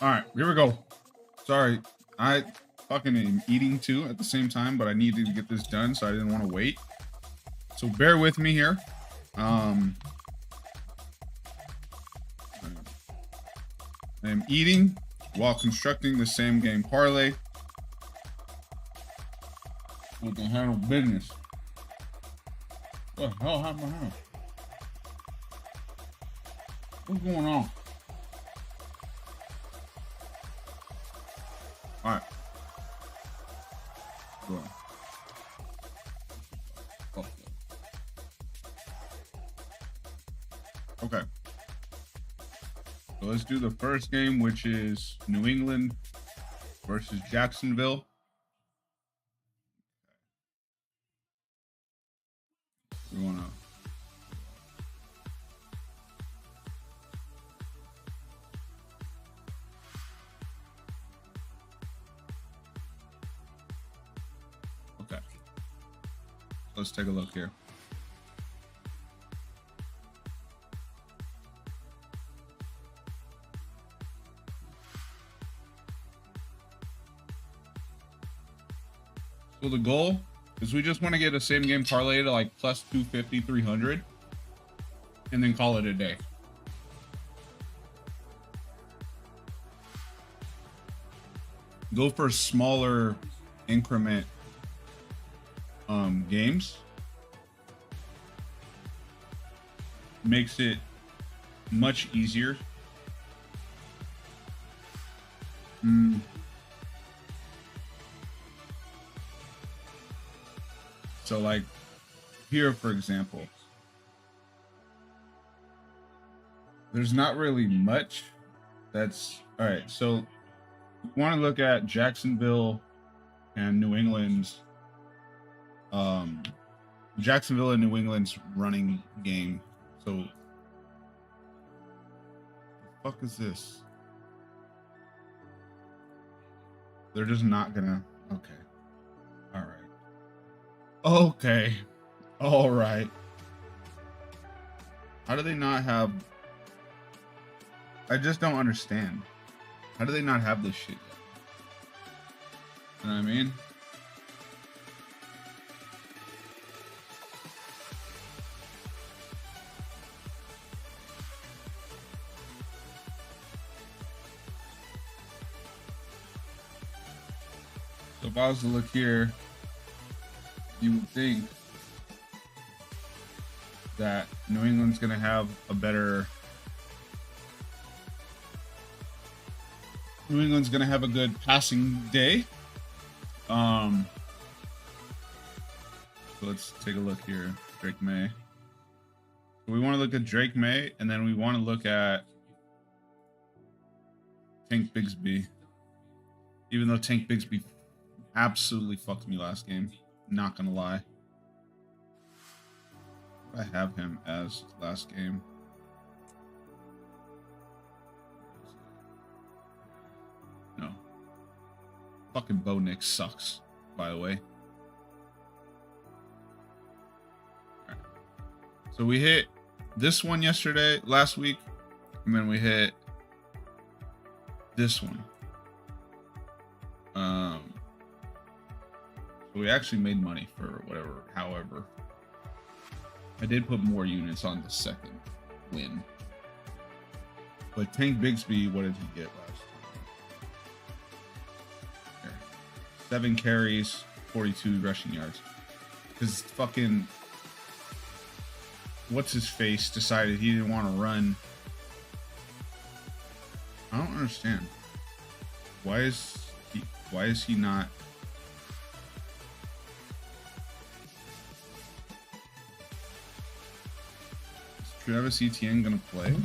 All right, here we go. Sorry, I fucking am eating too at the same time, but I needed to get this done, so I didn't want to wait. So bear with me here. I am eating while constructing the same game parlay. We can handle business. What the hell happened here? What's going on? All right. Go on. Okay. So let's do the first game, which is New England versus Jacksonville. We want to. Okay. Let's take a look here. So the goal is we just want to get a same game parlay to like plus 250, 300, and then call it a day. Go for smaller increment games. Makes it much easier. So like here, for example, there's not really much that's all right. So we want to look at Jacksonville and New England's Jacksonville and New England's running game. So the fuck is this? They're just not gonna. Okay. All right. Okay. All right. How do they not have? I just don't understand. How do they not have this shit yet? You know what I mean? So if I was to look here, you would think that New England's going to have a better. New England's going to have a good passing day. So let's take a look here. Drake May. So we want to look at Drake May, and then we want to look at Tank Bigsby. Even though Tank Bigsby absolutely fucked me last game. Not gonna lie. I have him as last game. No. Fucking Bo Nix sucks, by the way. Right. So we hit this one last week, and then we hit this one. So we actually made money for whatever. However, I did put more units on the second win. But Tank Bigsby, what did he get last time? Here. 7 carries, 42 rushing yards. Because fucking what's his face decided he didn't want to run. I don't understand. Why is he not? Is Travis Etienne gonna play?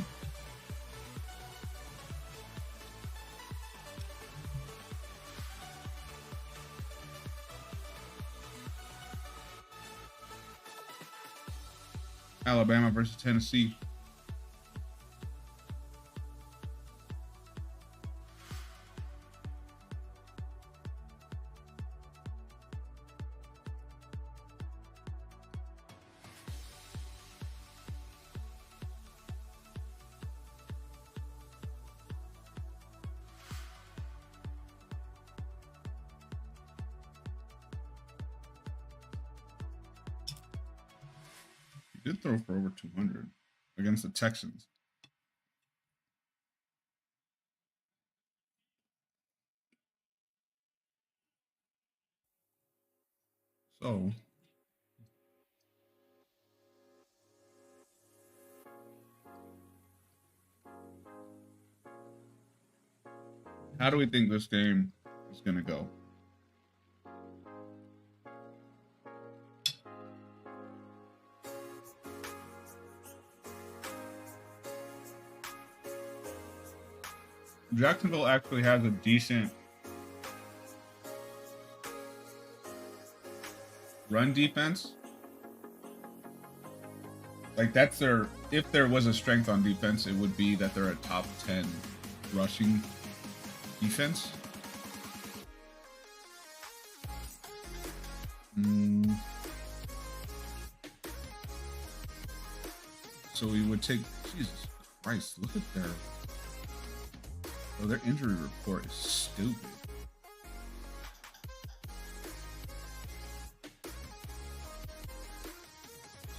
Alabama versus Tennessee. Did throw for over 200 against the Texans. So how do we think this game is going to go? Jacksonville actually has a decent run defense. Like that's their, if there was a strength on defense, it would be that they're a top 10 rushing defense. So we would take, Jesus Christ, look at their injury report is stupid.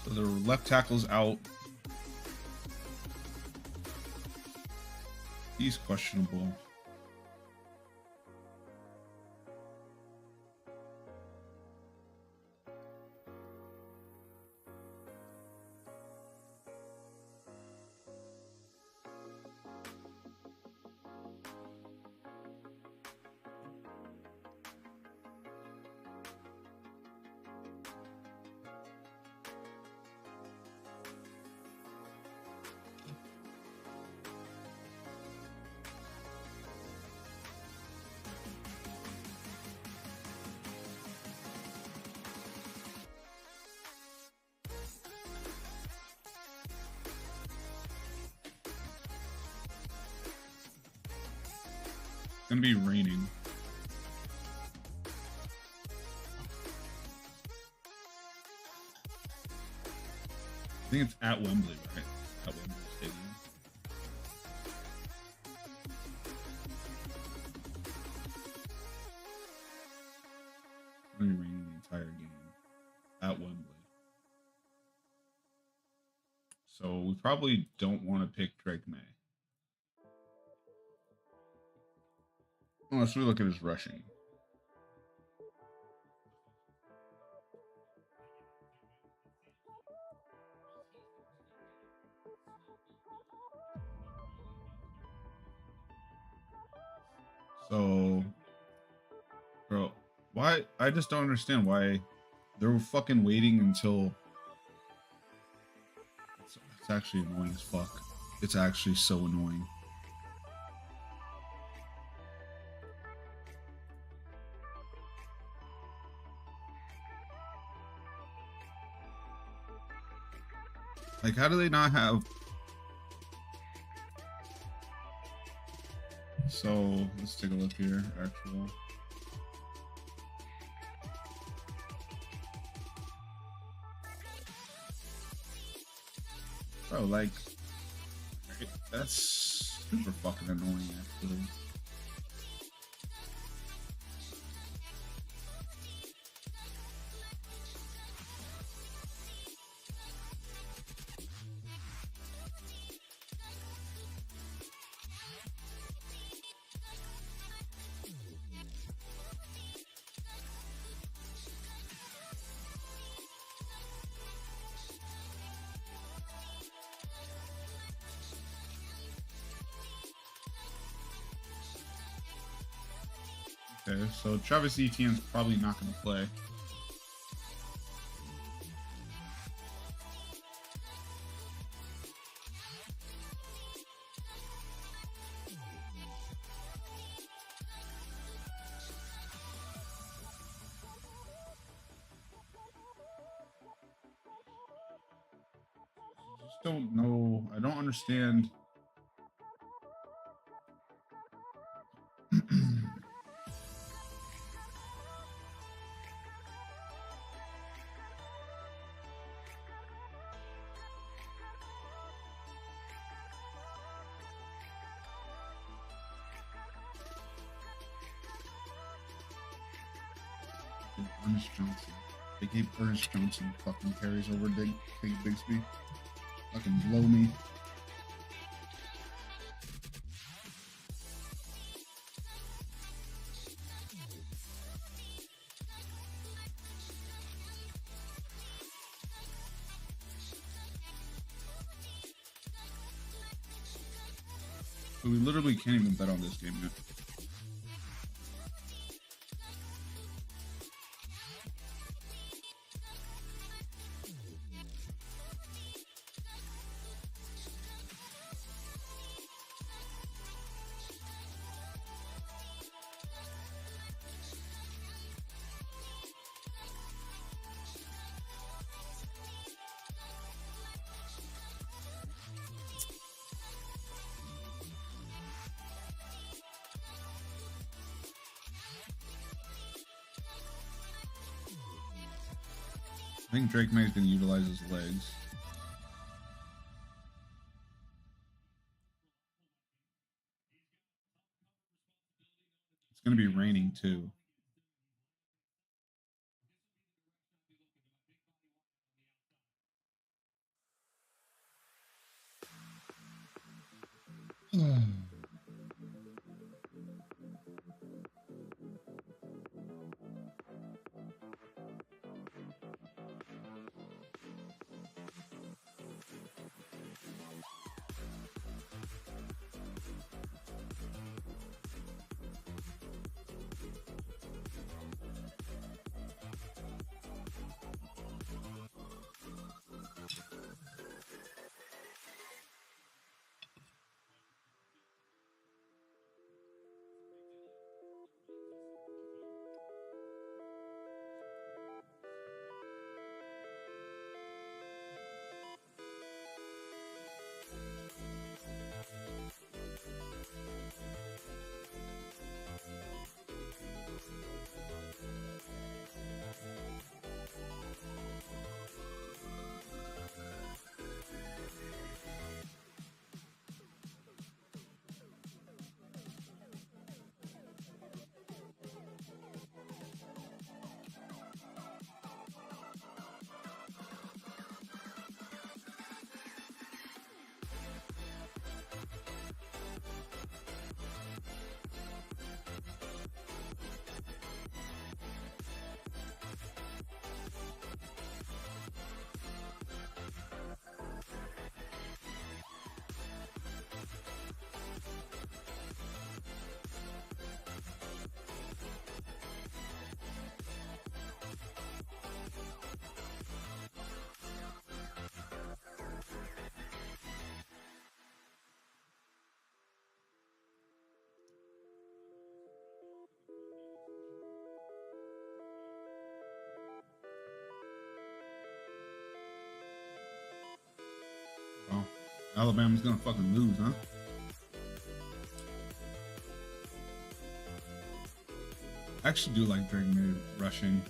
So the left tackle's out. He's questionable. It's gonna be raining. I think it's at Wembley, right? At Wembley Stadium. It's gonna be raining the entire game at Wembley. So we probably don't want to pick Drake May. Unless we look at his rushing. So, bro, why? I just don't understand why they're fucking waiting until. It's actually annoying as fuck. It's actually so annoying. Like, how do they not have? So let's take a look here. Actual. Bro, like, that's super fucking annoying, actually. Okay, so Travis Etienne's probably not going to play. I just don't know. I don't understand. Ernest Johnson. They gave Ernest Johnson fucking carries over Tank Bigsby. Fucking blow me. So we literally can't even bet on this game yet. I think Drake May is going to utilize his legs. It's going to be raining too. Well, Alabama's going to fucking lose, huh? I actually do like Drake May rushing.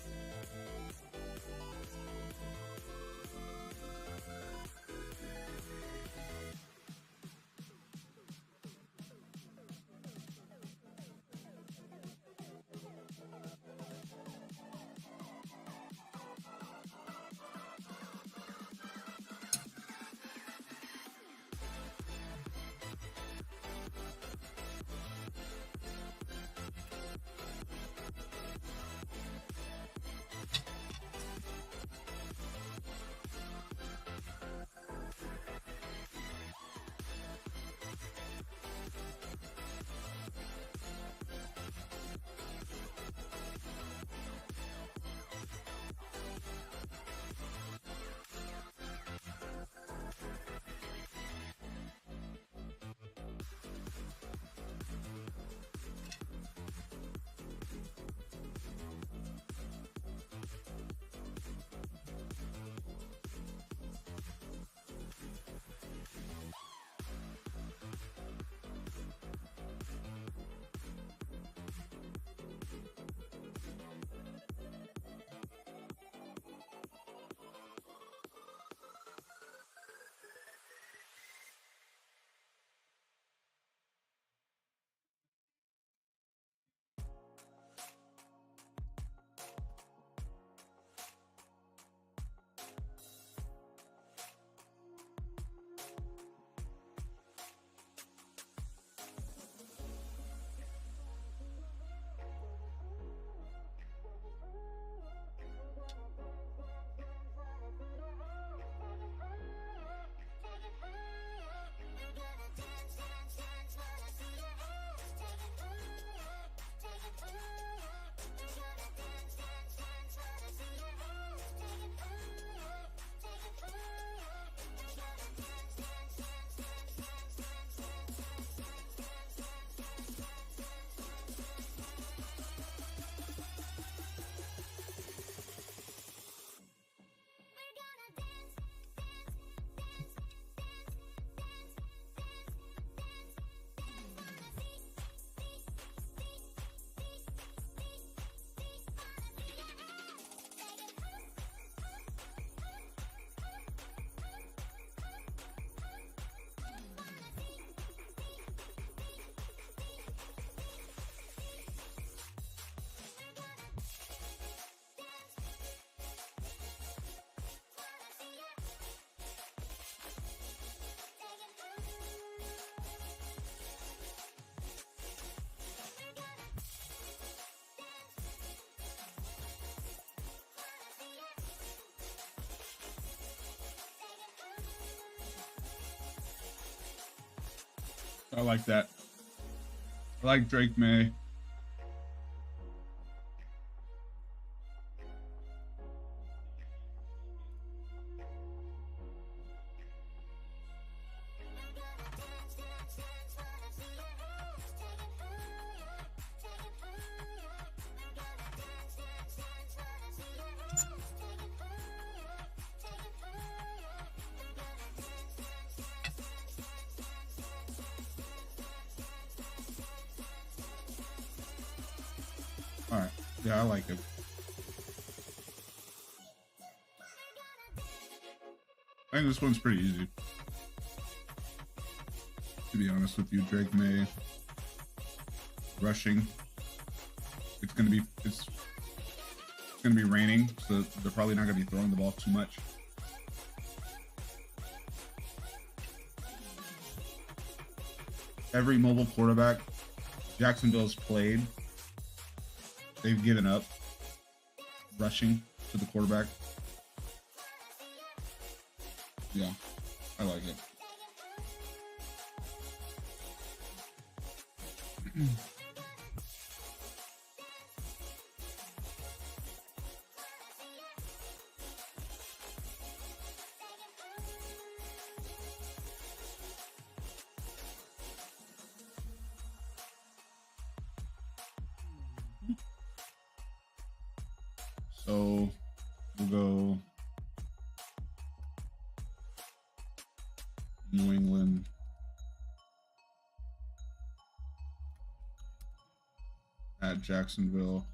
I like that. I like Drake May. All right. Yeah, I like it. I think this one's pretty easy. To be honest with you, Drake May rushing. It's gonna be raining, so they're probably not gonna be throwing the ball too much. Every mobile quarterback Jacksonville's played, they've given up rushing to the quarterback. Yeah, I like it. So we'll go New England. At Jacksonville.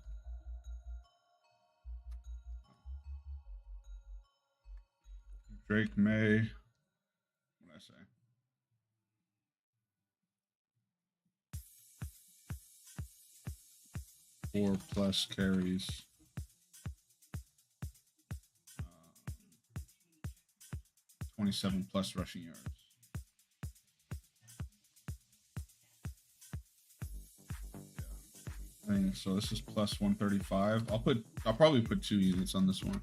Drake May. What did I say? Four plus carries. 27 plus rushing yards. Yeah. I think so. This is plus 135. I'll probably put 2 units on this one.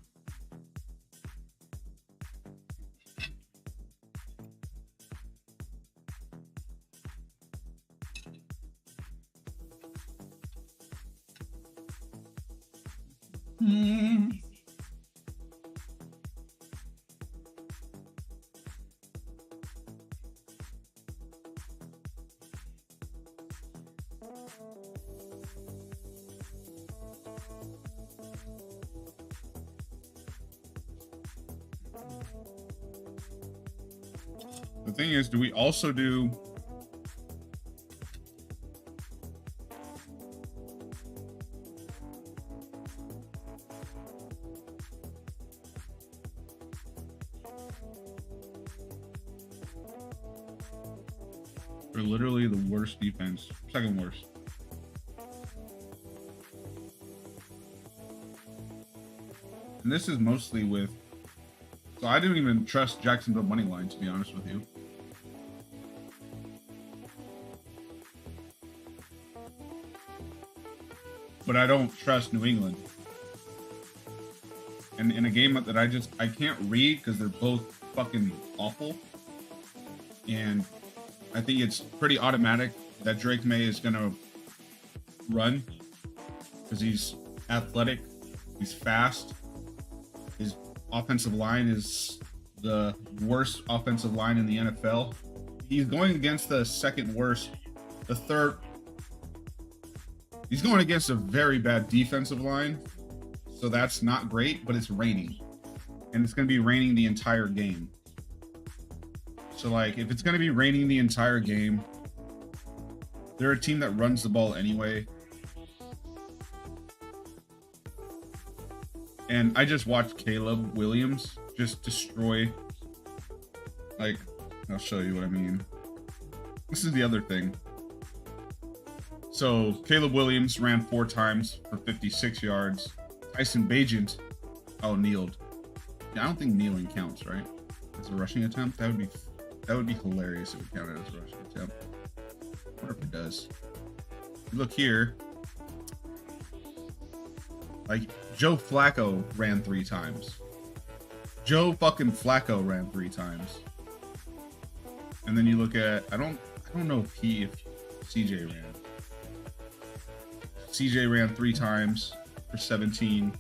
The thing is, do we also do they're literally the worst defense, second worst. And this is mostly with, so I didn't even trust Jacksonville money line, to be honest with you. But I don't trust New England. And in a game that I can't read because they're both fucking awful. And I think it's pretty automatic that Drake May is going to run because he's athletic, he's fast. His offensive line is the worst offensive line in the NFL. He's going against the second worst, the third. He's going against a very bad defensive line. So that's not great, but it's raining. And it's going to be raining the entire game. So, like, if it's going to be raining the entire game, they're a team that runs the ball anyway. And I just watched Caleb Williams just destroy. Like, I'll show you what I mean. This is the other thing. So, Caleb Williams ran 4 times for 56 yards. Tyson Bagent kneeled. Yeah, I don't think kneeling counts, right? As a rushing attempt? That would be hilarious if it counted as a rushing attempt. I wonder if it does. You look here. Like, Joe Flacco ran 3 times. Joe fucking Flacco ran 3 times. And then you look at, I don't I don't know if CJ ran. CJ ran 3 times for 17.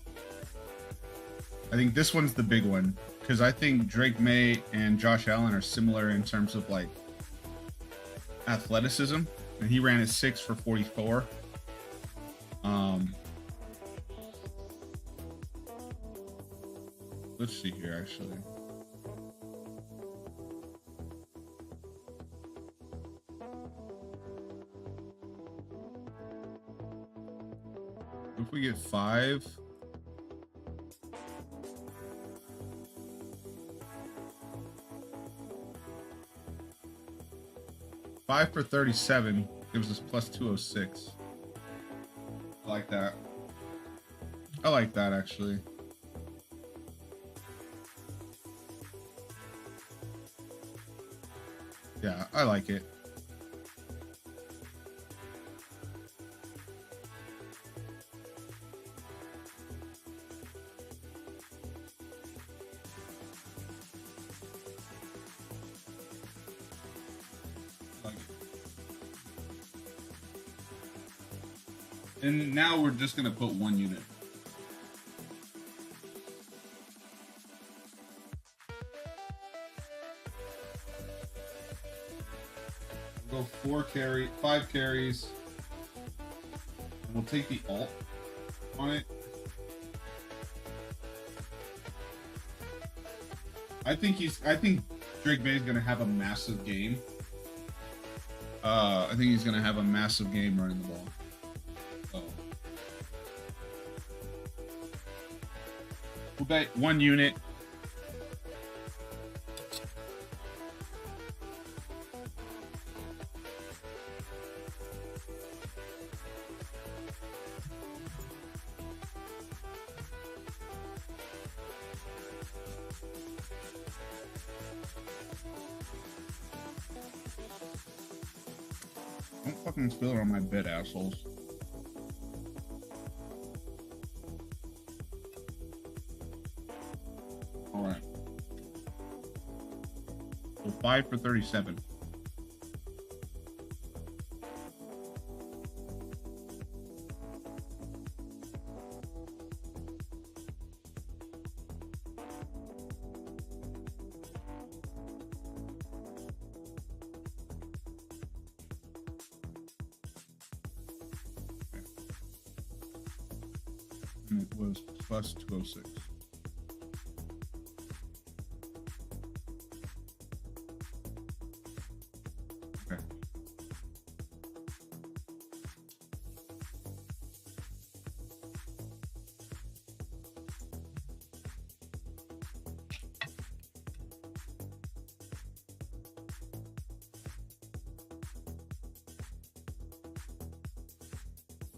I think this one's the big one because I think Drake May and Josh Allen are similar in terms of like athleticism, and he ran at 6 for 44. Let's see here actually. If we get 5, for 37 gives us plus 206. I like that. I like that actually. Yeah, I like it. And now we're just gonna put 1 unit. We'll go 5 carries. And we'll take the alt on it. I think Drake May is gonna have a massive game. I think he's gonna have a massive game running the ball. We'll bet 1 unit. Don't fucking spill it on my bed, assholes. Alright. So 5 for 37. And it was plus 206. Okay.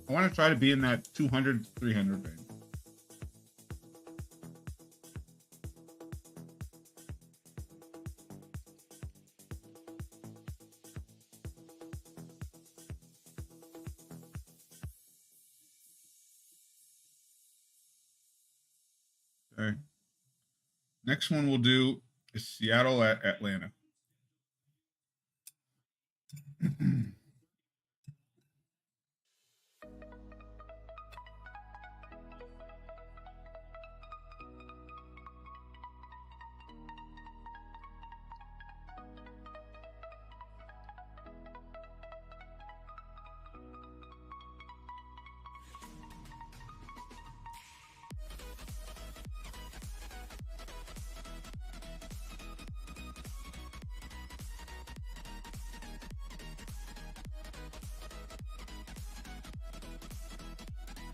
I want to try to be in that 200 to 300 range. Okay. Next one we'll do is Seattle at Atlanta.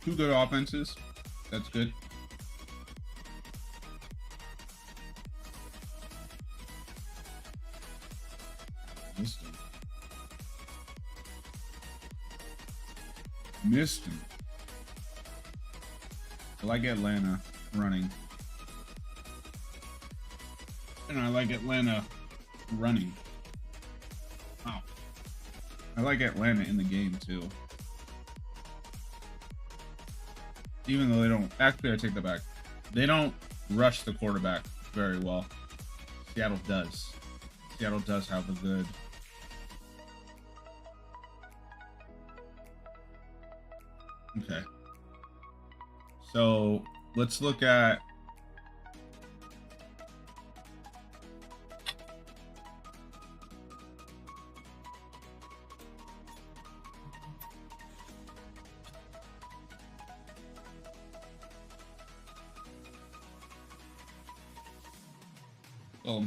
Two good offenses. That's good. Missed him. I like Atlanta running. And I like Atlanta running. Wow. I like Atlanta in the game too. Even though they don't, actually I take that back. They don't rush the quarterback very well. Seattle does. Seattle does have a good Okay. So let's look at Okay.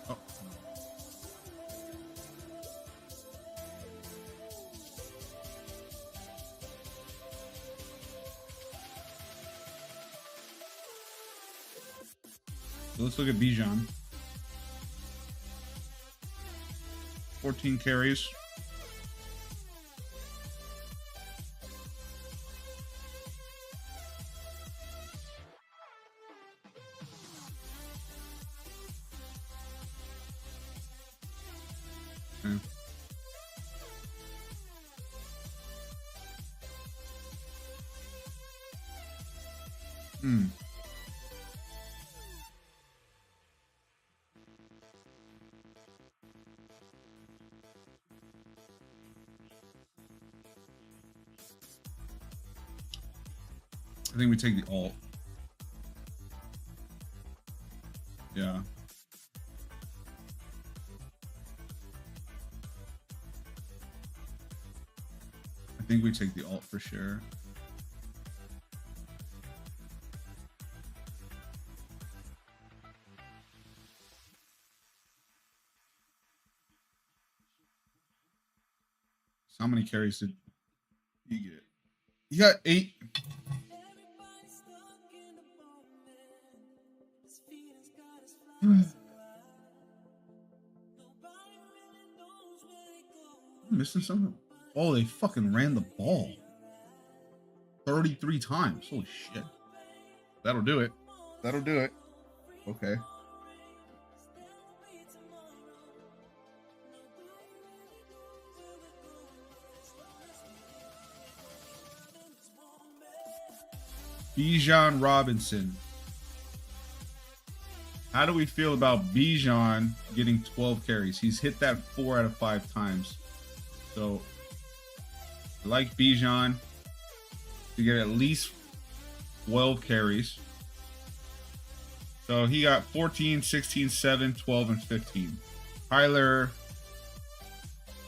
Oh. So let's look at Bijan. 14 carries. Okay. I think we take the alt. Yeah. I think we take the alt for sure. So how many carries did he get? He got 8. I'm missing something. Oh, they fucking ran the ball 33 times. Holy shit. That'll do it. That'll do it. Okay. Bijan Robinson. How do we feel about Bijan getting 12 carries? He's hit that 4 out of 5 times. So I like Bijan to get at least 12 carries. So he got 14, 16, 7, 12, and 15. Tyler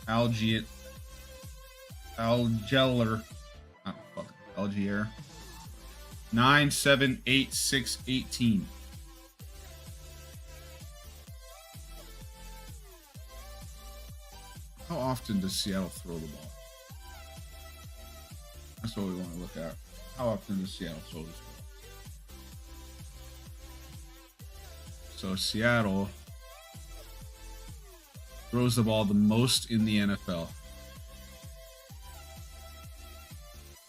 Algier. Oh, fuck. Algier. 9, 7, 8, 6, 18. How often does Seattle throw the ball? That's what we want to look at. How often does Seattle throw this ball? So Seattle throws the ball the most in the NFL.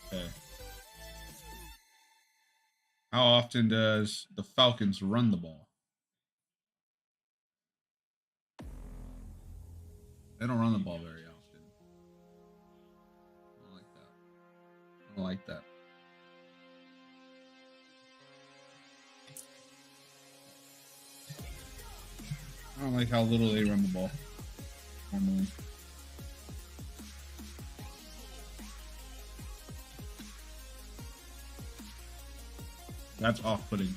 Okay. How often does the Falcons run the ball? They don't run the ball very often. I don't like that. I don't like that. I don't like how little they run the ball normally. That's off-putting.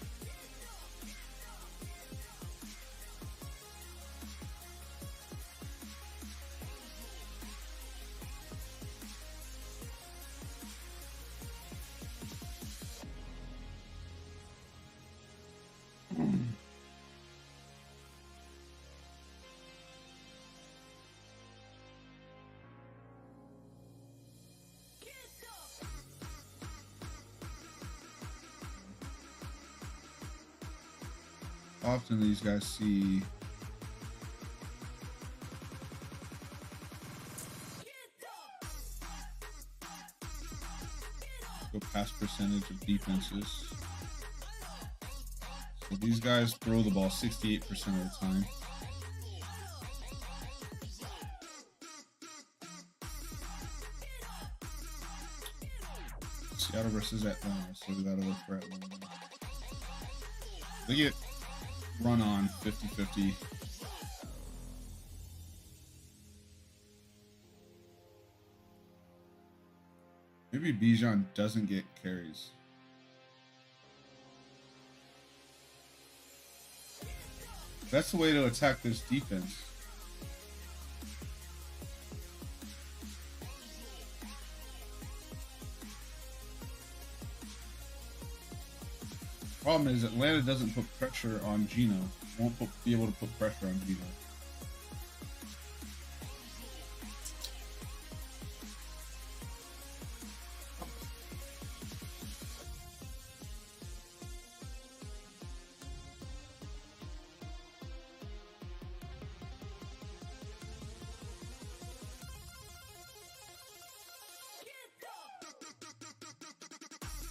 Often these guys see go pass percentage of defenses. So these guys throw the ball 68% of the time. Seattle versus Atlanta, so we gotta look for Atlanta. They get run on 50-50. Maybe Bijan doesn't get carries. That's the way to attack this defense. Problem is Atlanta doesn't put pressure on Geno. Won't be able to put pressure on Geno.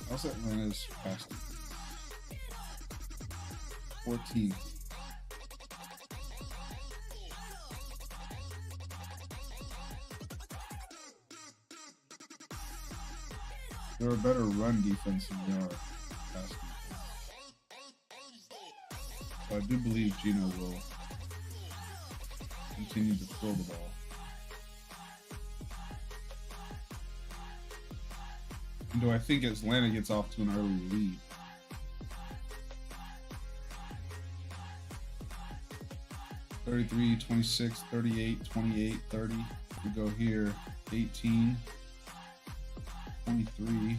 How's Atlanta's past 14? They're a better run defense than they are pass defense. So I do believe Geno will continue to throw the ball. And do I think Atlanta gets off to an early lead? $33, $26, $38, $28, $30. We go here, $18, $23.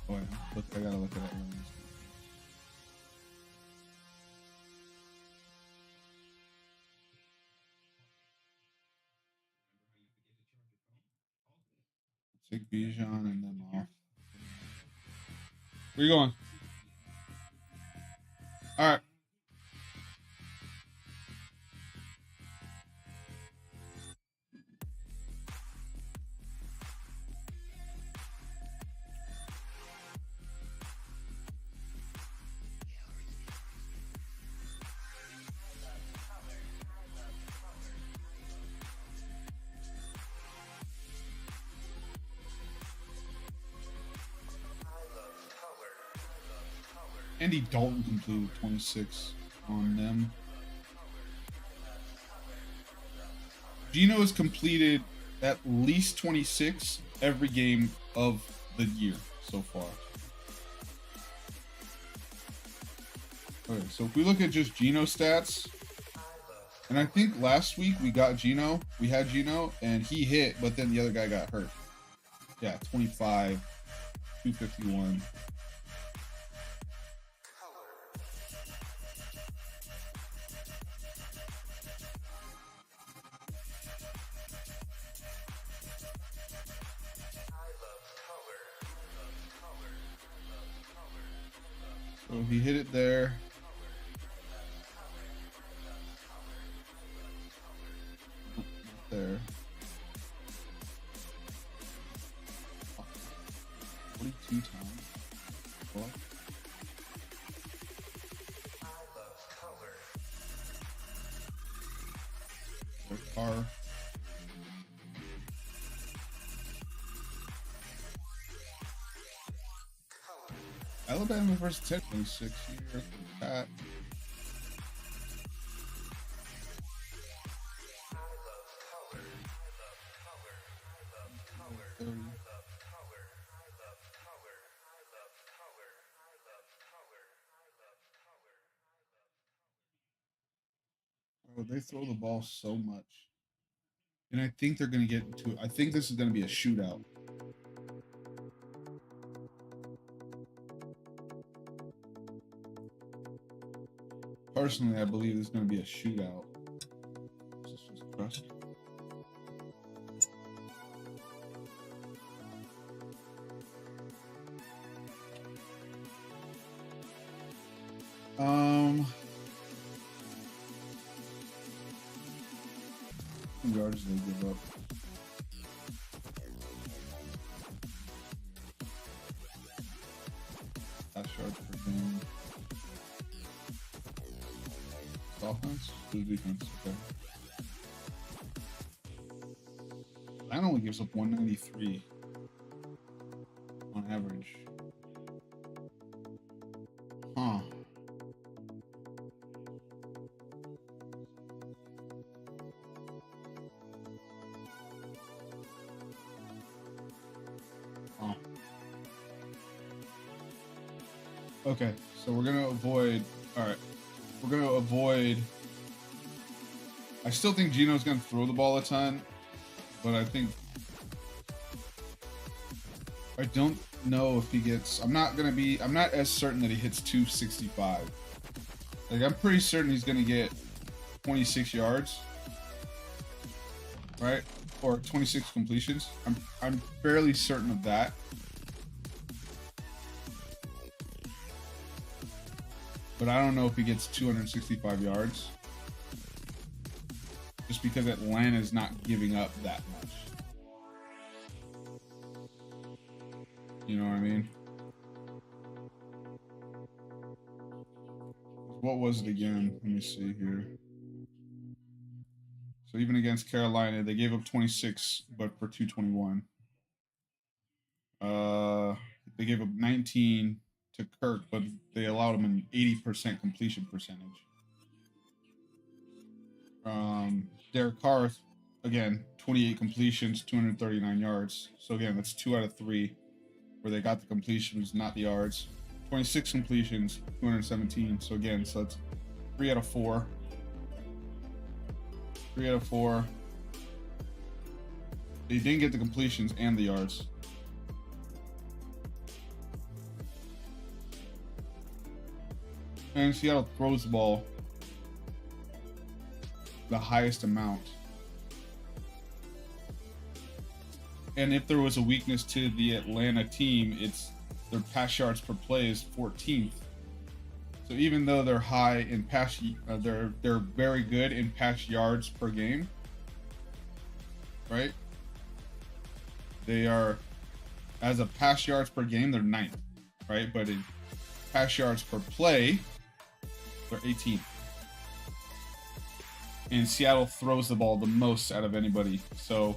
Oh, yeah. Look, I gotta look at Atlanta's. Take Bijan and then off. Where you going? All right. Andy Dalton completed 26 on them. Geno has completed at least 26 every game of the year so far. Okay, so if we look at just Geno stats, and I think last week we had Geno, and he hit, but then the other guy got hurt. Yeah, 25, 251. So he hit it there. Not there. 42 times. What? Their car. Alabama versus Tech 26 years. Pat. but they throw the ball so much. And I think they're going to get to it. I think this is going to be a shootout. Personally, I believe it's going to be a shootout. This is just crust. Yards they give up. Pass yards per game. Offense? Who's defense? Okay. That only gives up 193 on average. Huh. Okay, so we're gonna avoid. All right, we're gonna avoid. I still think Gino's gonna throw the ball a ton, but I don't know if he gets. I'm not as certain that he hits 265. Like I'm pretty certain he's gonna get 26 yards, right? Or 26 completions. I'm fairly certain of that. But I don't know if he gets 265 yards. Just because Atlanta is not giving up that much. You know what I mean? What was it again? Let me see here. So even against Carolina, they gave up 26, but for 221. They gave up 19 to Kirk, but they allowed him an 80% completion percentage. Derek Carr, again, 28 completions, 239 yards. So again, that's 2 out of 3 where they got the completions, not the yards. 26 completions, 217. So again, so that's 3 out of 4. 3 out of 4. They didn't get the completions and the yards. And Seattle throws the ball the highest amount. And if there was a weakness to the Atlanta team, it's their pass yards per play is 14th. So even though they're high in pass, they're very good in pass yards per game, right? They are, as a pass yards per game, they're 9th, right? But in pass yards per play, they're 18th. And Seattle throws the ball the most out of anybody. So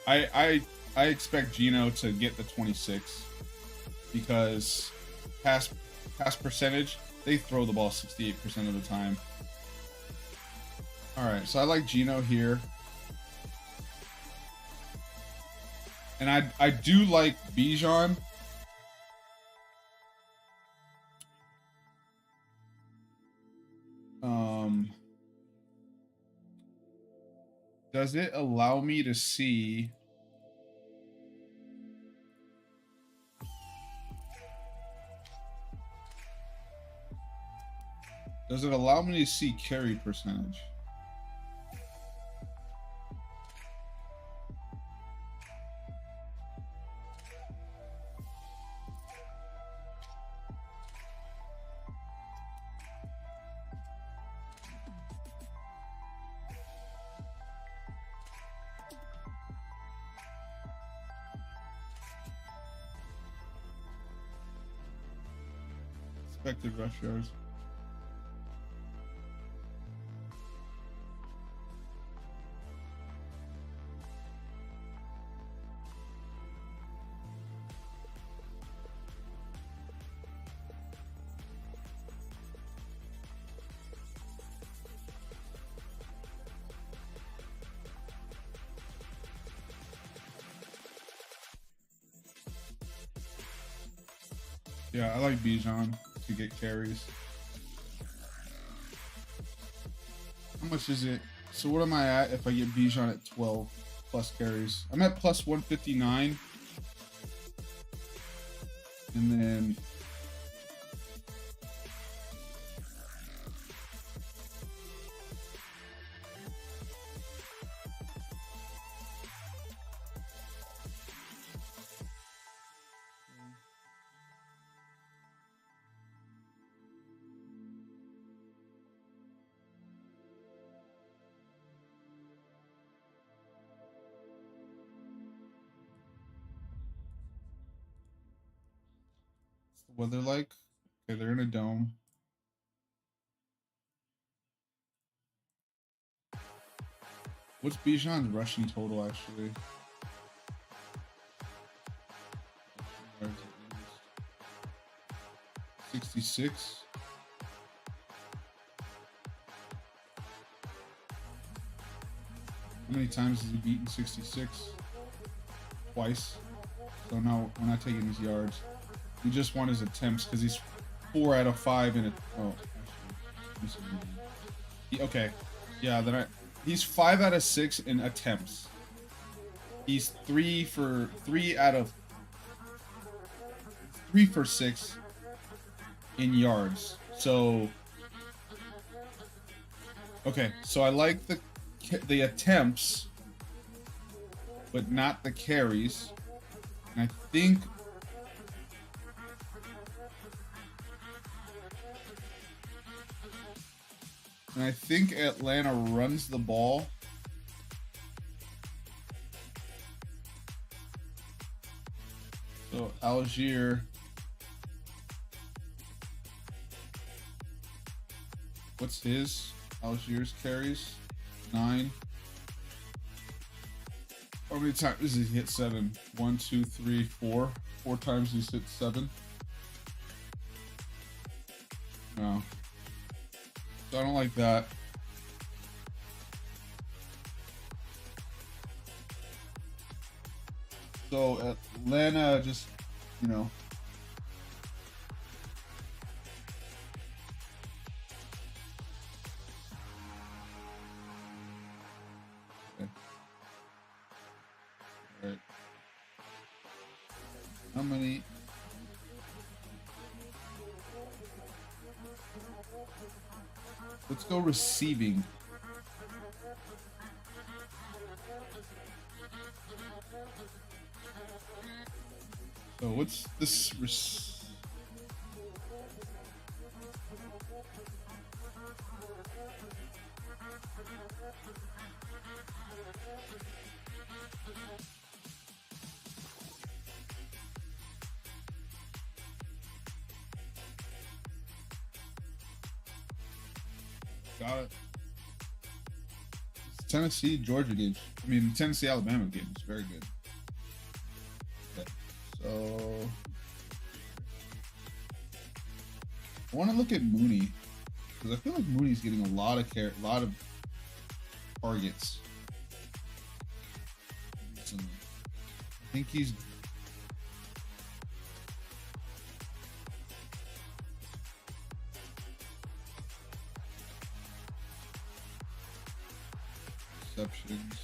I expect Gino to get the 26 because pass percentage, they throw the ball 68% of the time. All right, so I like Gino here. And I do like Bijan. Does it allow me to see? Does it allow me to see carry percentage? Expected rush yards. Yeah, I like Bijan to get carries. much is it? So what am I at if I get Bijan at 12 plus carries? I'm at plus 159. And then what's the weather like? Okay, they're in a dome. What's Bijan's rushing total actually? 66. How many times has he beaten 66? Twice. So no, we're not taking his yards. We just want his attempts because he's 4 out of 5 in it. Oh, actually, okay. Yeah, he's 5 out of 6 in attempts. He's 3 for 6 in yards. So okay, so I like the attempts, but not the carries. And I think Atlanta runs the ball. So Algier, what's his? Algier's carries 9. How many times does he hit 7? 1, 2, 3, 4. 4 times he's hit 7. No. So I don't like that. So Atlanta just, you know. Okay. All right. How many? Let's go receiving. So what's this? Got it. It's Tennessee Georgia game. I mean Tennessee Alabama game is very good. Okay. So I want to look at Mooney because I feel like Mooney's getting a lot of targets. I think he's receptions.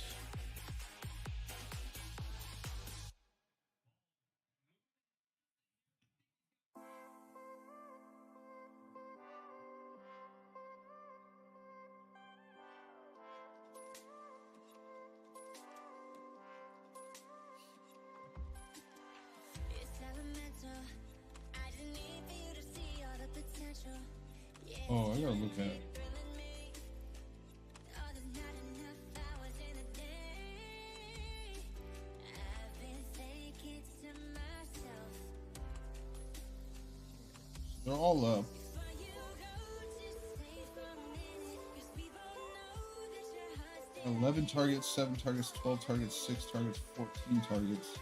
Oh, I gotta look at it. They're all up. $11 targets, 7 targets, 12 targets, 6 targets, 14 targets.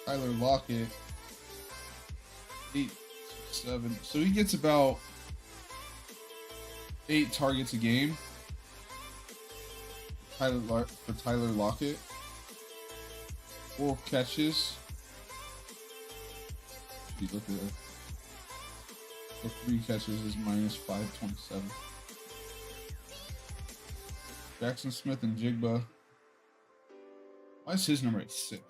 Tyler Lockett, 8, 7. So he gets about 8 targets a game. For Tyler Lockett, 4 catches. Look at that. So 3 catches is minus 527. Jackson Smith and Jigba. Why is his number at 6?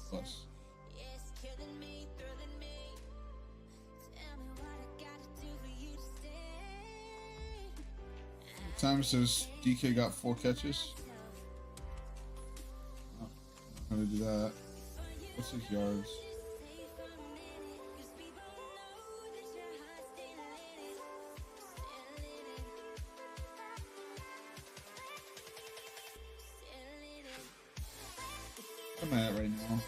Plus. Time says DK got 4 catches. Oh, I'm gonna do that. What's his yards? I'm at right now.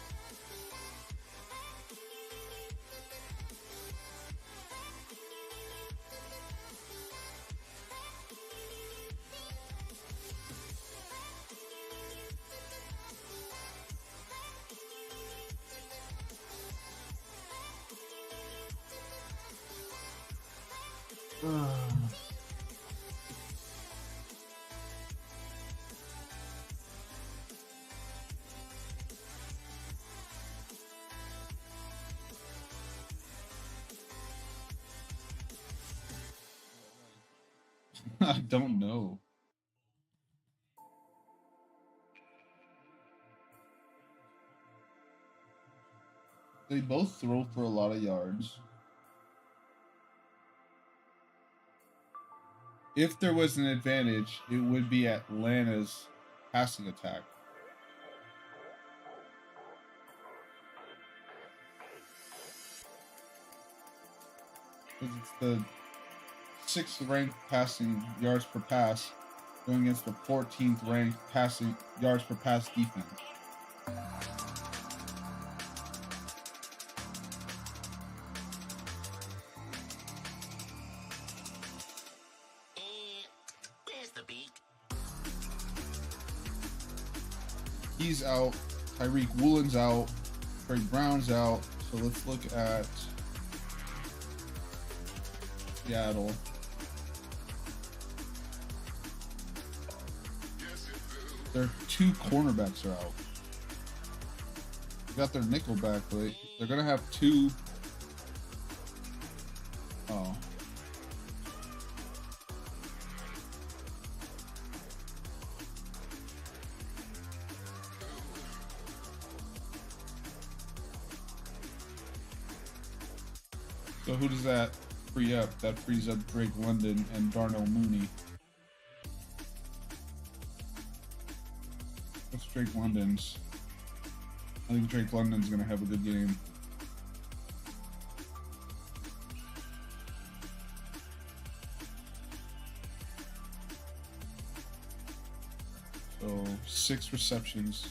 I don't know. They both throw for a lot of yards. If there was an advantage, it would be Atlanta's passing attack. Because it's the 6th ranked passing yards per pass going against the 14th ranked passing yards per pass defense. He's out. Tyreek Woolen's out. Craig Brown's out. So let's look at Seattle. Their 2 cornerbacks are out. They got their nickel back, but they're gonna have 2. Oh. So who does that free up? That frees up Drake London and Darnell Mooney. What's Drake London's? I think Drake London's going to have a good game. So 6 receptions.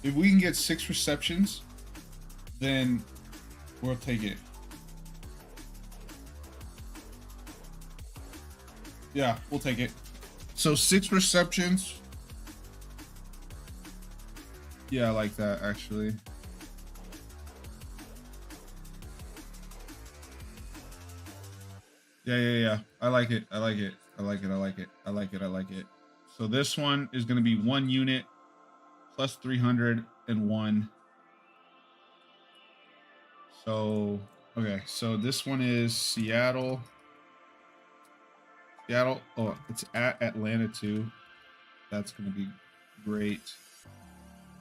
If we can get 6 receptions, then we'll take it. Yeah, we'll take it. So 6 receptions. Yeah, I like that actually. Yeah. I like it. I like it. So this one is going to be 1 unit plus 301. So, okay. So this one is Seattle. Oh, it's at Atlanta too. That's going to be great.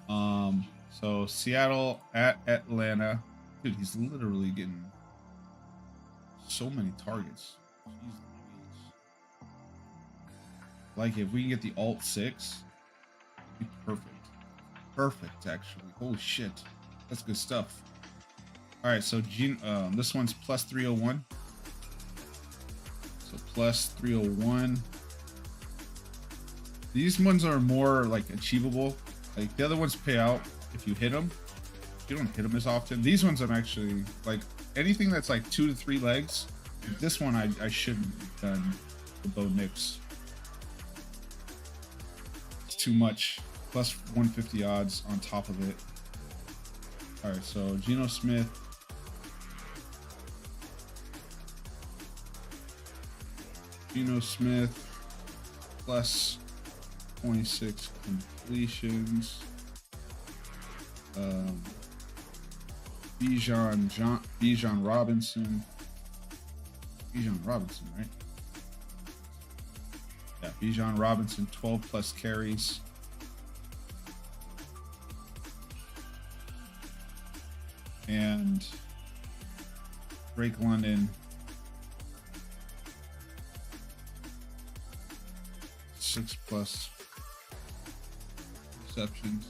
So Seattle at Atlanta. Dude, he's literally getting so many targets. Jeez Louise. Like, if we can get the alt 6, it'd be perfect. Perfect, actually. Holy shit. That's good stuff. All right, so this one's plus 301. So plus 301. These ones are more like achievable. Like the other ones pay out if you hit them. You don't hit them as often. These ones I'm actually like anything that's like 2 to 3 legs. This one I shouldn't have done the Bo Nix. It's too much. Plus 150 odds on top of it. All right, so Geno Smith. Plus 26 complete. completions. Bijan Robinson. Bijan Robinson, right? Yeah, Bijan Robinson, 12 plus carries. And Drake London, 6 plus receptions.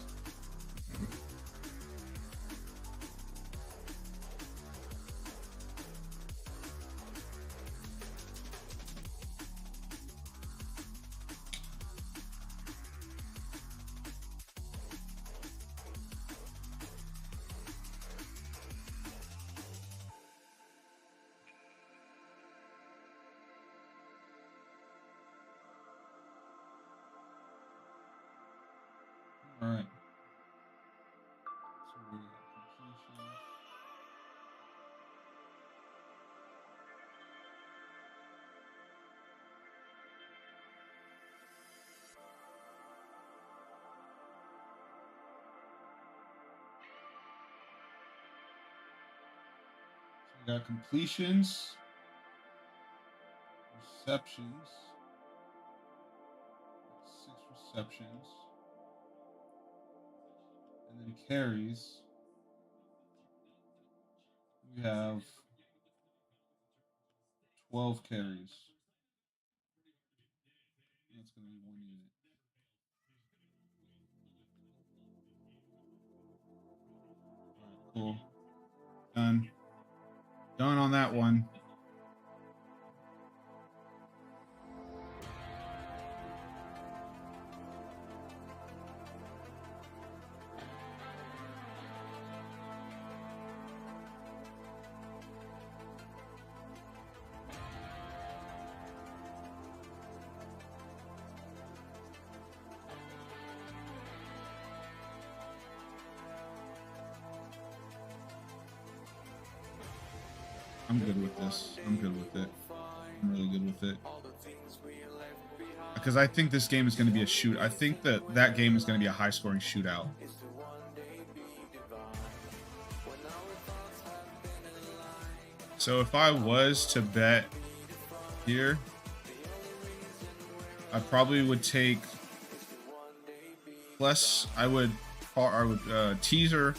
All right. So we got completions. So we got completions, receptions, 6 receptions, and then carries. We have 12 carries. That's going to be 1 unit. All right, cool. Done. Done on that one. I'm good with this. I'm good with it. I'm really good with it. Because I think this game is going to be a shoot. I think that game is going to be a high-scoring shootout. So if I was to bet here, I probably would take less. I would teaser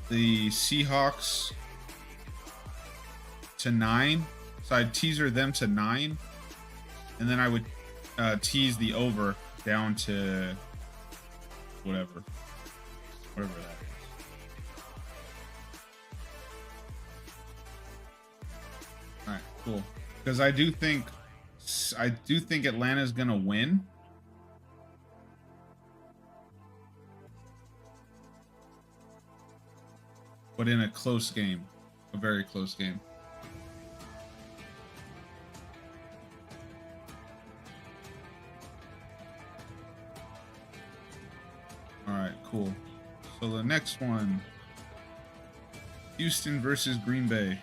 the Seahawks to 9. So I'd teaser them to 9, and then I would tease the over down to whatever that is. All right, cool. Because I do think Atlanta's gonna win. But in a close game, a very close game. All right, cool. So the next one, Houston versus Green Bay.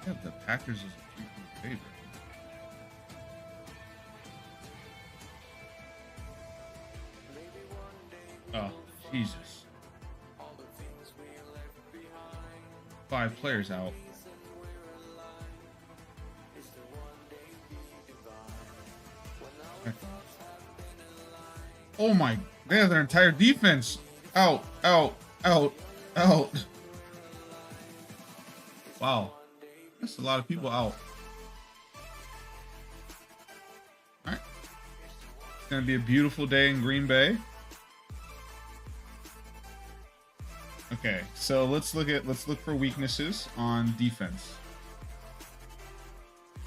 Yeah, the Packers is a 3-point favorite. Oh, Jesus. 5 players out. Oh my, they have their entire defense out. Wow. That's a lot of people out. Alright. It's gonna be a beautiful day in Green Bay. Okay, so let's look for weaknesses on defense.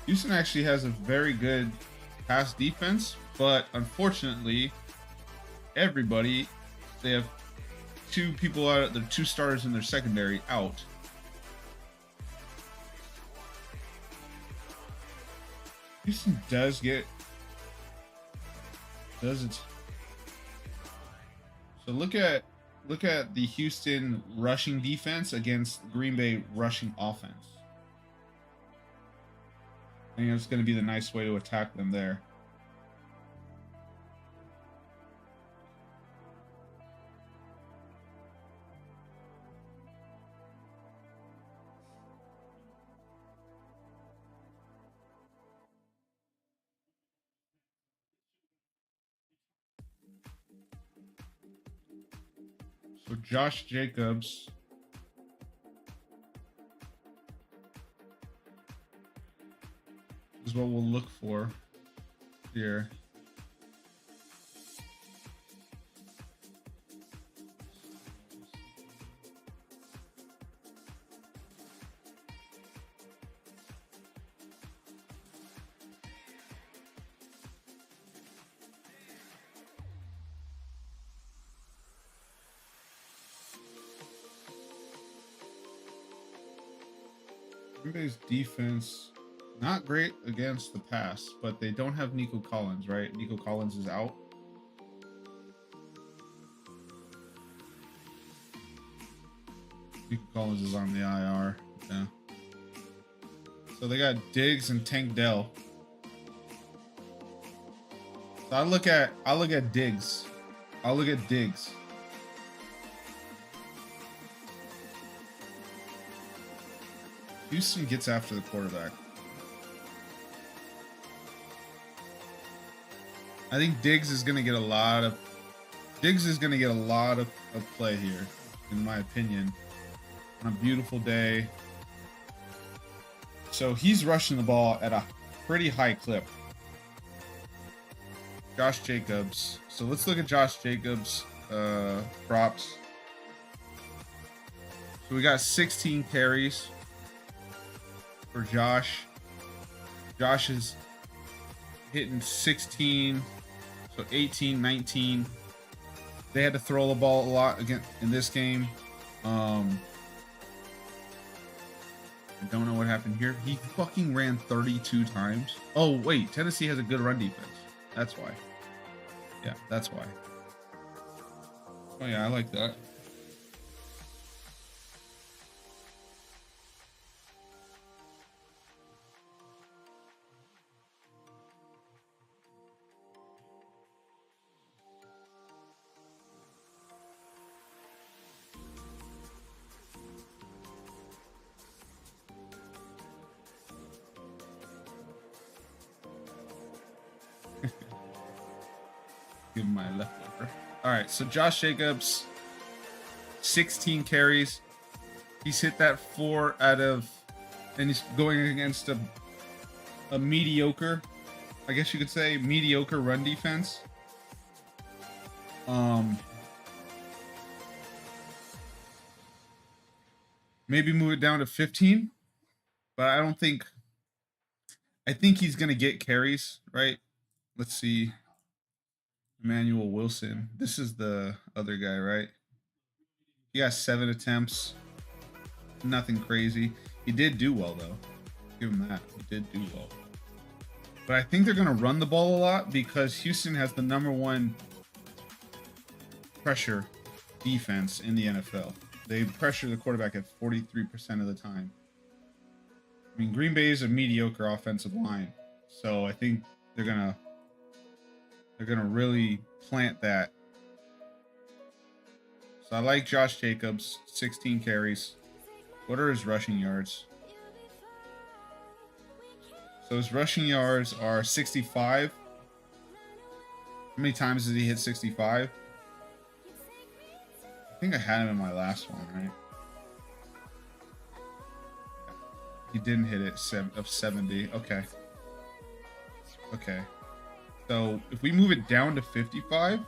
Houston actually has a very good pass defense, but unfortunately, they have 2 people out, the 2 starters in their secondary out. Houston does it. So look at the Houston rushing defense against Green Bay rushing offense. I think it's going to be the nice way to attack them there. So Josh Jacobs is what we'll look for here. Green Bay's defense, not great against the pass, but they don't have Nico Collins, right? Nico Collins is out. Nico Collins is on the IR. Yeah. So they got Diggs and Tank Dell. So I look at Diggs. I'll look at Diggs. Houston gets after the quarterback. I think Diggs is going to get a lot of play here, in my opinion, on a beautiful day. So he's rushing the ball at a pretty high clip. Josh Jacobs. So let's look at Josh Jacobs props. So we got 16 carries for Josh. Josh is hitting 16, so 18, 19. They had to throw the ball a lot again in this game. I don't know what happened here. He fucking ran 32 times. Oh, wait. Tennessee has a good run defense. That's why. Yeah, that's why. Oh, yeah, I like that. Give him my leftover. All right, so Josh Jacobs, 16 carries. He's hit that 4 out of, and he's going against a mediocre, I guess you could say, mediocre run defense. Maybe move it down to 15, but I think he's gonna get carries, right? Let's see. Emmanuel Wilson. This is the other guy, right? He got 7 attempts. Nothing crazy. He did do well, though. Give him that. He did do well. But I think they're going to run the ball a lot because Houston has the #1 pressure defense in the NFL. They pressure the quarterback at 43% of the time. I mean, Green Bay is a mediocre offensive line. So I think they're going to really plant that. So I like Josh Jacobs, 16 carries. What are his rushing yards? So his rushing yards are 65. How many times did he hit 65? I think I had him in my last one, right? He didn't hit it of 70. Okay. Okay. So if we move it down to 55,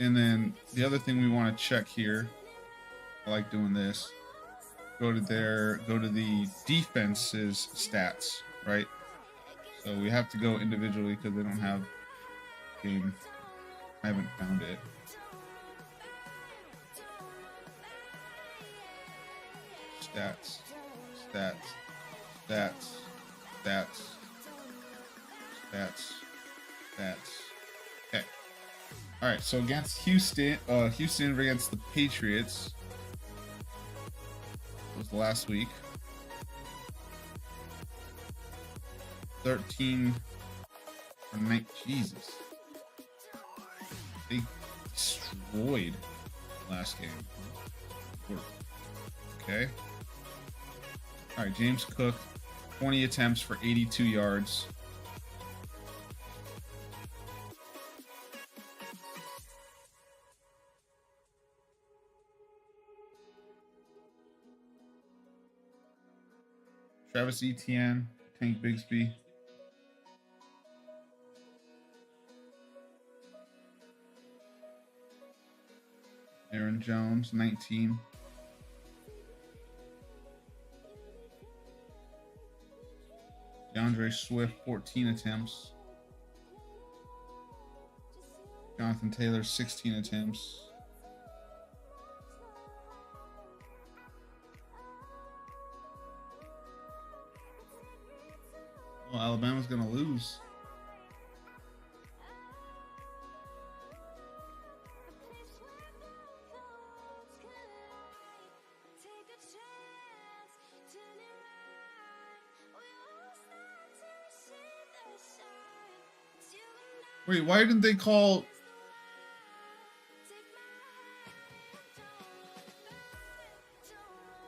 and then the other thing we want to check here, I like doing this. Go to the defense's stats, right? So we have to go individually because they don't have game. I haven't found it. Stats. Okay. All right. So against Houston against the Patriots was last week. 13 or 9. Jesus. They destroyed last game. Okay. All right, James Cook, 20 attempts for 82 yards. Travis Etienne, Tank Bigsby. Aaron Jones, 19. DeAndre Swift, 14 attempts. Jonathan Taylor, 16 attempts. Well, Alabama's going to lose. Wait, why didn't they call...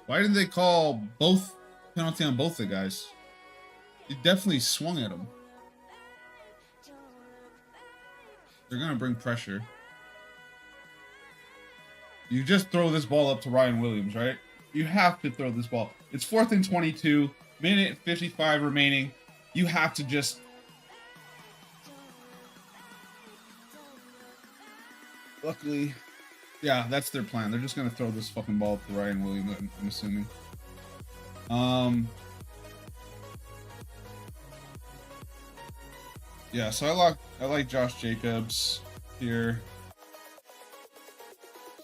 Why didn't they call both penalty on both the guys? It definitely swung at him. They're going to bring pressure. You just throw this ball up to Ryan Williams, right? You have to throw this ball. It's 4th and 22, minute 55 remaining. You have to just... Luckily, yeah, that's their plan. They're just going to throw this fucking ball up to Ryan Williams, I'm assuming. Yeah, so I like Josh Jacobs here.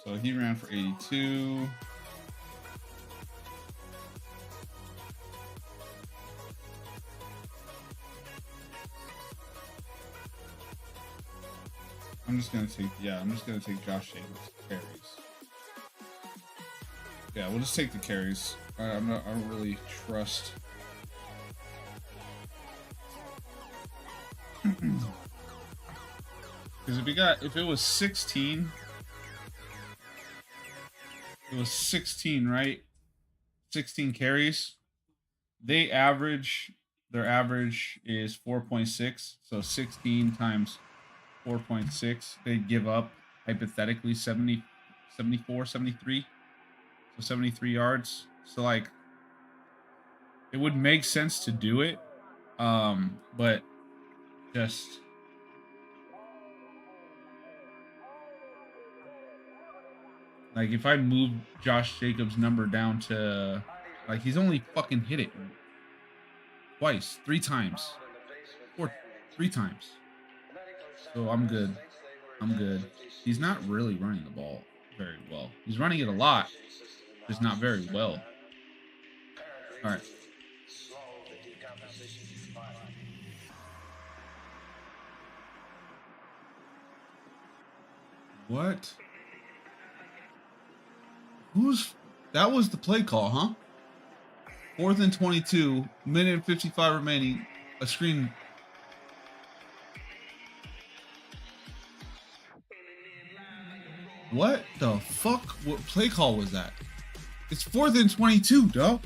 So he ran for 82. I'm just gonna take Josh Jacobs carries. Yeah, we'll just take the carries. I don't really trust. Because if it was 16, it was 16, right? 16 carries. Their average is 4.6. So 16 times 4.6, they'd give up hypothetically 74, 73. So 73 yards. So like, it would make sense to do it. But just like, if I move Josh Jacobs' number down to, like, he's only fucking hit it twice, 3 times, 3 times. So I'm good. He's not really running the ball very well. He's running it a lot, just not very well. All right. What? That was the play call, huh? 4th and 22, minute and 55 remaining. A screen. What the fuck? What play call was that? It's 4th and 22, dog.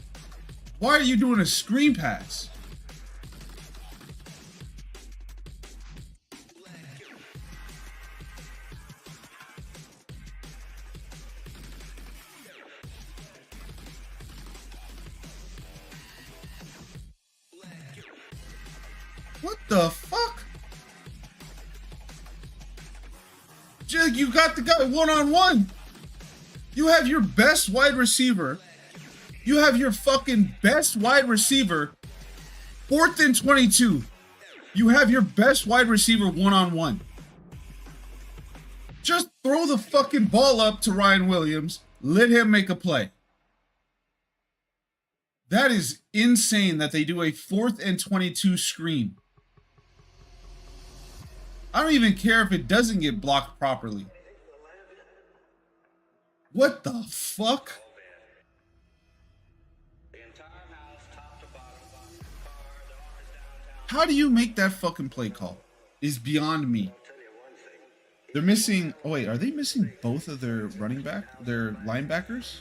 Why are you doing a screen pass? What the fuck? Jig, you got the guy one-on-one. You have your best wide receiver. You have your fucking best wide receiver. 4th and 22. You have your best wide receiver one-on-one. Just throw the fucking ball up to Ryan Williams. Let him make a play. That is insane that they do a 4th and 22 screen. I don't even care if it doesn't get blocked properly. What the fuck? How do you make that fucking play call? Is beyond me. They're missing... Oh, wait. Are they missing both of their their linebackers?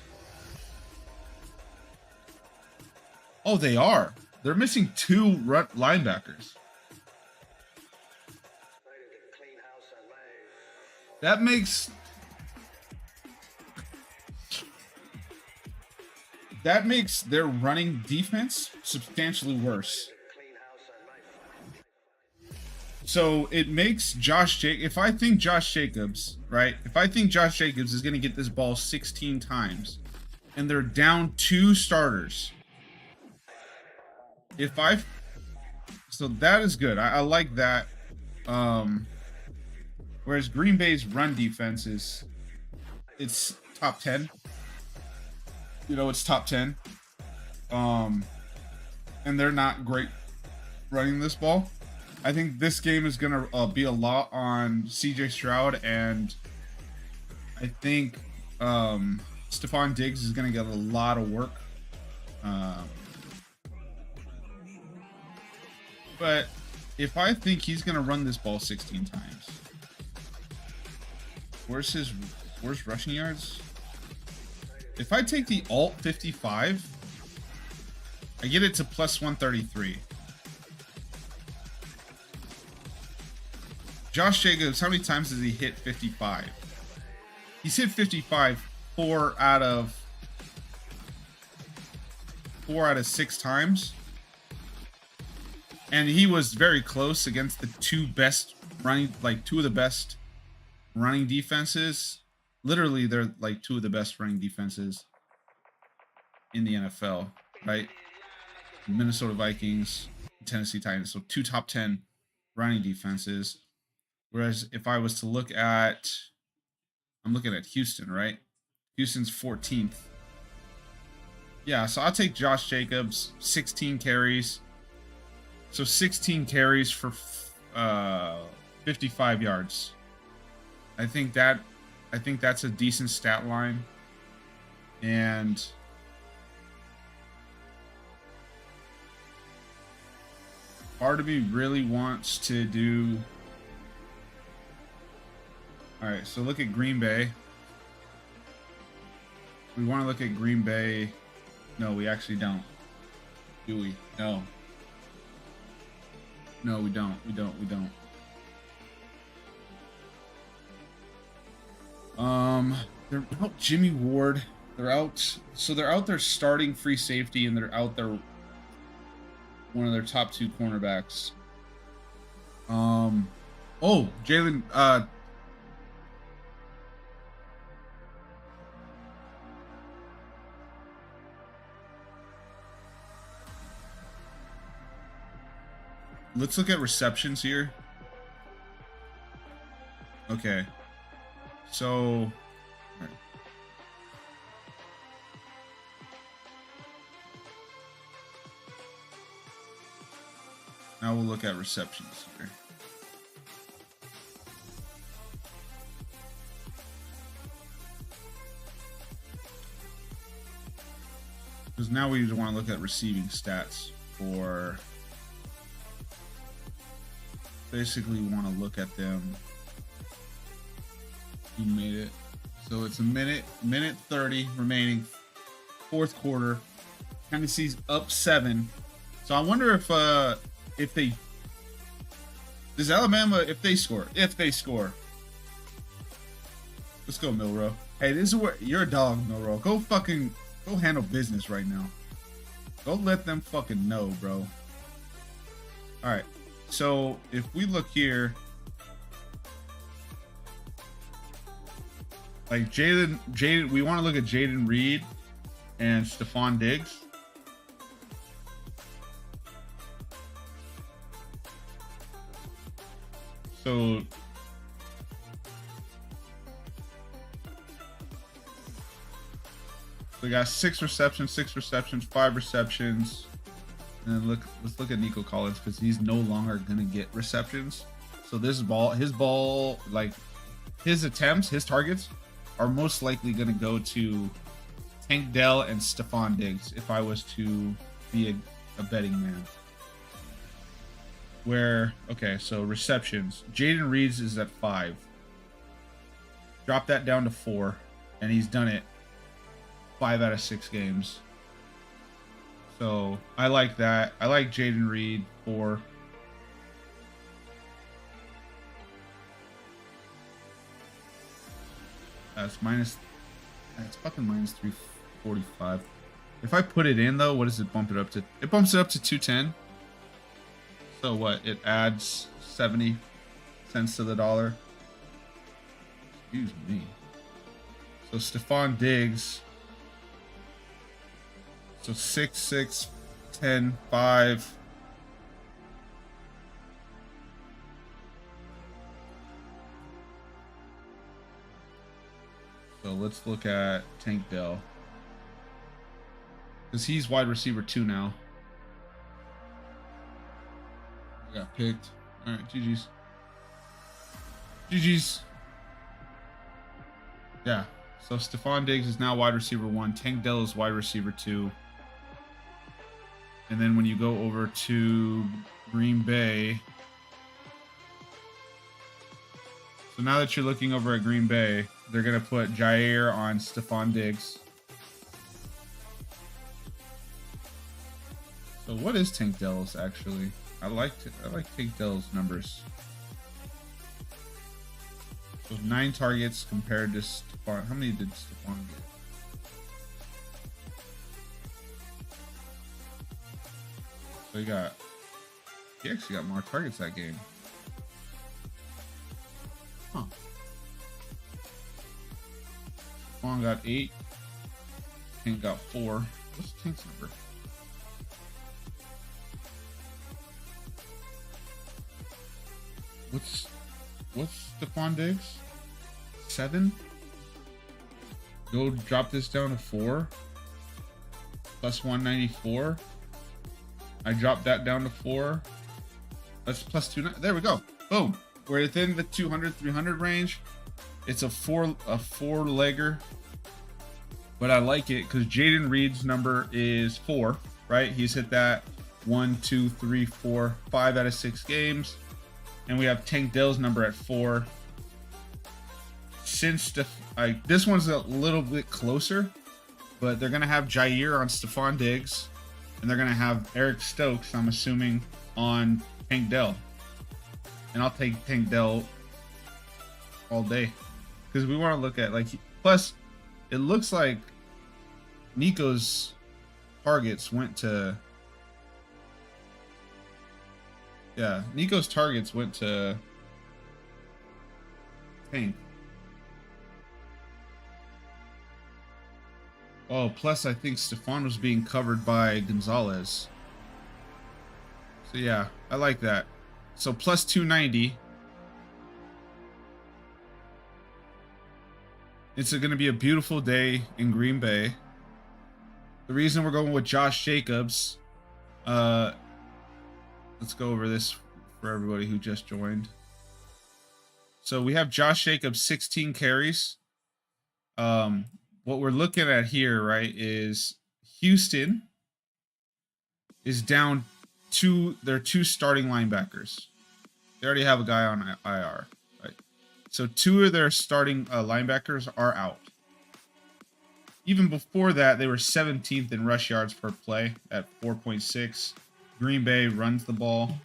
Oh, they are. They're missing 2 linebackers. That makes... that makes their running defense substantially worse. So it makes if I think Josh Jacobs, right? If I think Josh Jacobs is going to get this ball 16 times and they're down 2 starters. So that is good. I like that. Whereas Green Bay's run defense it's top 10. You know, it's top 10. And they're not great running this ball. I think this game is going to be a lot on CJ Stroud, and I think Stephon Diggs is going to get a lot of work. But if I think he's going to run this ball 16 times, where's rushing yards? If I take the alt 55, I get it to plus 133. Josh Jacobs, how many times has he hit 55? He's hit 55 4 out of 6 times. And he was very close against the two of the best running defenses. Literally, they're like two of the best running defenses in the NFL, right? Minnesota Vikings, Tennessee Titans. So 2 top 10 running defenses. Whereas if I was to look at, I'm looking at Houston, right? Houston's 14th. Yeah, so I'll take Josh Jacobs, 16 carries. So 16 carries for 55 yards. I think that's a decent stat line. And part of me really wants to do. All right, so look at Green Bay. We want to look at Green Bay. No, we actually don't. Do we? No. No, we don't. We don't. They're out Jimmy Ward. They're out. So they're out there starting free safety, and they're out there one of their top 2 cornerbacks. Oh, Jalen. Let's look at receptions here. Okay. So right. Now we'll look at receptions here. Because now we want to look at receiving stats for. Basically, we want to look at them. Who made it? So it's a minute 30 remaining, 4th quarter. Tennessee's up 7. So I wonder if they does Alabama if they score. Let's go, Milrow. Hey, this is where you're a dog, Milrow. Go handle business right now. Don't let them fucking know, bro. All right. So if we look here, like Jaden, we want to look at Jaden Reed and Stephon Diggs. So we got 6 receptions, 5 receptions. And then let's look at Nico Collins, because he's no longer gonna get receptions. So his attempts, his targets are most likely gonna go to Tank Dell and Stephon Diggs if I was to be a betting man. So receptions. Jaden Reed is at 5. Drop that down to 4, and he's done it 5 out of 6 games. So I like that. I like Jaden Reed 4. That's fucking minus 345. If I put it in though, what does it bump it up to? It bumps it up to 210. So what? It adds 70 cents to the dollar. Excuse me. So Stephon Diggs. So 6, 6, 10, 5. So let's look at Tank Dell. Because he's wide receiver 2 now. I got picked. All right, GG's. GG's. Yeah. So Stephon Diggs is now wide receiver 1. Tank Dell is wide receiver 2. And then when you go over to Green Bay. So now that you're looking over at Green Bay, they're going to put Jair on Stephon Diggs. So what is Tank Dell's actually? I like Tank Dell's numbers. So 9 targets compared to Stephon. How many did Stephon get? So he actually got more targets that game. Huh. Stephon got 8. Tank got 4. What's Tank's number? What's Stephon Diggs? 7? Go drop this down to 4. Plus 194. I dropped that down to 4. That's plus 2. There we go. Boom. We're within the 200, 300 range. It's a four-legger. But I like it because Jaden Reed's number is 4, right? He's hit that 1, 2, 3, 4, 5 out of 6 games. And we have Tank Dell's number at 4. Since this one's a little bit closer, but they're going to have Jair on Stephon Diggs. And they're going to have Eric Stokes, I'm assuming, on Tank Dell. And I'll take Tank Dell all day. Because we want to look at, plus, it looks like Nico's targets went to... Yeah, Nico's targets went to Tank. Oh, plus I think Stephon was being covered by Gonzalez. So yeah, I like that. So plus 290. It's going to be a beautiful day in Green Bay. The reason we're going with Josh Jacobs, let's go over this for everybody who just joined. So we have Josh Jacobs, 16 carries. What we're looking at here, right, is Houston is down their 2 starting linebackers. They already have a guy on IR, right? So 2 of their starting linebackers are out. Even before that, they were 17th in rush yards per play at 4.6. Green Bay runs the ball.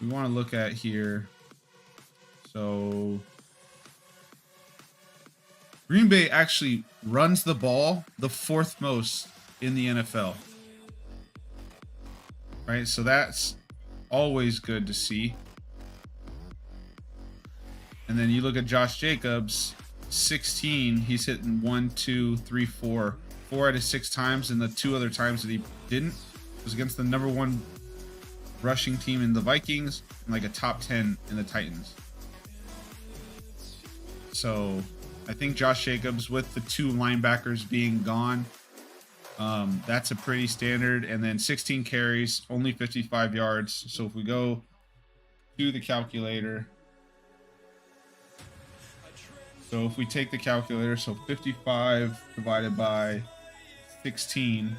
We want to look at here. So Green Bay actually runs the ball the 4th most in the NFL. Right? So that's always good to see. And then you look at Josh Jacobs, 16. He's hitting 1, 2, 3, 4 out of 6 times, and the 2 other times that he didn't was against the number 1 rushing team in the Vikings and like a top 10 in the Titans. So I think Josh Jacobs, with the 2 linebackers being gone, that's a pretty standard. And then 16 carries, only 55 yards. So if we go to the calculator, so if we take the calculator, so 55 divided by 16,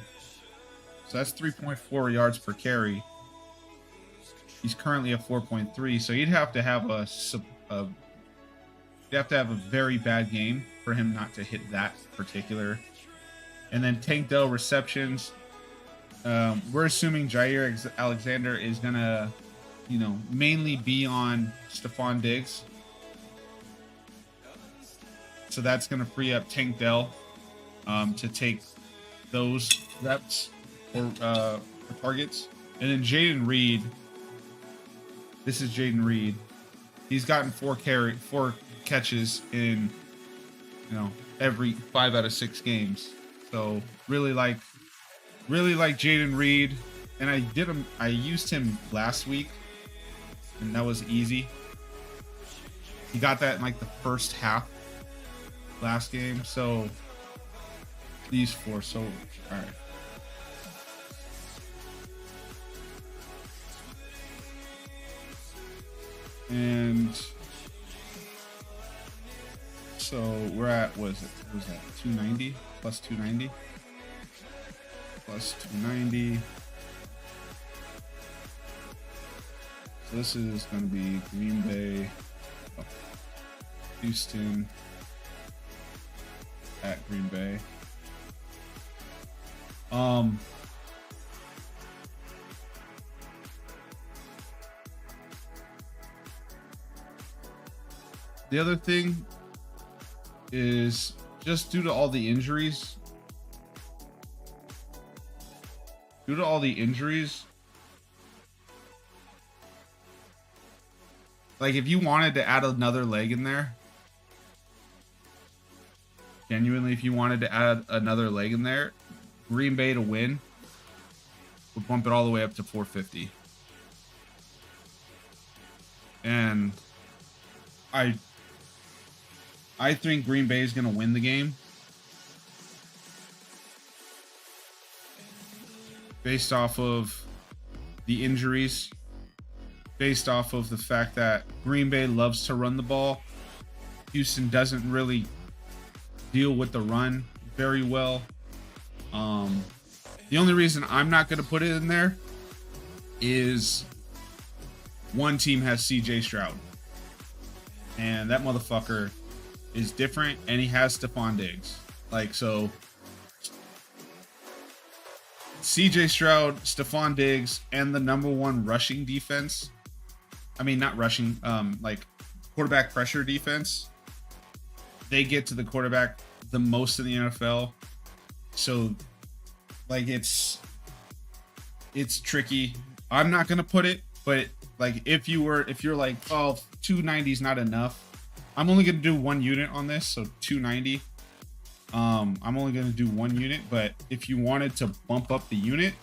so that's 3.4 yards per carry. He's currently at 4.3, so you'd have to have a very bad game for him not to hit that particular. And then Tank Dell receptions. We're assuming Jair Alexander is gonna, mainly be on Stephon Diggs. So that's gonna free up Tank Dell to take those reps or targets. And then Jaden Reed. This is Jaden Reed. He's gotten 4 catches in, you know, every 5 out of 6 games. So really like Jaden Reed. And I used him last week, and that was easy. He got that in like the first half last game. So these 4. So all right. And so we're at, what is it? What was that? 290 plus 290 plus 290. So this is going to be Green Bay, Houston, at Green Bay. The other thing is just due to all the injuries. Like if you wanted to add another leg in there, genuinely, if you wanted to add another leg in there, Green Bay to win would bump it all the way up to 450. And I think Green Bay is going to win the game based off of the injuries, based off of the fact that Green Bay loves to run the ball. Houston doesn't really deal with the run very well. The only reason I'm not going to put it in there is one team has CJ Stroud, and that motherfucker is different, and he has Stephon Diggs. Like, so CJ Stroud, Stephon Diggs, and the #1 rushing defense. I mean, not rushing, like quarterback pressure defense. They get to the quarterback the most in the NFL. So like it's tricky. I'm not gonna put it, but like if you're like, oh, 290 is not enough, I'm only gonna do 1 unit on this, so 290. I'm only gonna do 1 unit, but if you wanted to bump up the unit,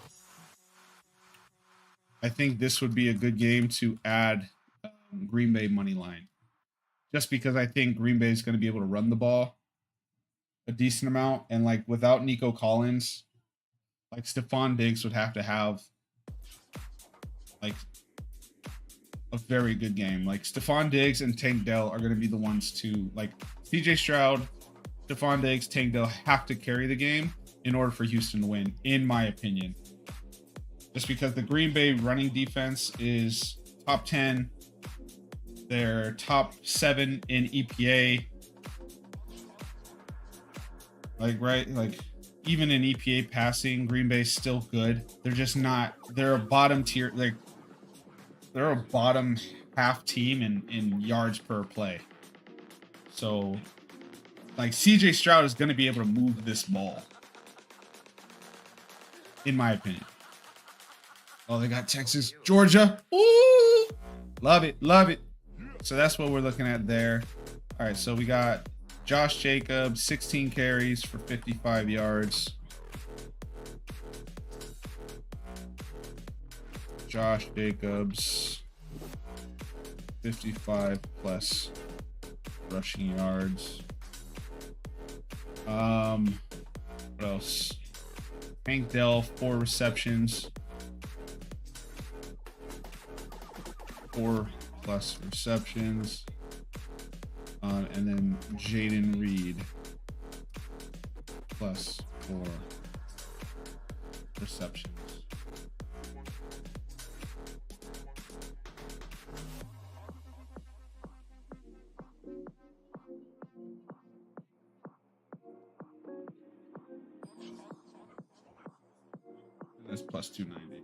I think this would be a good game to add Green Bay money line, just because I think Green Bay is going to be able to run the ball a decent amount, and like without Nico Collins, like Stephon Diggs would have to have like a very good game. Like Stephon Diggs and Tank Dell are going to be the ones to, like, CJ Stroud, Stephon Diggs, Tank Dell have to carry the game in order for Houston to win, in my opinion. Just because the Green Bay running defense is top 10. They're top 7 in EPA. Like, right? Like, even in EPA passing, Green Bay's still good. They're just not, they're a bottom tier, like, they're a bottom half team in yards per play. So, like, CJ Stroud is going to be able to move this ball, in my opinion. Oh, they got Texas, Georgia. Ooh, love it, love it. So that's what we're looking at there. All right, so we got Josh Jacobs, 16 carries for 55 yards. Josh Jacobs, 55 plus rushing yards. What else? Hank Dell, 4 receptions. 4 plus receptions. And then Jaden Reed, plus 4 receptions. That's plus 290.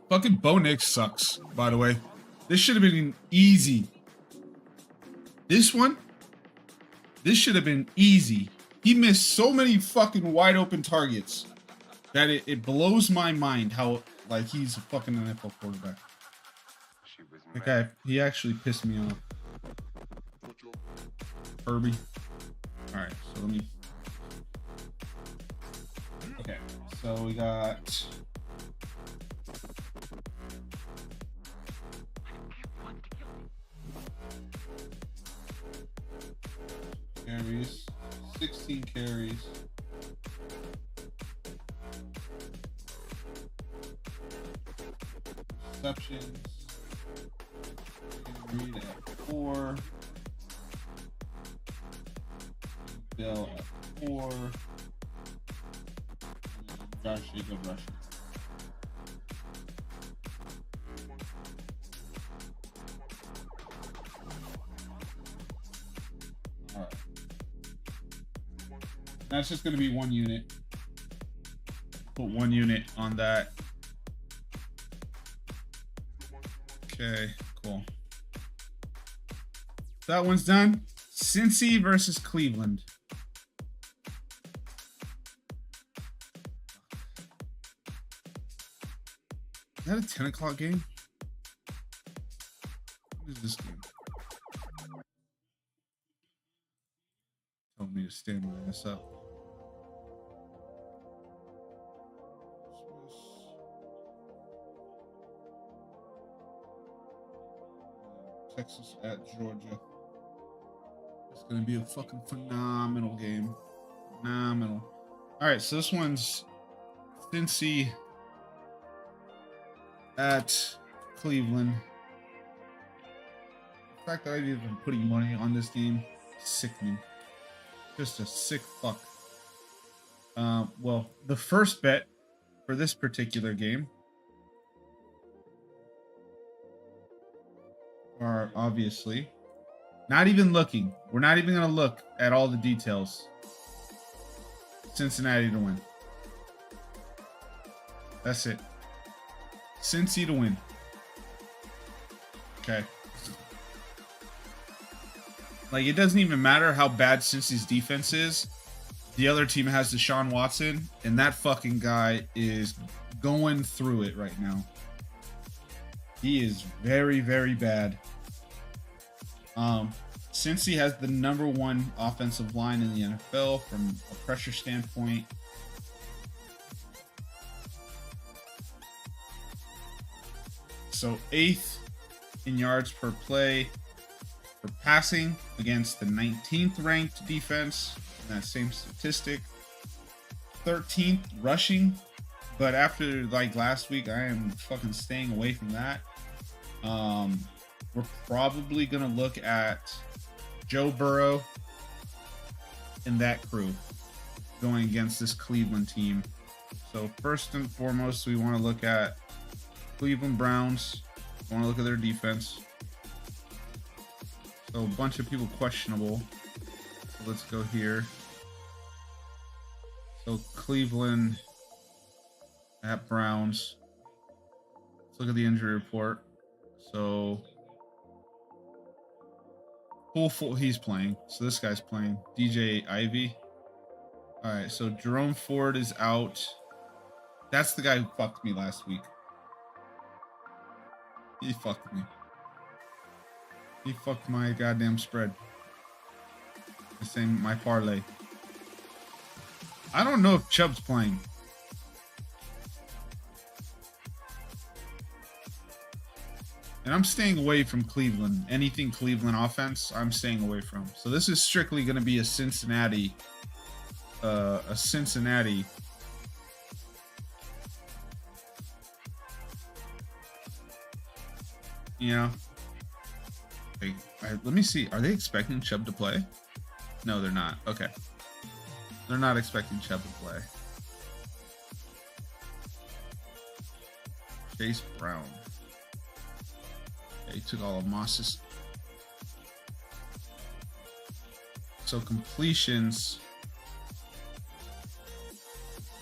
Fucking Bo Nix sucks, by the way. This should have been easy. This should have been easy. He missed so many fucking wide open targets that it blows my mind how like he's a fucking NFL quarterback. That guy, he actually pissed me off. Herbie. All right, so let me. Okay, so we got. Carries, 16 carries. Receptions. Reed at 4. Bill at 4. And Josh Jacob rushing. All right. That's just going to be 1 unit. Put 1 unit on that. Okay, cool. That one's done. Cincy versus Cleveland. Is that a 10 o'clock game? What is this game? Told me to stand my ass up. Texas at Georgia. It's going to be a fucking phenomenal game. Phenomenal. All right, so this one's Cincy at Cleveland. The fact that I've even putting money on this game, sickening. Just a sick fuck. Well, the first bet for this particular game are obviously not even looking. We're not even going to look at all the details. Cincinnati to win. That's it. Cincy to win. Okay. Like, it doesn't even matter how bad Cincy's defense is. The other team has Deshaun Watson, and that fucking guy is going through it right now. He is very, very bad. Cincy has the #1 offensive line in the NFL from a pressure standpoint. So 8th in yards per play for passing against the 19th ranked defense in that same statistic. 13th rushing, but after like last week, I am fucking staying away from that. We're probably gonna look at Joe Burrow and that crew going against this Cleveland team. So first and foremost, we want to look at Cleveland Browns. We want to look at their defense. So a bunch of people questionable. So let's go here. So Cleveland at Browns. Let's look at the injury report. So full he's playing. So this guy's playing. DJ Ivy. All right, so Jerome Ford is out. That's the guy who fucked me last week. He fucked me. He fucked my goddamn spread. The same, my parlay. I don't know if Chubb's playing. And I'm staying away from Cleveland. Anything Cleveland offense, I'm staying away from. So this is strictly going to be a Cincinnati. You know. Wait, let me see. Are they expecting Chubb to play? No, they're not. Okay. They're not expecting Chubb to play. Chase Brown. He took all of Moss's. So completions.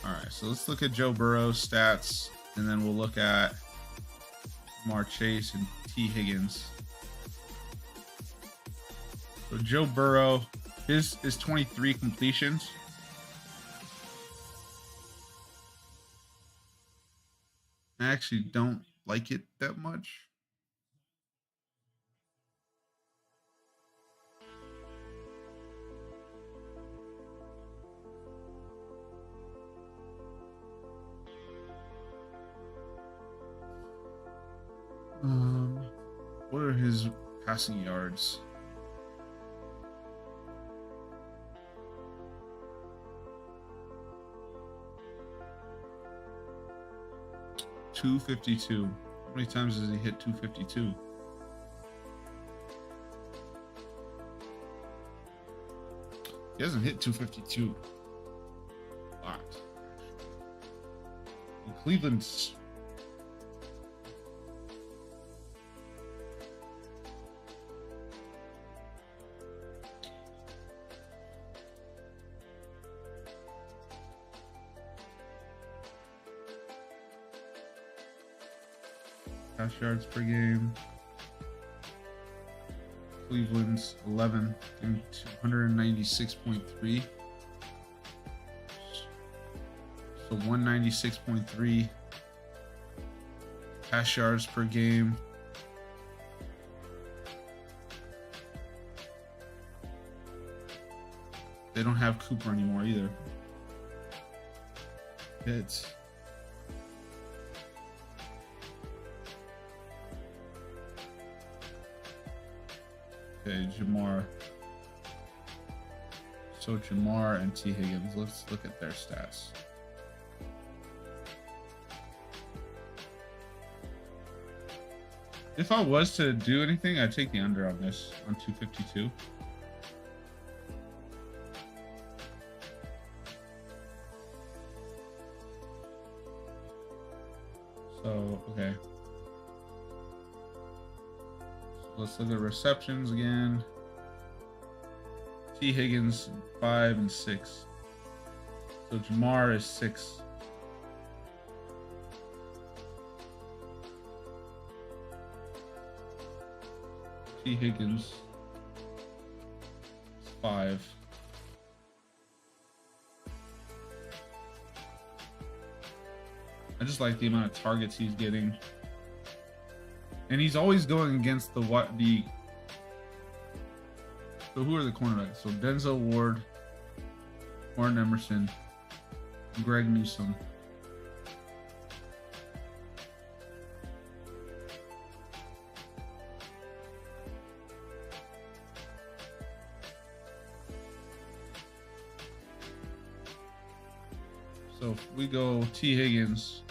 All right, so let's look at Joe Burrow's stats, and then we'll look at Jamar Chase and T. Higgins. So Joe Burrow, His is 23 completions. I actually don't like it that much. What are his passing yards? .252. How many times does he hit 252? He hasn't hit 252 a lot. And Cleveland's pass yards per game. Cleveland's 11, getting 296.3. So 196.3 pass yards per game. They don't have Cooper anymore either. It's okay, Jamar. So Jamar and T. Higgins. Let's look at their stats. If I was to do anything, I'd take the under on this, on 252. So, okay. Let's look at receptions again. T. Higgins 5 and 6. So Jamar is 6. T. Higgins is 5. I just like the amount of targets he's getting. And he's always going against the so who are the cornerbacks? So Denzel Ward, Warren Emerson, Greg Newsome. So if we go T. Higgins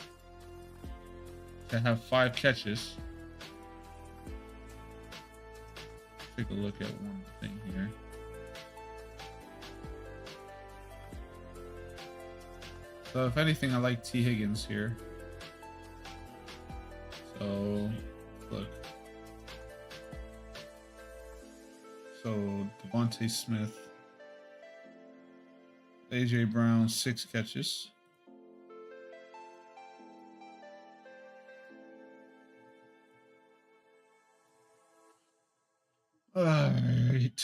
to have 5 catches. Take a look at one thing here. So if anything, I like T. Higgins here. So look. So Devontae Smith, AJ Brown, 6 catches. All right.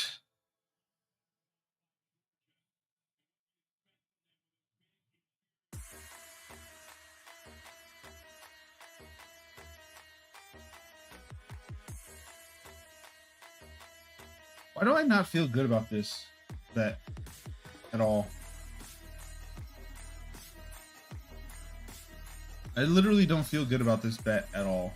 Why do I not feel good about this bet at all? I literally don't feel good about this bet at all.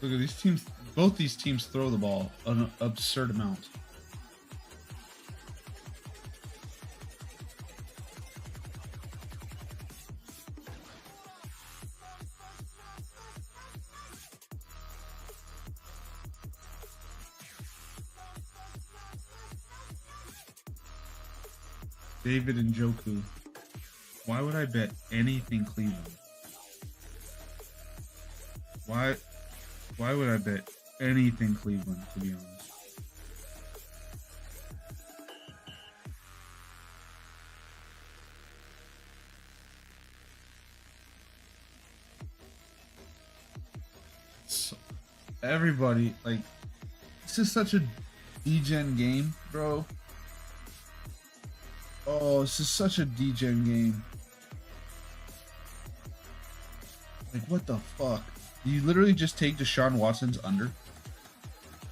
Look at these teams. Both these teams throw the ball an absurd amount. David Njoku. Why would I bet anything Cleveland? Why would I bet anything Cleveland, to be honest? So, everybody, like, this is such a degen game, bro. Oh, this is such a degen game. Like, what the fuck? You literally just take Deshaun Watson's under.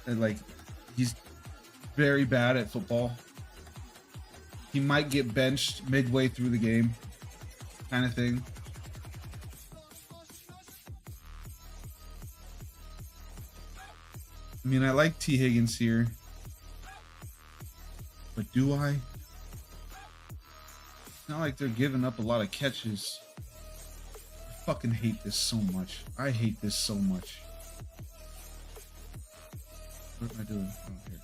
And, like, he's very bad at football. He might get benched midway through the game, kind of thing. I mean, I like T. Higgins here. But do I? It's not like they're giving up a lot of catches. I fucking hate this so much. I hate this so much. What am I doing? Oh, here.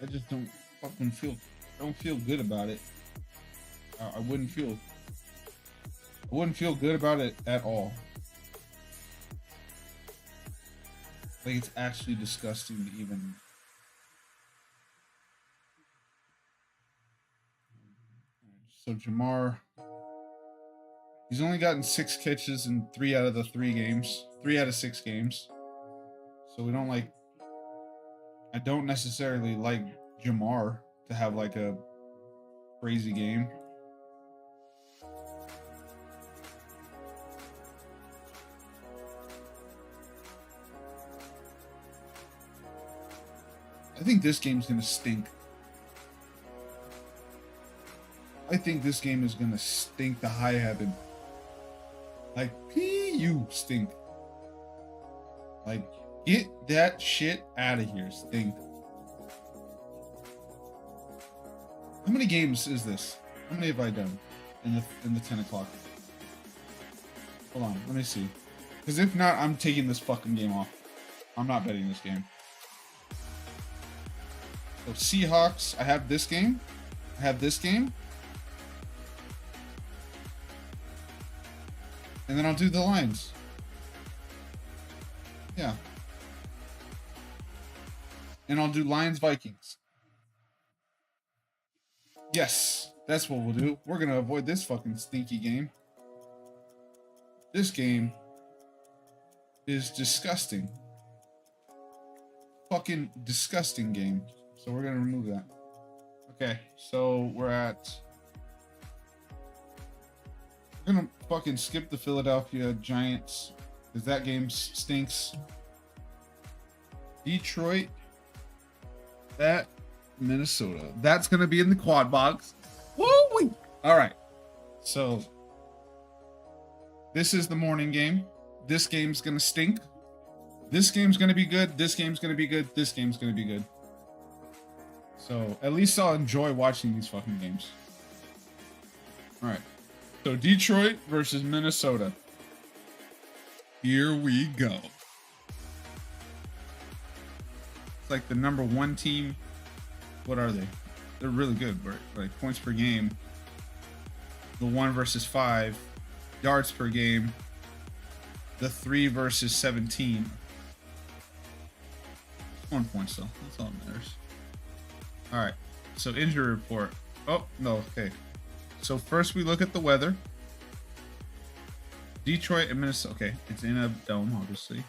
I just don't fucking feel good about it. I wouldn't feel good about it at all. Like, it's actually disgusting to even. So Jamar, he's only gotten 6 catches in 3 out of the 3 games, 3 out of 6 games. So we don't like. I don't necessarily like Jamar to have like a crazy game. I think this game's gonna stink. I think this game is gonna stink to high heaven. Like, you stink. Like, get that shit out of here, stink. How many games is this? How many have I done in the 10 o'clock? Hold on, let me see. Because if not, I'm taking this fucking game off. I'm not betting this game. So Seahawks, I have this game. I have this game. And then I'll do the Lions. Yeah. And I'll do Lions Vikings. Yes, that's what we'll do. We're gonna avoid this fucking stinky game. This game is disgusting. Fucking disgusting game. So we're gonna remove that. Okay, so we're gonna fucking skip the Philadelphia Giants because that game stinks. Detroit at Minnesota. That's gonna be in the quad box. Woo! All right. So this is the morning game. This game's gonna stink. This game's gonna be good. This game's gonna be good. This game's gonna be good. So at least I'll enjoy watching these fucking games. All right. So Detroit versus Minnesota. Here we go. It's like the number 1 team. What are they? They're really good. Right? Like points per game. The 1 versus 5. Yards per game. The 3 versus 17. 1 point still. That's all that matters. All right. So injury report. Oh, no. Okay. So first we look at the weather. Detroit and Minnesota. Okay. It's in a dome, obviously.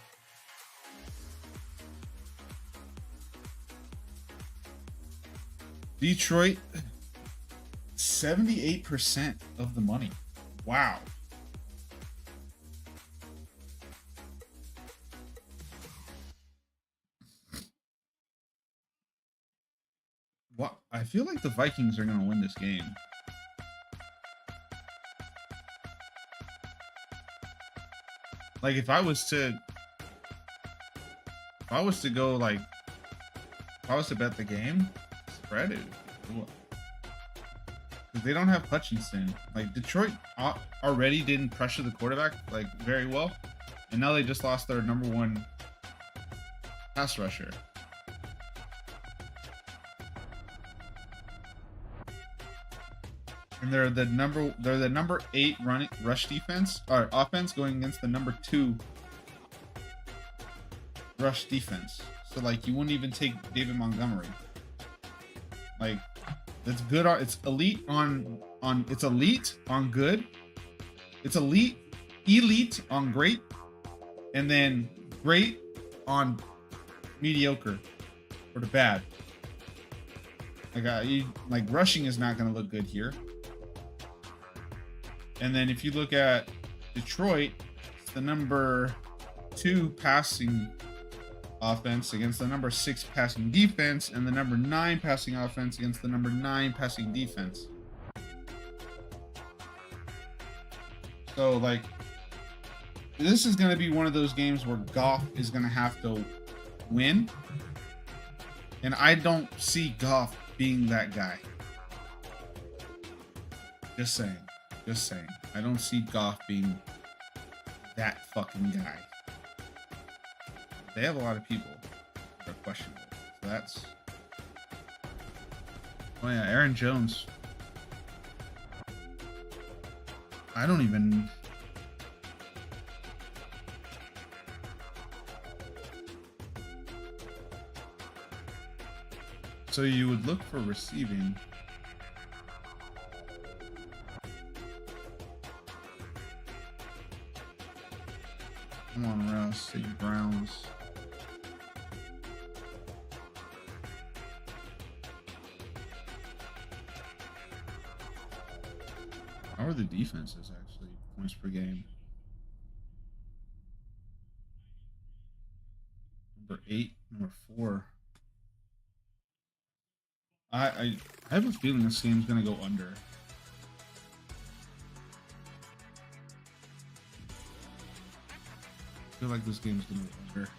Detroit, 78% of the money. Wow. What? I feel like the Vikings are going to win this game. Like if I was to go like, if I was to bet the game, spread it. Because they don't have Hutchinson. Like Detroit already didn't pressure the quarterback like very well, and now they just lost their number 1 pass rusher. And they're the number 8 rush defense or offense going against the number 2 rush defense. So like you wouldn't even take David Montgomery. Like it's good on it's elite on it's elite on good. It's elite on great, and then great on mediocre or the bad. Like rushing is not going to look good here. And then if you look at Detroit, it's the number 2 passing offense against the number 6 passing defense, and the number 9 passing offense against the number 9 passing defense. So like this is going to be one of those games where Goff is going to have to win, and I don't see Goff being that guy. Just saying. I don't see Goff being that fucking guy. They have a lot of people that are questionable. So that's... Oh yeah, Aaron Jones. I don't even... So you would look for receiving. Come on, Rouse, say Browns. How are the defenses actually? Points per game. Number 8, number 4. I have a feeling this game's gonna go under. I feel like this game's gonna go under.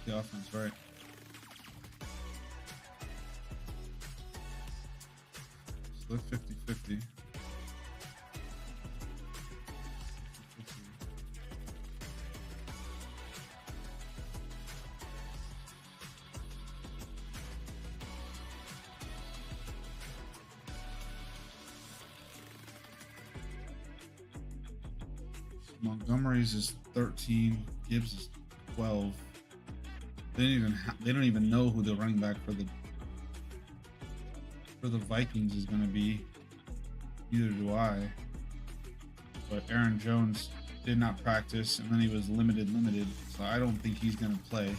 The offense, right? Split 50-50. Montgomery's is 13. Gibbs is 12. They don't even know who the running back for the Vikings is going to be. Neither do I. But Aaron Jones did not practice, and then he was limited. So I don't think he's going to play.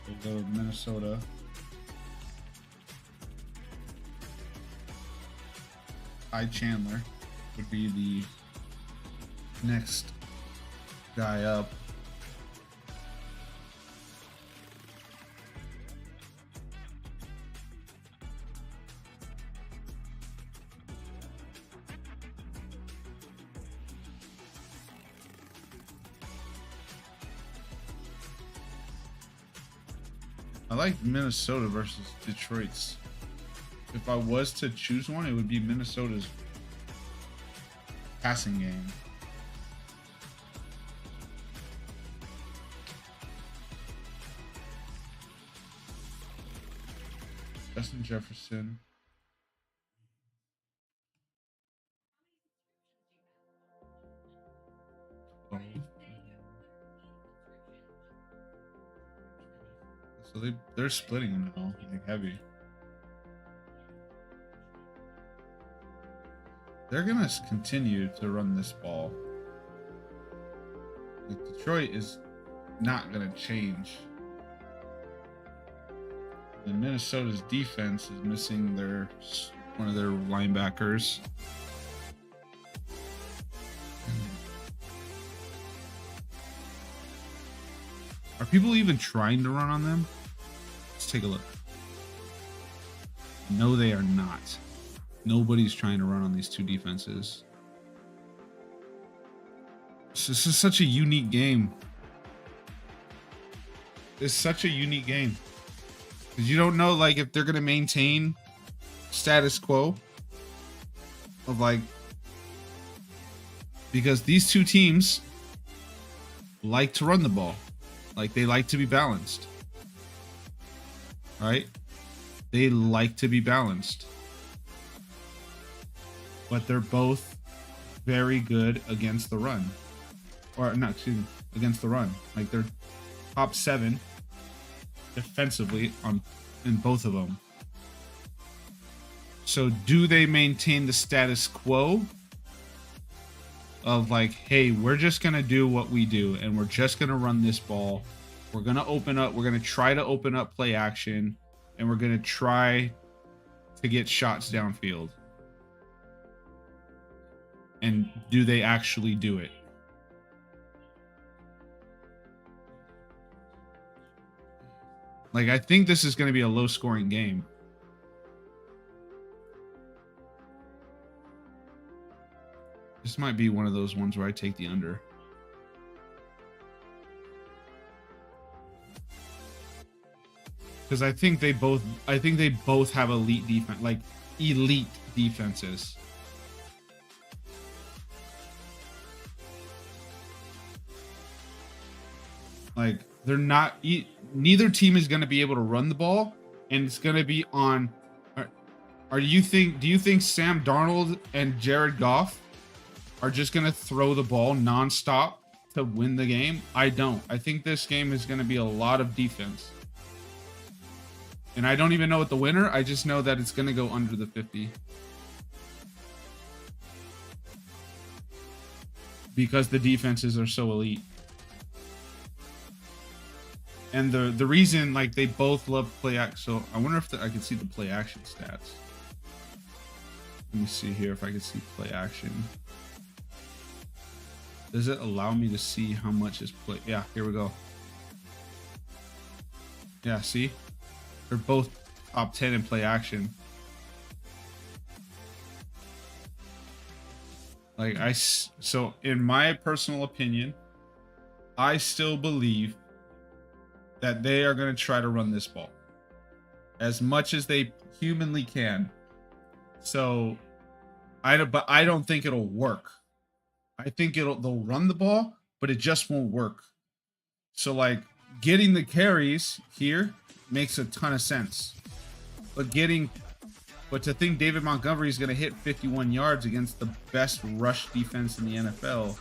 So we'll go with Minnesota. Ty Chandler would be the next guy up. I like Minnesota versus Detroit's. If I was to choose one, it would be Minnesota's passing game. Justin Jefferson. So they're splitting them now, like heavy. They're gonna continue to run this ball. Like Detroit is not gonna change. And Minnesota's defense is missing one of their linebackers. Are people even trying to run on them? Let's take a look. No, they are not. Nobody's trying to run on these two defenses. This is such a unique game. It's such a unique game. Because you don't know, like, if they're going to maintain status quo of like, because these two teams like to run the ball. Like, they like to be balanced. Right? They like to be balanced. But they're both very good against the run. Or, no, excuse me, against the run. Like, they're top 7 defensively in both of them. So do they maintain the status quo of like, hey, we're just going to do what we do and we're just going to run this ball. We're going to open up. We're going to try to open up play action and we're going to try to get shots downfield. And do they actually do it? Like, I think this is going to be a low scoring game. This might be one of those ones where I take the under. Because I think they both have elite defense, like elite defenses. Like, they're not, neither team is going to be able to run the ball, and it's going to be on. Do you think Sam Darnold and Jared Goff are just going to throw the ball nonstop to win the game? I don't. I think this game is going to be a lot of defense. And I don't even know what the winner, I just know that it's going to go under the 50. Because the defenses are so elite. And the reason, like, they both love play action. So I wonder if I can see the play action stats. Let me see here if I can see play action. Does it allow me to see how much is play? Yeah, here we go. Yeah, see? They're both top 10 in play action. Like, so in my personal opinion, I still believe that they are going to try to run this ball as much as they humanly can. So I don't think it'll work. I think they'll run the ball, but it just won't work. So, like, getting the carries here makes a ton of sense. But to think David Montgomery is going to hit 51 yards against the best rush defense in the NFL,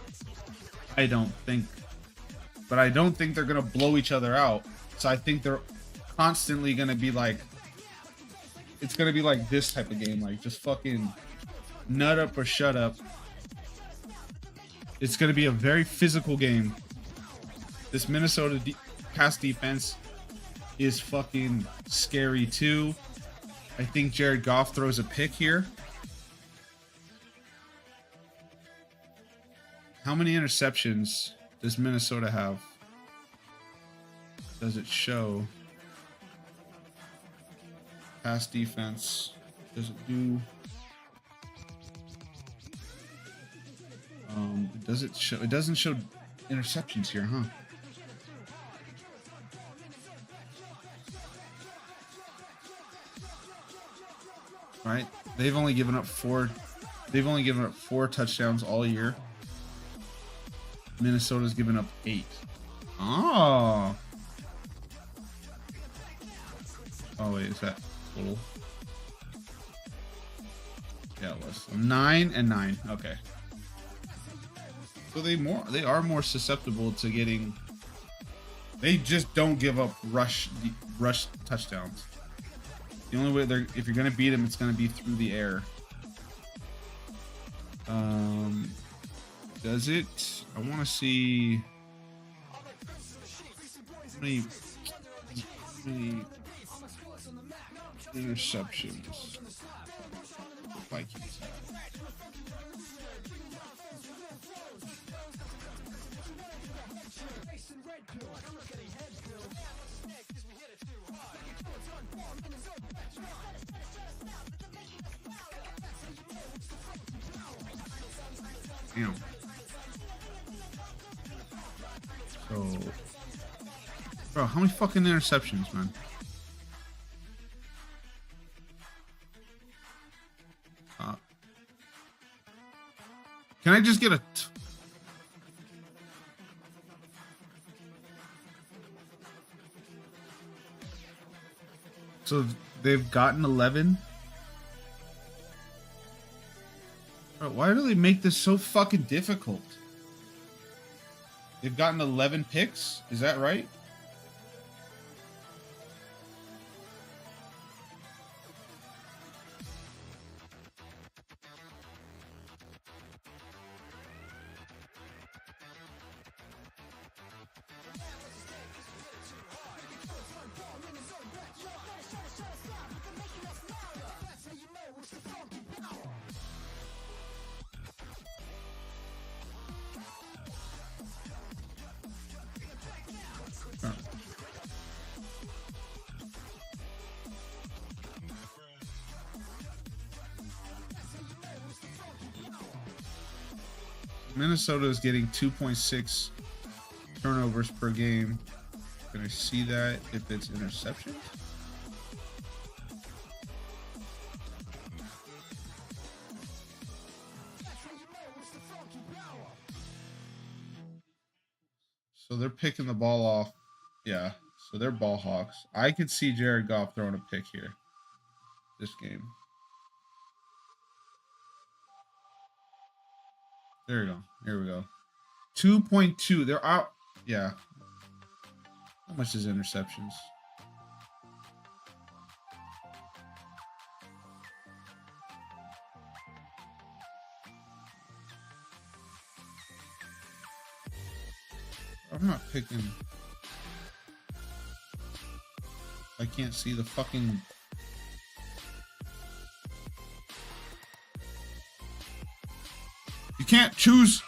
I don't think. But I don't think they're going to blow each other out. So I think they're constantly going to be like, it's going to be like this type of game, like just fucking nut up or shut up. It's going to be a very physical game. This Minnesota pass defense is fucking scary too. I think Jared Goff throws a pick here. How many interceptions does Minnesota have? Does it show? Pass defense. Does it do? Does it show? It doesn't show interceptions here, huh? Right? They've only given up 4 touchdowns all year. Minnesota's given up 8. Oh. Oh wait, is that total? Yeah, it was. So 9 and 9. Okay. So they are more susceptible to getting. They just don't give up rush touchdowns. The only way if you're gonna beat them, it's gonna be through the air. Does it? I want to see how many interceptions the Vikings have. Damn. So, bro, how many fucking interceptions, man? Can I just get a... So they've gotten 11? Bro, why do they make this so fucking difficult? They've gotten 11 picks? Is that right? Minnesota is getting 2.6 turnovers per game. Can I see that if it's interceptions? So they're picking the ball off. Yeah, so they're ball hawks. I could see Jared Goff throwing a pick here this game. There we go. Here we go. 2.2. They're out. Yeah. How much is interceptions? I'm not picking. I can't see the fucking. You can't choose.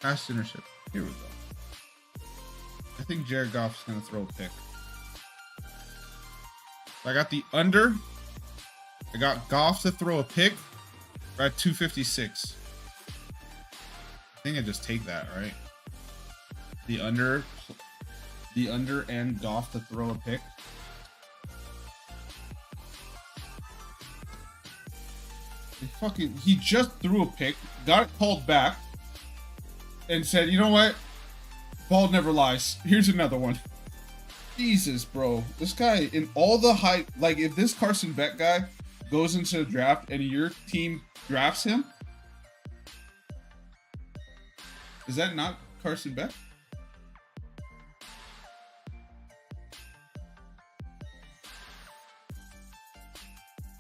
Pass intercept. Here we go. I think Jared Goff's gonna throw a pick. So I got the under. I got Goff to throw a pick. We're at 256. I think I just take that, right? The under and Goff to throw a pick. He just threw a pick, got it called back, and said, you know what? Ball never lies. Here's another one. Jesus, bro. This guy, in all the hype, like if this Carson Beck guy goes into the draft and your team drafts him, is that not Carson Beck?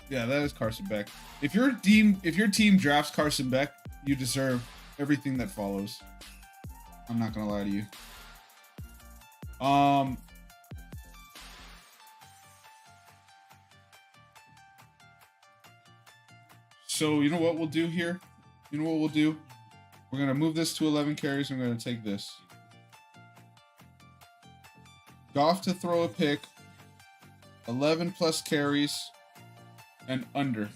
Yeah, that is Carson Beck. If your team drafts Carson Beck, you deserve everything that follows. I'm not gonna lie to you. So you know what we'll do here? You know what we'll do? We're gonna move this to 11 carries. I'm gonna take this. Goff to throw a pick. 11 plus carries. And under.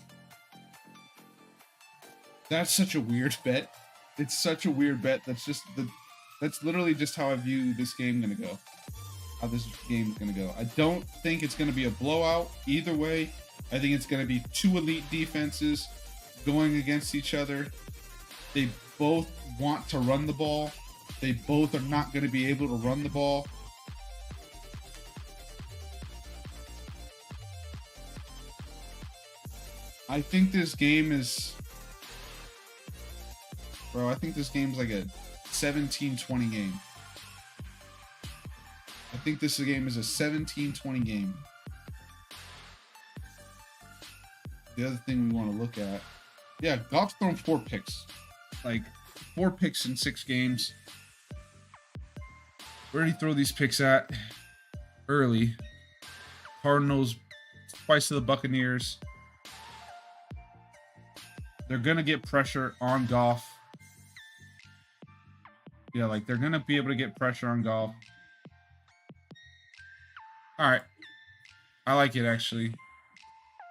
That's such a weird bet. It's such a weird bet. That's literally just how I view this game gonna go. How this game is gonna go. I don't think it's gonna be a blowout either way. I think it's gonna be two elite defenses going against each other. They both want to run the ball. They both are not gonna be able to run the ball. I think this game is... Bro, I think this game's like a 17-20 game. I think this game is a 17-20 game. The other thing we want to look at... Yeah, Goff's thrown 4 picks. Like, 4 picks in 6 games. Where did he throw these picks at? Early. Cardinals, twice to the Buccaneers. They're going to get pressure on Goff. Yeah, like they're going to be able to get pressure on Goff. All right. I like it, actually.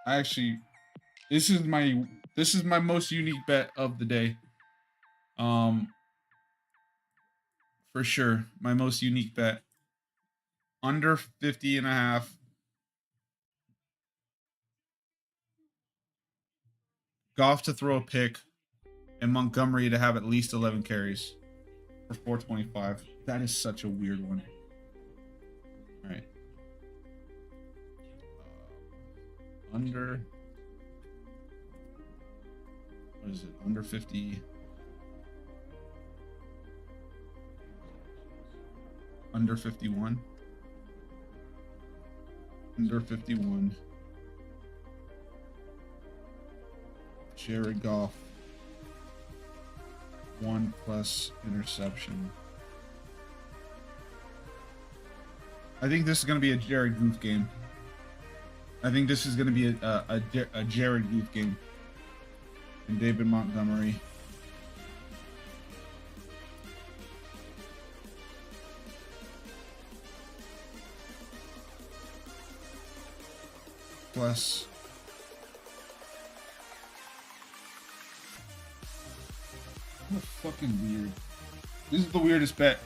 This is my most unique bet of the day. For sure. My most unique bet. Under 50.5. Goff to throw a pick, and Montgomery to have at least 11 carries for 425. That is such a weird one. All right. Under. What is it? Under 50. Under 51. Under 51. Jared Goff. 1+ interception. I think this is going to be a Jared Goff game. I think this is going to be a Jared Goff game. And David Montgomery. Plus. What fucking weird. This is the weirdest bet.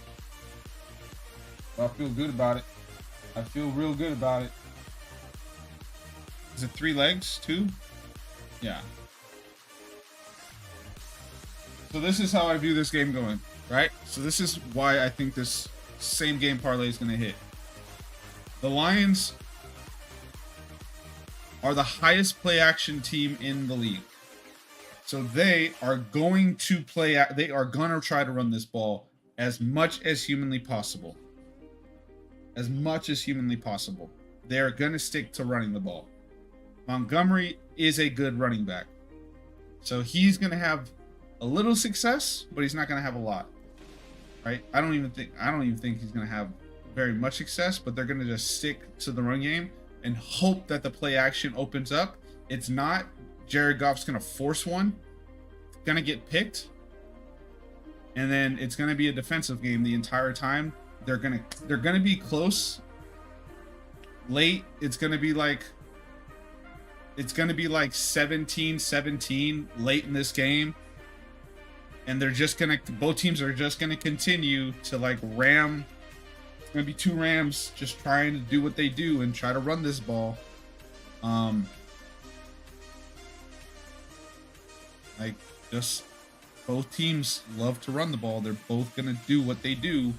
But I feel good about it. I feel real good about it. Is it 3 legs? 2? Yeah. So this is how I view this game going, right? So this is why I think this same game parlay is going to hit. The Lions are the highest play action team in the league. So they are going to they are going to try to run this ball as much as humanly possible. As much as humanly possible. They're going to stick to running the ball. Montgomery is a good running back. So he's going to have a little success, but he's not going to have a lot. Right? I don't even think he's going to have very much success, but they're going to just stick to the run game and hope that the play action opens up. It's not. Jared Goff's going to force one. It's going to get picked. And then it's going to be a defensive game the entire time. They're going to be close. Late, it's going to be like 17-17 late in this game. And they're just going to, both teams are just going to continue to like ram. It's going to be 2 Rams just trying to do what they do and try to run this ball. Like, just both teams love to run the ball. They're both going to do what they do.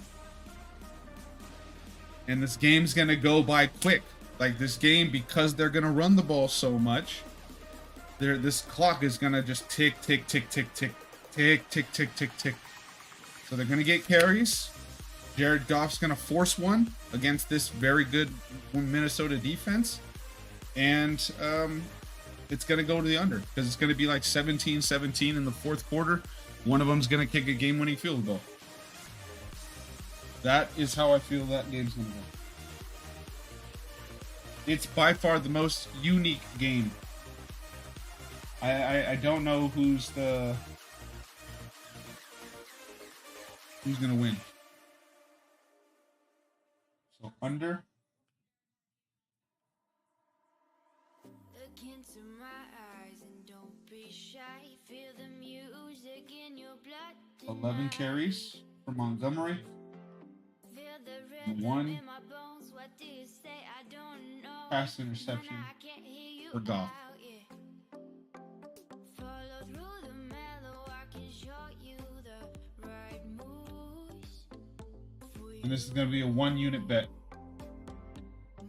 And this game's going to go by quick. Like, this game, because they're going to run the ball so much, this clock is going to just tick, tick, tick, tick, tick, tick, tick, tick, tick, tick. So they're going to get carries. Jared Goff's going to force one against this very good Minnesota defense. And, it's going to go to the under because it's going to be like 17-17 in the fourth quarter. One of them's going to kick a game-winning field goal. That is how I feel that game's going to go. It's by far the most unique game. I don't know who's going to win. So under. Into my eyes and don't be shy. Feel the music in your blood. 11 carries for Montgomery. Feel the rhythm 1 in my bones. What do you say? I don't know. pass interception for Goff. Follow through the mellow. I can show you the right moves. And this is going to be a 1-unit bet.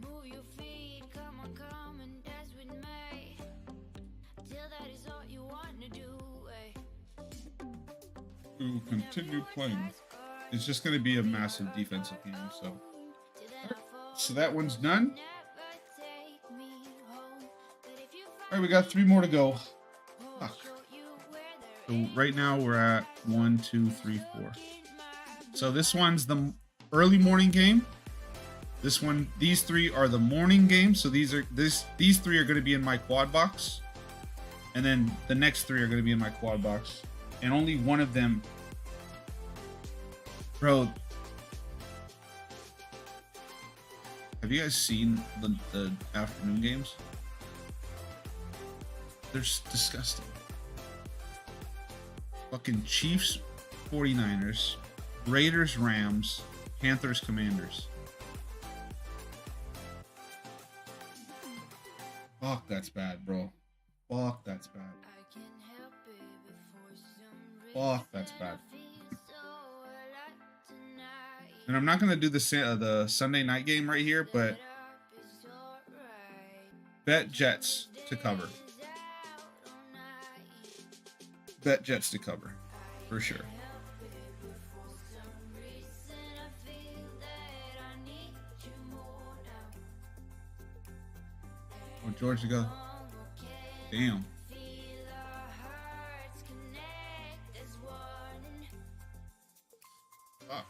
Move your feet, come on, come and dance with me. Till that is all you want to do. To continue playing. It's just going to be a massive defensive game. So that one's done. All right, we got 3 more to go. Fuck. So right now we're at 1, 2, 3, 4. So this one's the early morning game. This one, these 3 are the morning games. So these 3 are going to be in my quad box, and then the next 3 are going to be in my quad box, and only one of them, bro. Have you guys seen the afternoon games? They're disgusting. Fucking Chiefs, 49ers, Raiders, Rams, Panthers, Commanders. Fuck, that's bad, bro. Fuck, that's bad. Fuck, that's bad. And I'm not gonna do the Sunday night game right here, but bet Jets to cover. Bet Jets to cover, for sure. Oh, George to go. Damn. Fuck.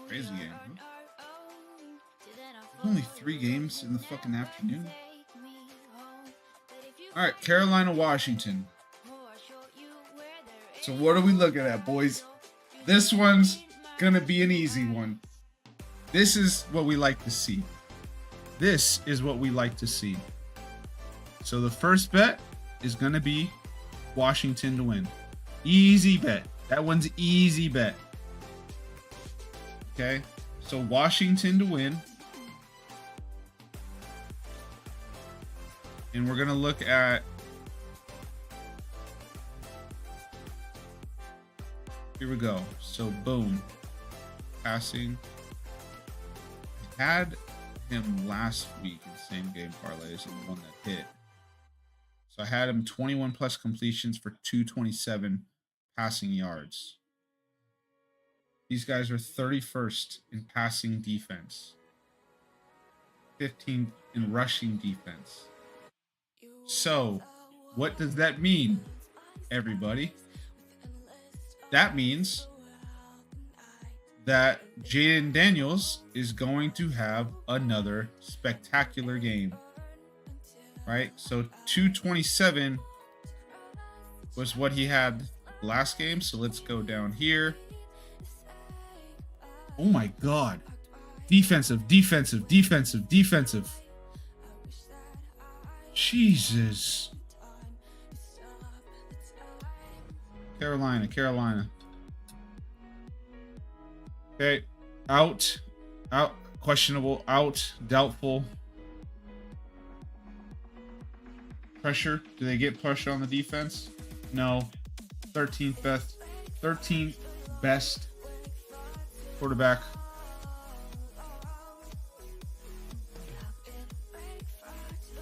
Crazy game, huh? Only 3 games in the fucking afternoon. All right, Carolina, Washington. So what are we looking at, boys? This one's gonna be an easy one. This is what we like to see. This is what we like to see. So the first bet is gonna be Washington to win. Easy bet. That one's easy bet. Okay, so Washington to win. And we're gonna look at here we go. So boom. Passing. I had him last week in same game parlays and the one that hit. So I had him 21 plus completions for 227 passing yards. These guys are 31st in passing defense, 15th in rushing defense. So, what does that mean, everybody? That means that Jaden Daniels is going to have another spectacular game. Right? So 227 was what he had last game. So let's go down here. Oh my God. Defensive, defensive, defensive, defensive. Jesus. Carolina, Carolina. Okay. Out. Questionable. Out. Doubtful. Pressure. Do they get pressure on the defense? No. 13th best quarterback.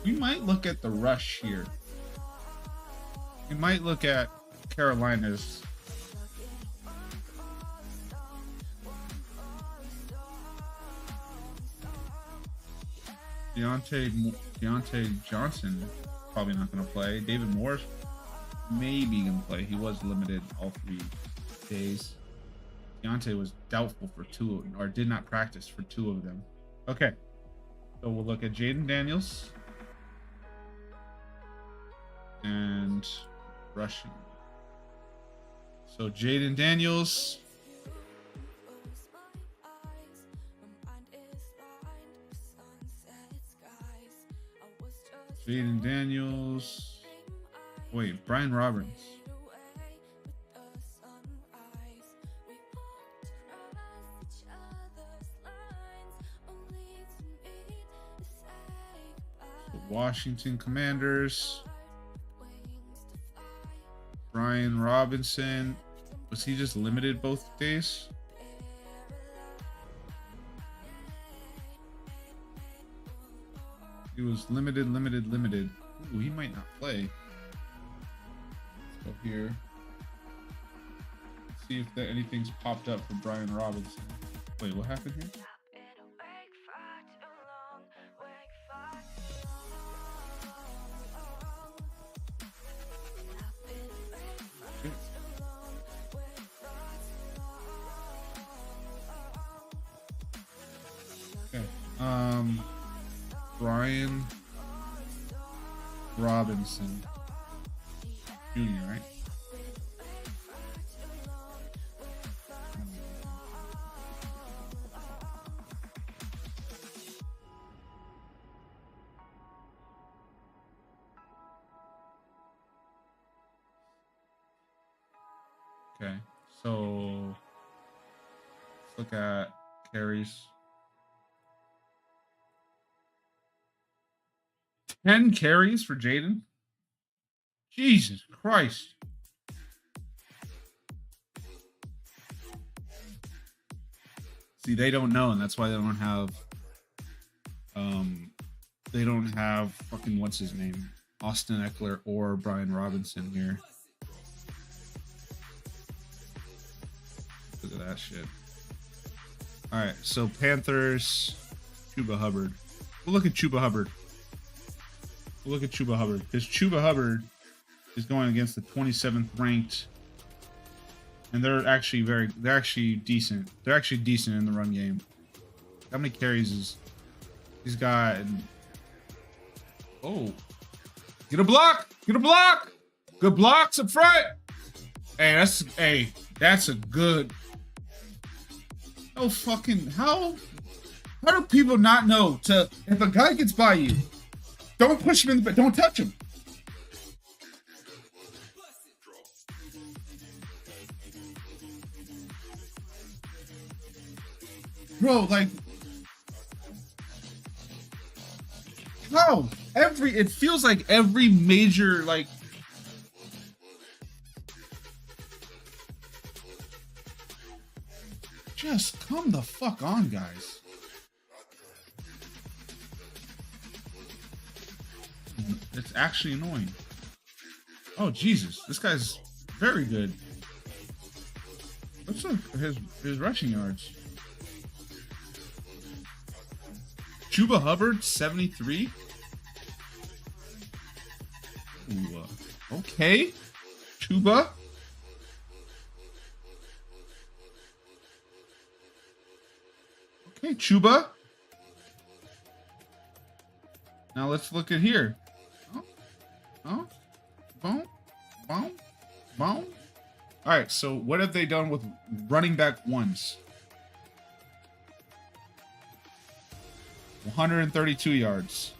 We might look at the rush here. We might look at Carolina's. Deontay Johnson probably not going to play. David Morris maybe going to play. He was limited all 3 days. Deontay was doubtful for 2 or did not practice for 2 of them. Okay. So we'll look at Jaden Daniels and rushing. So Jaden Daniels. Jaden Daniels. Wait, Brian Roberts. The Washington Commanders. Brian Robinson. Was he just limited both days? He was limited. Ooh, he might not play. Let's go here. Let's see if anything's popped up for Brian Robinson. Wait, what happened here? Okay. Brian Robinson Jr., right? Okay, so let's look at carries. 10 carries for Jaden. Jesus Christ. See, they don't know, and that's why they don't have fucking what's his name? Austin Eckler or Brian Robinson here. Look at that shit. Alright, so Panthers, Chuba Hubbard. We'll look at Chuba Hubbard. Because Chuba Hubbard is going against the 27th ranked, and they're actually decent. They're actually decent in the run game. How many carries is he's got? Oh, get a block! Get a block! Good blocks up front. Hey, that's a good. Oh fucking how do people not know to if a guy gets by you, don't push him in the back, don't touch him. Bro, like how it feels like every major like just come the fuck on, guys. It's actually annoying. Oh Jesus, this guy's very good. What's his rushing yards? Chuba Hubbard, 73. Ooh, okay. Chuba. Okay, Chuba. Now let's look at here. Oh, boom, boom, boom. All right, so what have they done with running back ones? 132 yards.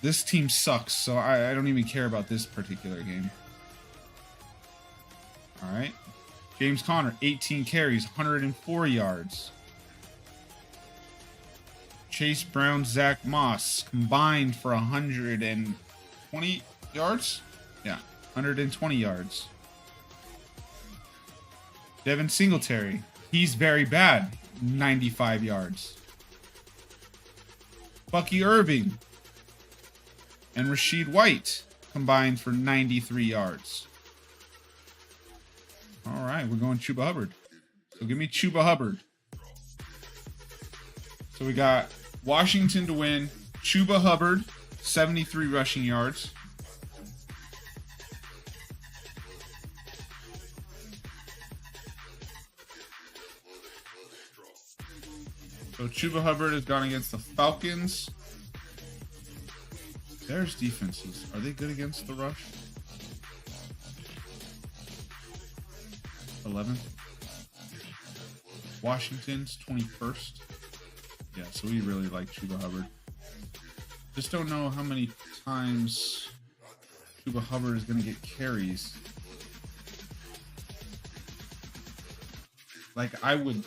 This team sucks, so I don't even care about this particular game. All right. James Conner, 18 carries, 104 yards. Chase Brown, Zach Moss combined for 120 yards. Yeah, 120 yards. Devin Singletary, he's very bad. 95 yards. Bucky Irving and Rashid White combined for 93 yards. All right, we're going Chuba Hubbard. So give me Chuba Hubbard. So we got Washington to win. Chuba Hubbard, 73 rushing yards. So Chuba Hubbard has gone against the Falcons. Bears defenses, are they good against the rush? 11th. Washington's 21st. Yeah, so we really like Chuba Hubbard. Just don't know how many times Chuba Hubbard is going to get carries. Like I would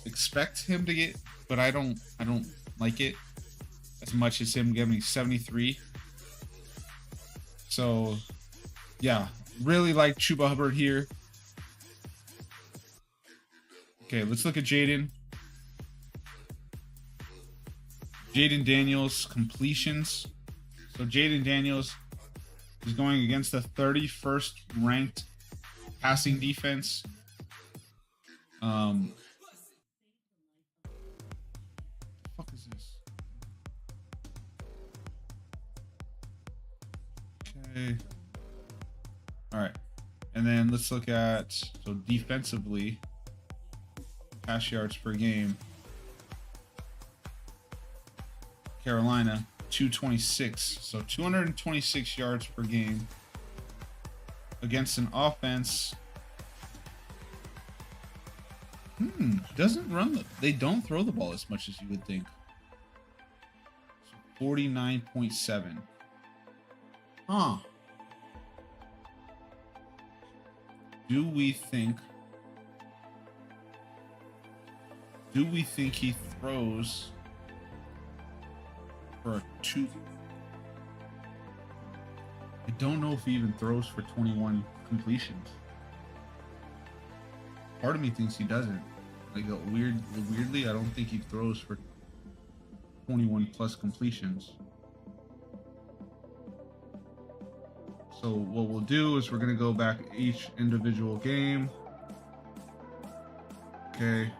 expect him to get, but I don't like it as much as him giving 73. So yeah, really like Chuba Hubbard here. Okay, let's look at Jaden. Jaden Daniels completions. So Jaden Daniels is going against the 31st ranked passing defense. What the fuck is this? Okay. All right. And then let's look at, so defensively, pass yards per game. Carolina, 226. So 226 yards per game against an offense. Doesn't run they don't throw the ball as much as you would think. So 49.7. Huh. Do we think he throws for a I don't know if he even throws for 21 completions. Part of me thinks he doesn't. Like weirdly, I don't think he throws for 21 plus completions. So what we'll do is we're gonna go back each individual game. Okay.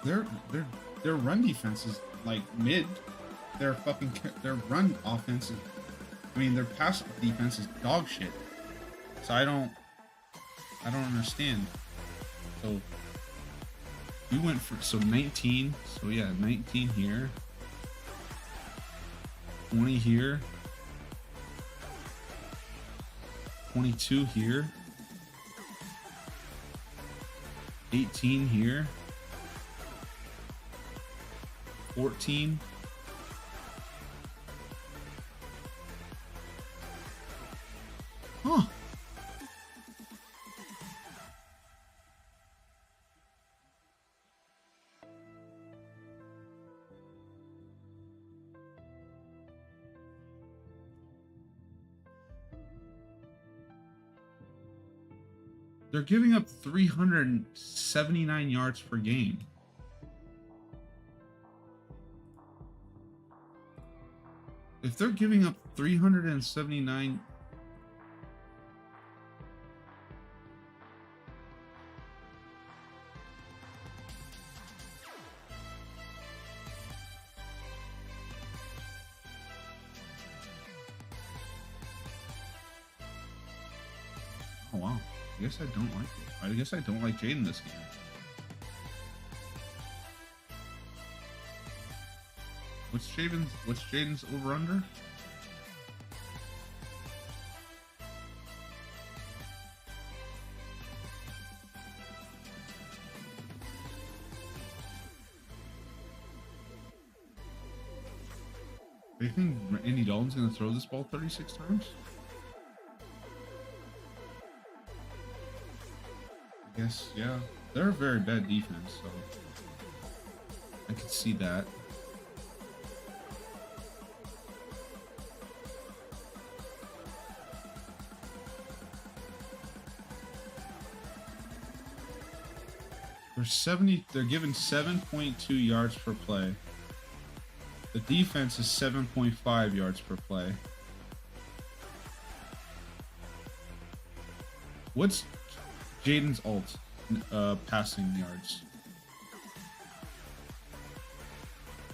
Their run defense is like mid. Their run offense is, I mean, their pass defense is dog shit. So I don't understand. So we went for 19. So yeah, 19 here. 20 here. 22 here. 18 here. 14. Huh. They're giving up 379 yards per game. If they're giving up 379, oh wow. I guess I don't like it. I guess I don't like Jaden this game. What's Jaden's over under? Do you think Andy Dalton's gonna throw this ball 36 times? I guess, yeah. They're a very bad defense, so I could see that. They're given 7.2 yards per play. The defense is 7.5 yards per play. What's Jaden's ult passing yards?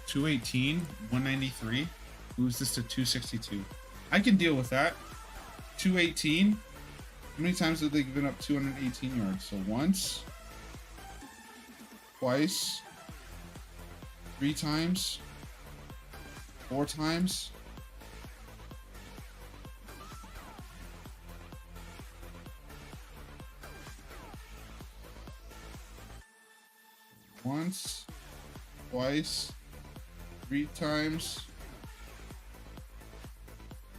218, 193. Moves this to 262. I can deal with that. 218. How many times have they given up 218 yards? So once, twice, 3 times, 4 times. Once, twice, 3 times,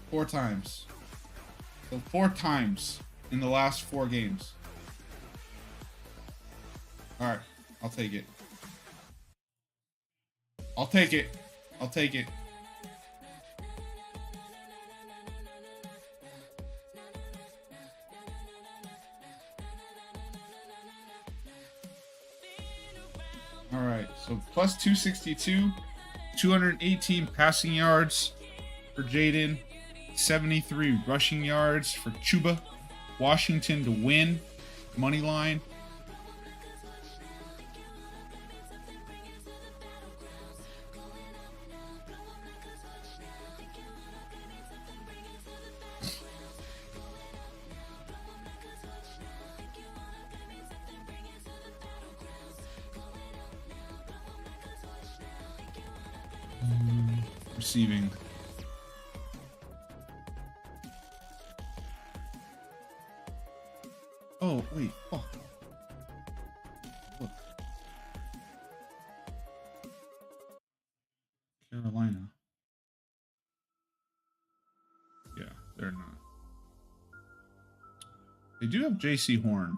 4 times. So 4 times in the last 4 games. All right, I'll take it. I'll take it. I'll take it. All right, so plus 262, 218 passing yards for Jaden, 73 rushing yards for Chuba. Washington to win, money line. Receiving. Oh, wait. Oh. Look. Carolina. Yeah, they're not. They do have JC Horn.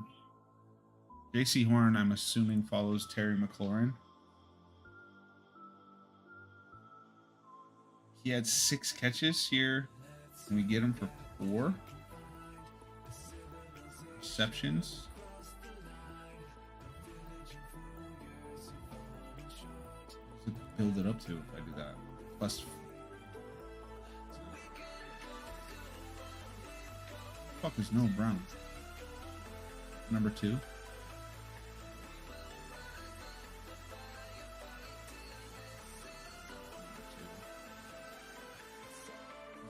JC Horn, I'm assuming, follows Terry McLaurin. he had 6 catches here, and we get him for 4 receptions. Build it up to if I do that. Plus, fuck is Noah Brown? Number 2.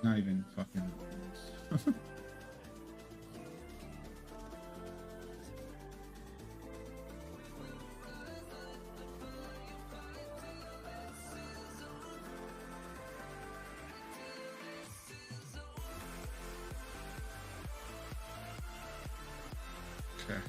Not even fucking. Okay.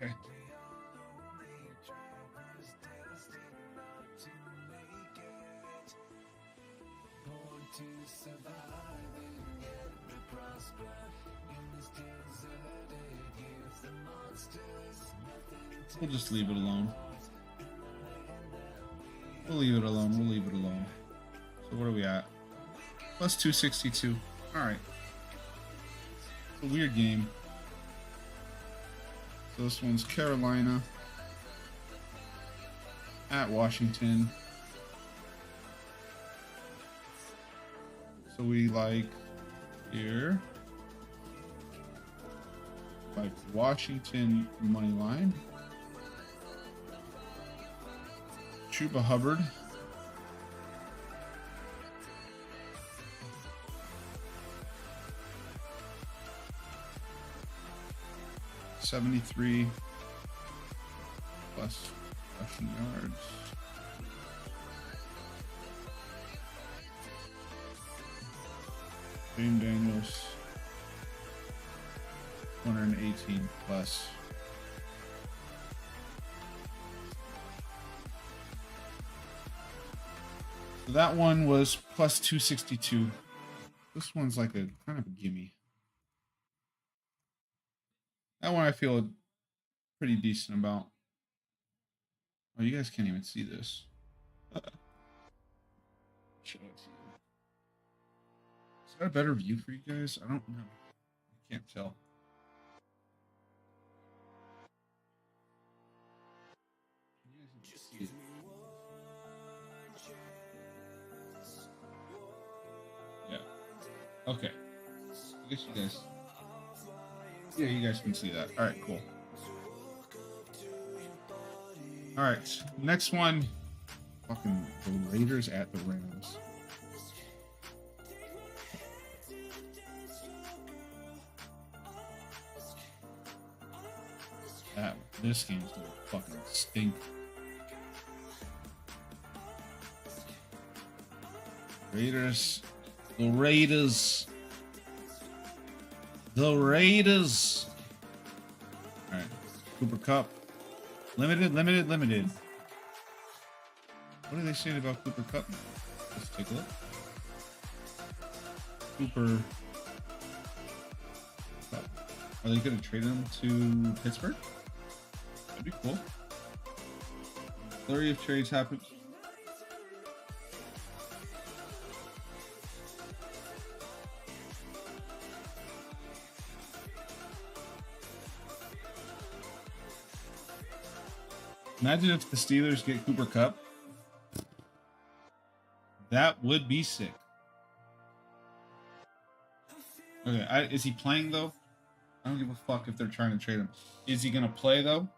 Okay. We'll just leave it alone. We'll leave it alone. We'll leave it alone. So what are we at? Plus 262. All right. It's a weird game. So this one's Carolina at Washington. So we like here. Like Washington money line. Chuba Hubbard. $73 plus rushing yards. James Daniels. 118 plus. So that one was plus 262. This one's like a kind of a gimme. That one I feel pretty decent about. Oh, you guys can't even see this. Show it to you. Is that a better view for you guys? I don't know. I can't tell. Yeah. Okay. I guess you guys. Yeah, you guys can see that. All right, cool. All right, next one. Fucking the Raiders at the Rams. This game's gonna fucking stink. Raiders. The Raiders. The Raiders. All right. Cooper Kupp. Limited. What do they say about Cooper Kupp? Let's take a look. Cooper Kupp. Are they going to trade him to Pittsburgh? That'd be cool. Flurry of trades happened. Imagine if the Steelers get Cooper Kupp. That would be sick. Okay, is he playing though? I don't give a fuck if they're trying to trade him. Is he gonna play though?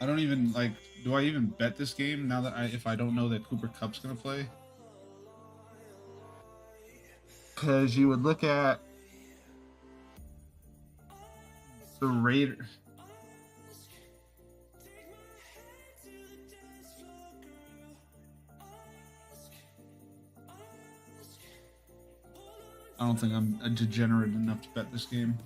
I don't even like. Do I even bet this game now that if I don't know that Cooper Kupp's gonna play? Because you would look at the Raiders. I don't think I'm a degenerate enough to bet this game.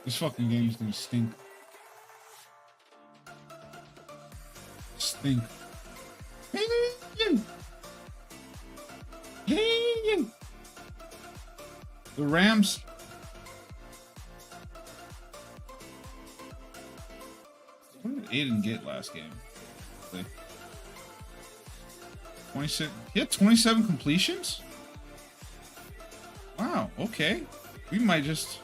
This fucking game's gonna stink. Stink. The Rams. What did Aiden get last game? 26. He had 27 completions? Wow, okay. We might just.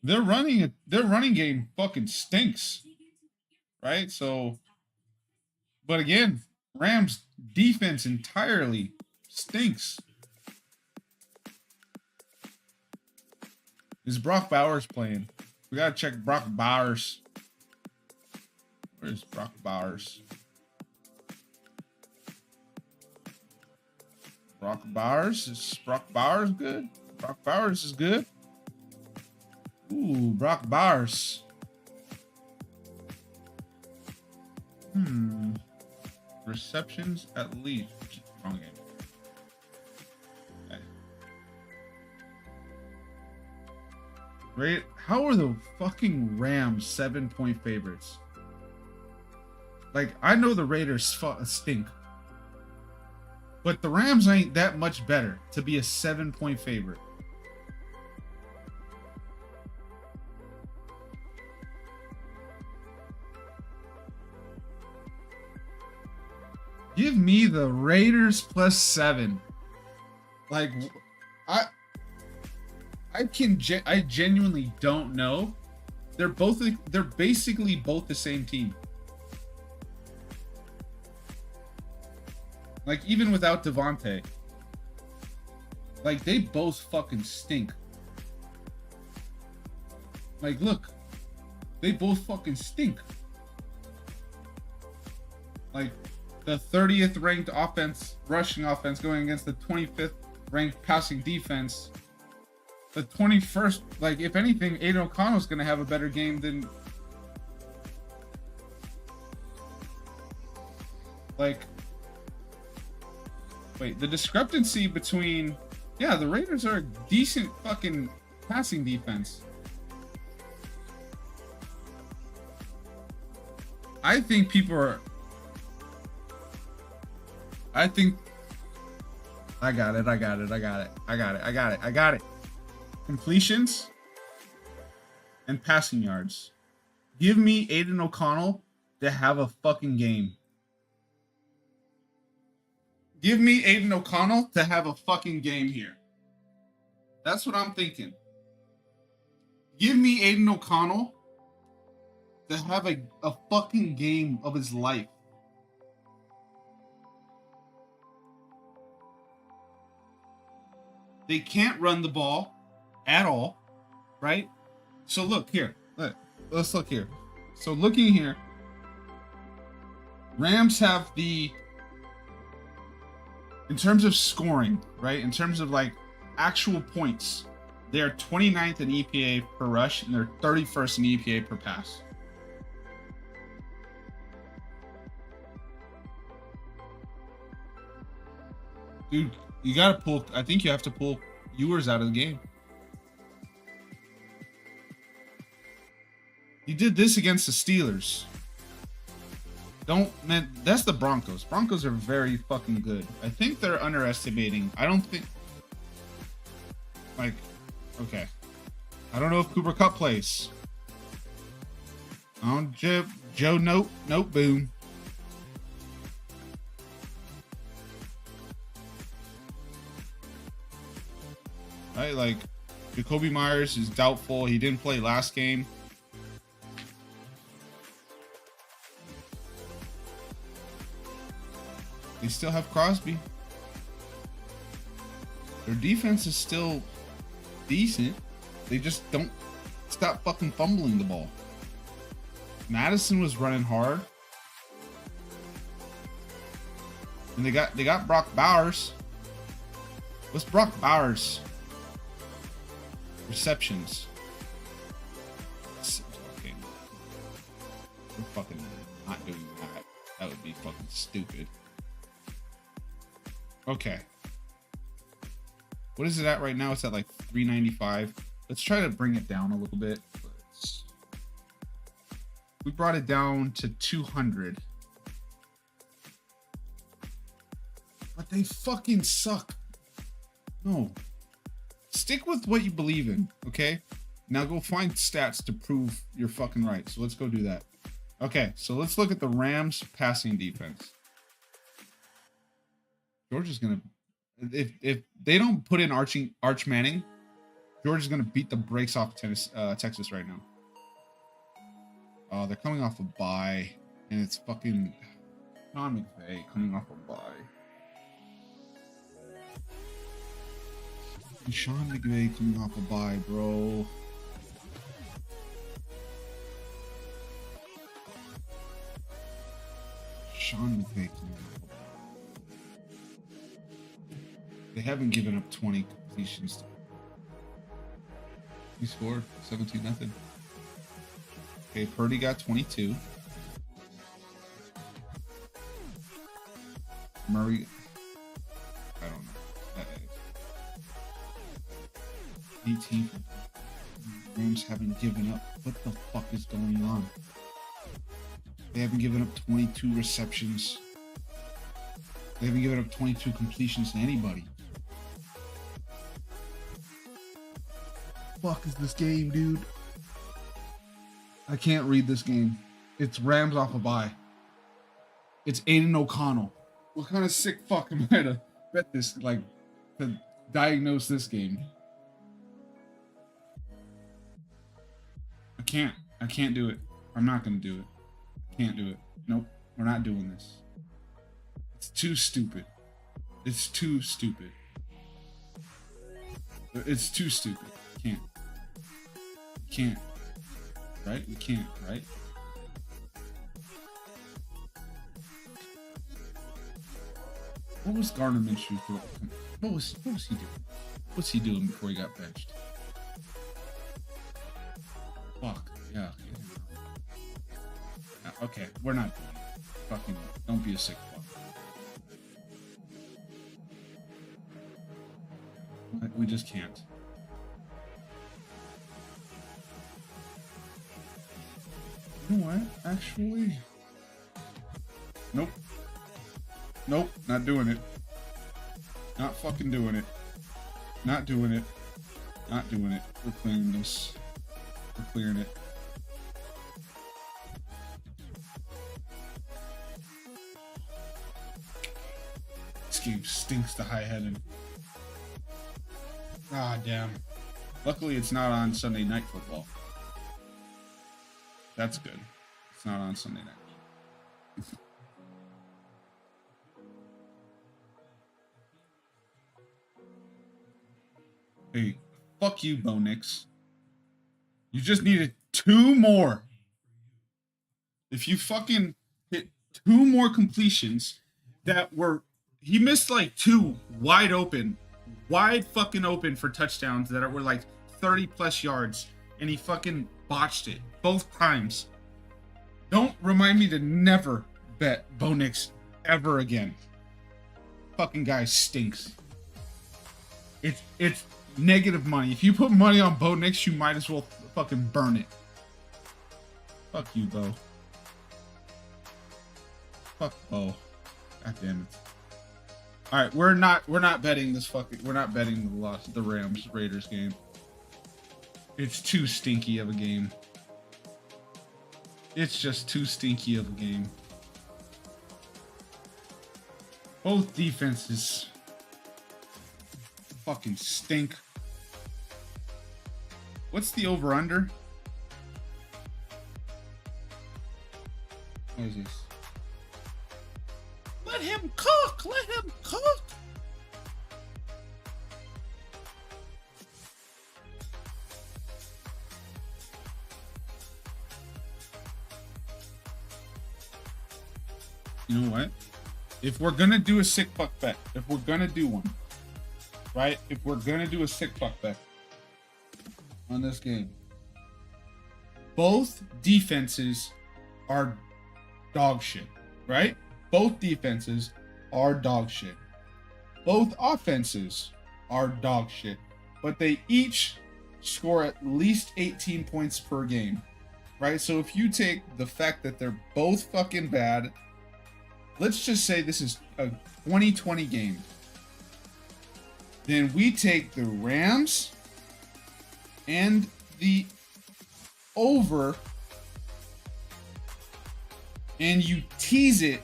Their running game fucking stinks. Right? So, but again, Rams defense entirely stinks. Is Brock Bowers playing? We gotta check Brock Bowers. Where's Brock Bowers? Brock Bowers? Is Brock Bowers good? Brock Bowers is good. Ooh, Brock Bowers. Receptions at least. Wrong game. Okay. Right? How are the fucking Rams 7-point favorites? Like, I know the Raiders stink. But the Rams ain't that much better to be a 7-point favorite. Give me the Raiders plus 7. Like, I genuinely don't know. They're basically both the same team. Like, even without Devontae. Like, they both fucking stink. Like, look. They both fucking stink. Like, the 30th ranked rushing offense going against the 25th ranked passing defense. The 21st, like, if anything, Aiden O'Connell's going to have a better game than, like, wait, the discrepancy between, yeah, the Raiders are a decent fucking passing defense. I think I got it. Completions and passing yards. Give me Aiden O'Connell to have a fucking game. Give me Aiden O'Connell to have a fucking game here. That's what I'm thinking. Give me Aiden O'Connell to have a fucking game of his life. They can't run the ball at all, right? So look here. Let's look here. So looking here, Rams have in terms of scoring, right? In terms of like actual points, they're 29th in EPA per rush and they're 31st in EPA per pass. Dude, you gotta pull. I think you have to pull Ewers out of the game. You did this against the Steelers. That's the Broncos. Broncos are very fucking good. I think they're underestimating. I don't think. Like, okay. I don't know if Cooper Kupp plays. Oh, Joe, nope, boom. Right, like Jacoby Myers is doubtful. He didn't play last game. They still have Crosby. Their defense is still decent. They just don't stop fucking fumbling the ball. Madison was running hard. And they got Brock Bowers. What's Brock Bowers? Receptions. Okay. We're fucking not doing that. That would be fucking stupid. Okay. What is it at right now? It's at like 395. Let's try to bring it down a little bit. We brought it down to 200. But they fucking suck. No. Stick with what you believe in, okay? Now go find stats to prove you're fucking right. So let's go do that. Okay, so let's look at the Rams passing defense. Georgia's gonna, if they don't put in Arch Manning, Georgia's gonna beat the brakes off Texas right now. Oh, they're coming off a bye, and it's fucking Sean McVay coming off a bye. Sean McVay coming off a bye, bro. Sean McVay coming off a bye. They haven't given up 20 completions. He scored 17-0. Okay, Purdy got 22. Murray, I don't know. 18. Rams haven't given up. What the fuck is going on? They haven't given up 22 receptions. They haven't given up 22 completions to anybody. Fuck is this game, dude? I can't read this game. It's Rams off a bye. It's Aiden O'Connell. What kind of sick fuck am I to bet this, like, to diagnose this game? I can't do it. I'm not gonna do it. I can't do it. Nope. We're not doing this. It's too stupid. It's too stupid. It's too stupid. Can't. Can't. Right? We can't, right? What was Gardner Minshew for? What was he doing? What's he doing before he got benched? Fuck. Yeah. Okay, we're not doing it. Fucking don't be a sick fuck. We just can't. You know what? Actually, nope. Nope, not doing it. Not fucking doing it. Not doing it. Not doing it. We're clearing this. We're clearing it. This game stinks to high heaven. Ah, damn. Luckily, it's not on Sunday Night Football. That's good. It's not on Sunday night. Hey, fuck you, Bo Nix. You just needed 2 more. If you fucking hit 2 more completions that were... He missed like 2 wide fucking open for touchdowns that were like 30 plus yards, and he fucking botched it both times. Don't remind me to never bet Bo Nix ever again. Fucking guy stinks. It's negative money. If you put money on Bo Nix, you might as well fucking burn it. Fuck you, Bo. Fuck Bo. God damn it. All right, we're not betting this fucking. We're not betting the Rams Raiders game. It's too stinky of a game. It's just too stinky of a game. Both defenses fucking stink. What's the over-under? What is this? Let him cook! Let him cook! You know what? If we're gonna do a sick fuck bet, if we're gonna do one, right? If we're gonna do a sick fuck bet on this game, both defenses are dog shit, right? Both defenses are dog shit. both offenses are dog shit, but they each score at least 18 points per game, right? So if you take the fact that they're both fucking bad, let's just say this is a 2020 game. Then we take the Rams and the over, and you tease it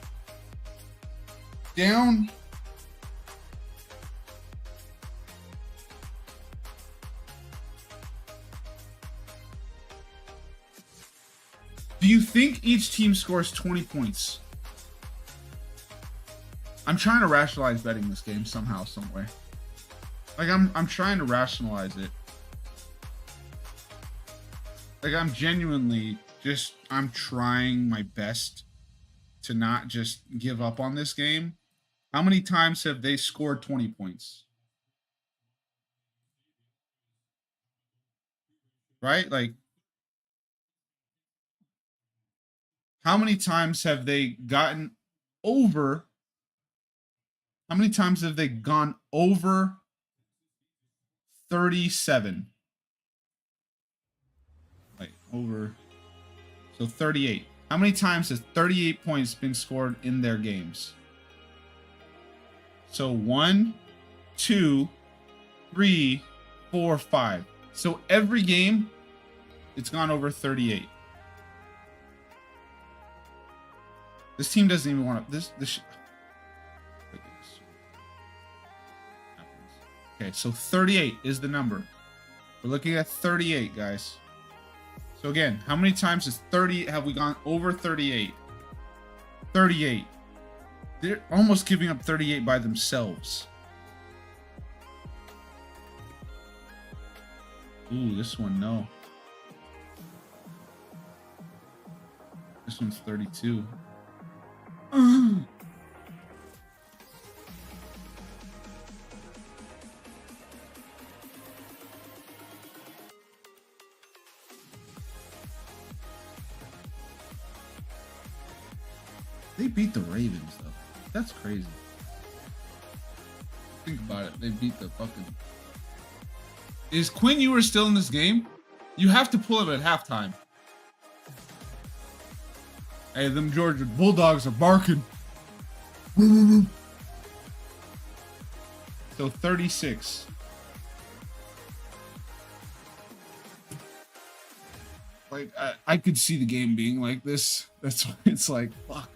down Do you think each team scores 20 points? I'm trying to rationalize betting this game somehow, some way. Like I'm trying to rationalize it. Like I'm genuinely I'm trying my best to not just give up on this game. How many times have they scored 20 points? Right? Like, how many times have they gotten over? How many times have they gone over 37? Like, over. So 38. How many times has 38 points been scored in their games? So 1, 2, 3, 4, 5. So every game, it's gone over 38. This team doesn't even want to. Okay, so 38 is the number. We're looking at 38, guys. So again, how many times have we gone over 38? 38. They're almost giving up 38 by themselves. Ooh, this one, no. This one's 32. They beat the Ravens, though. That's crazy. Think about it. They beat the fucking... Is Quinn Ewers still in this game? You have to pull him at halftime. Hey, them Georgia Bulldogs are barking. So 36. Like, I could see the game being like this. That's why it's like, fuck.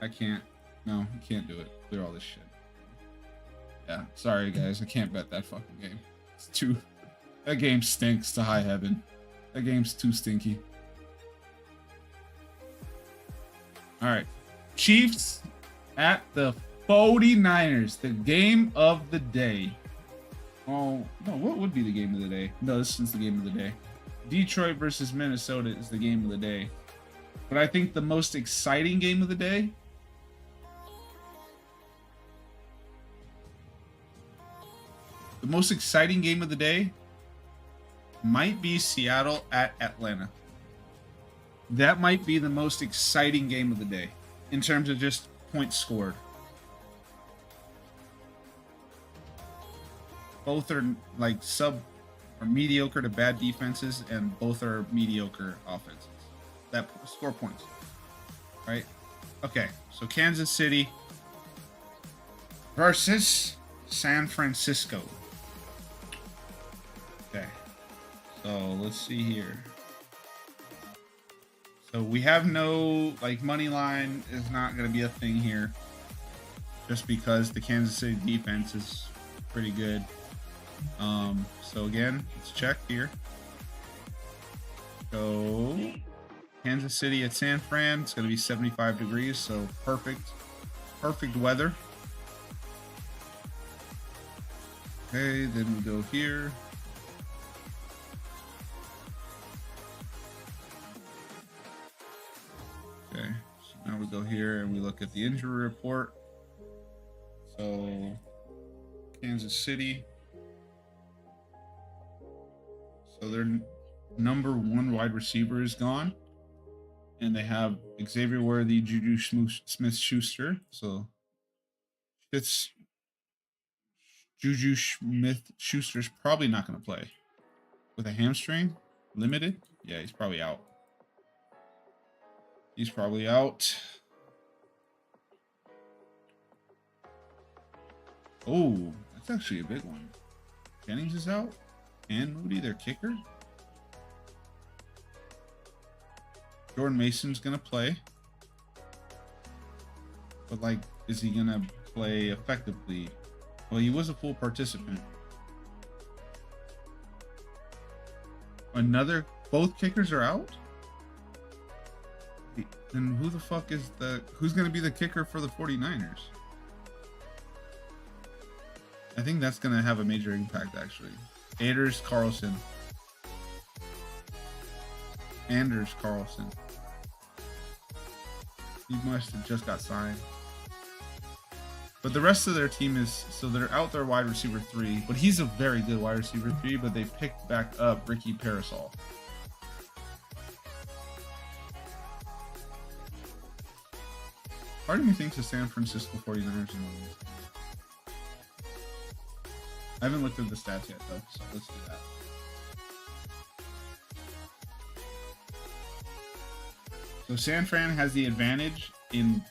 I can't. No, you can't do it. Clear all this shit. Yeah, sorry guys. I can't bet that fucking game. It's too... That game stinks to high heaven. That game's too stinky. Alright. Chiefs at the 49ers. The game of the day. Oh, no, what would be the game of the day? No, this is the game of the day. Detroit versus Minnesota is the game of the day. But I think the most exciting game of the day... The most exciting game of the day might be Seattle at Atlanta. That might be the most exciting game of the day in terms of just points scored. Both are like sub or mediocre to bad defenses, and both are mediocre offenses that score points. Right? Okay, so Kansas City versus San Francisco. Okay, so let's see here. So we have no, like, money line is not going to be a thing here, just because the Kansas City defense is pretty good. So again, let's check here. So Kansas City at San Fran, it's going to be 75 degrees, so perfect weather. Okay, then we go here. Okay, so now we go here and we look at the injury report. So Kansas City. So their number one wide receiver is gone. And they have Xavier Worthy, Juju Smith-Schuster. So Fitz Juju Smith Schuster's probably not going to play with a hamstring. Limited. Yeah, he's probably out. He's probably out. Oh, that's actually a big one. Jennings is out. And Moody, their kicker. Jordan Mason's going to play. But, like, is he going to play effectively? Well, he was a full participant. Both kickers are out? Then who the fuck is who's going to be the kicker for the 49ers? I think that's going to have a major impact, actually. Anders Carlson. He must have just got signed. But the rest of their team is, so they're out their wide receiver 3, but he's a very good wide receiver 3, but they picked back up Ricky Parasol. Part of me thinks the San Francisco 49ers are going to lose. I haven't looked at the stats yet, though, so let's do that. So San Fran has the advantage in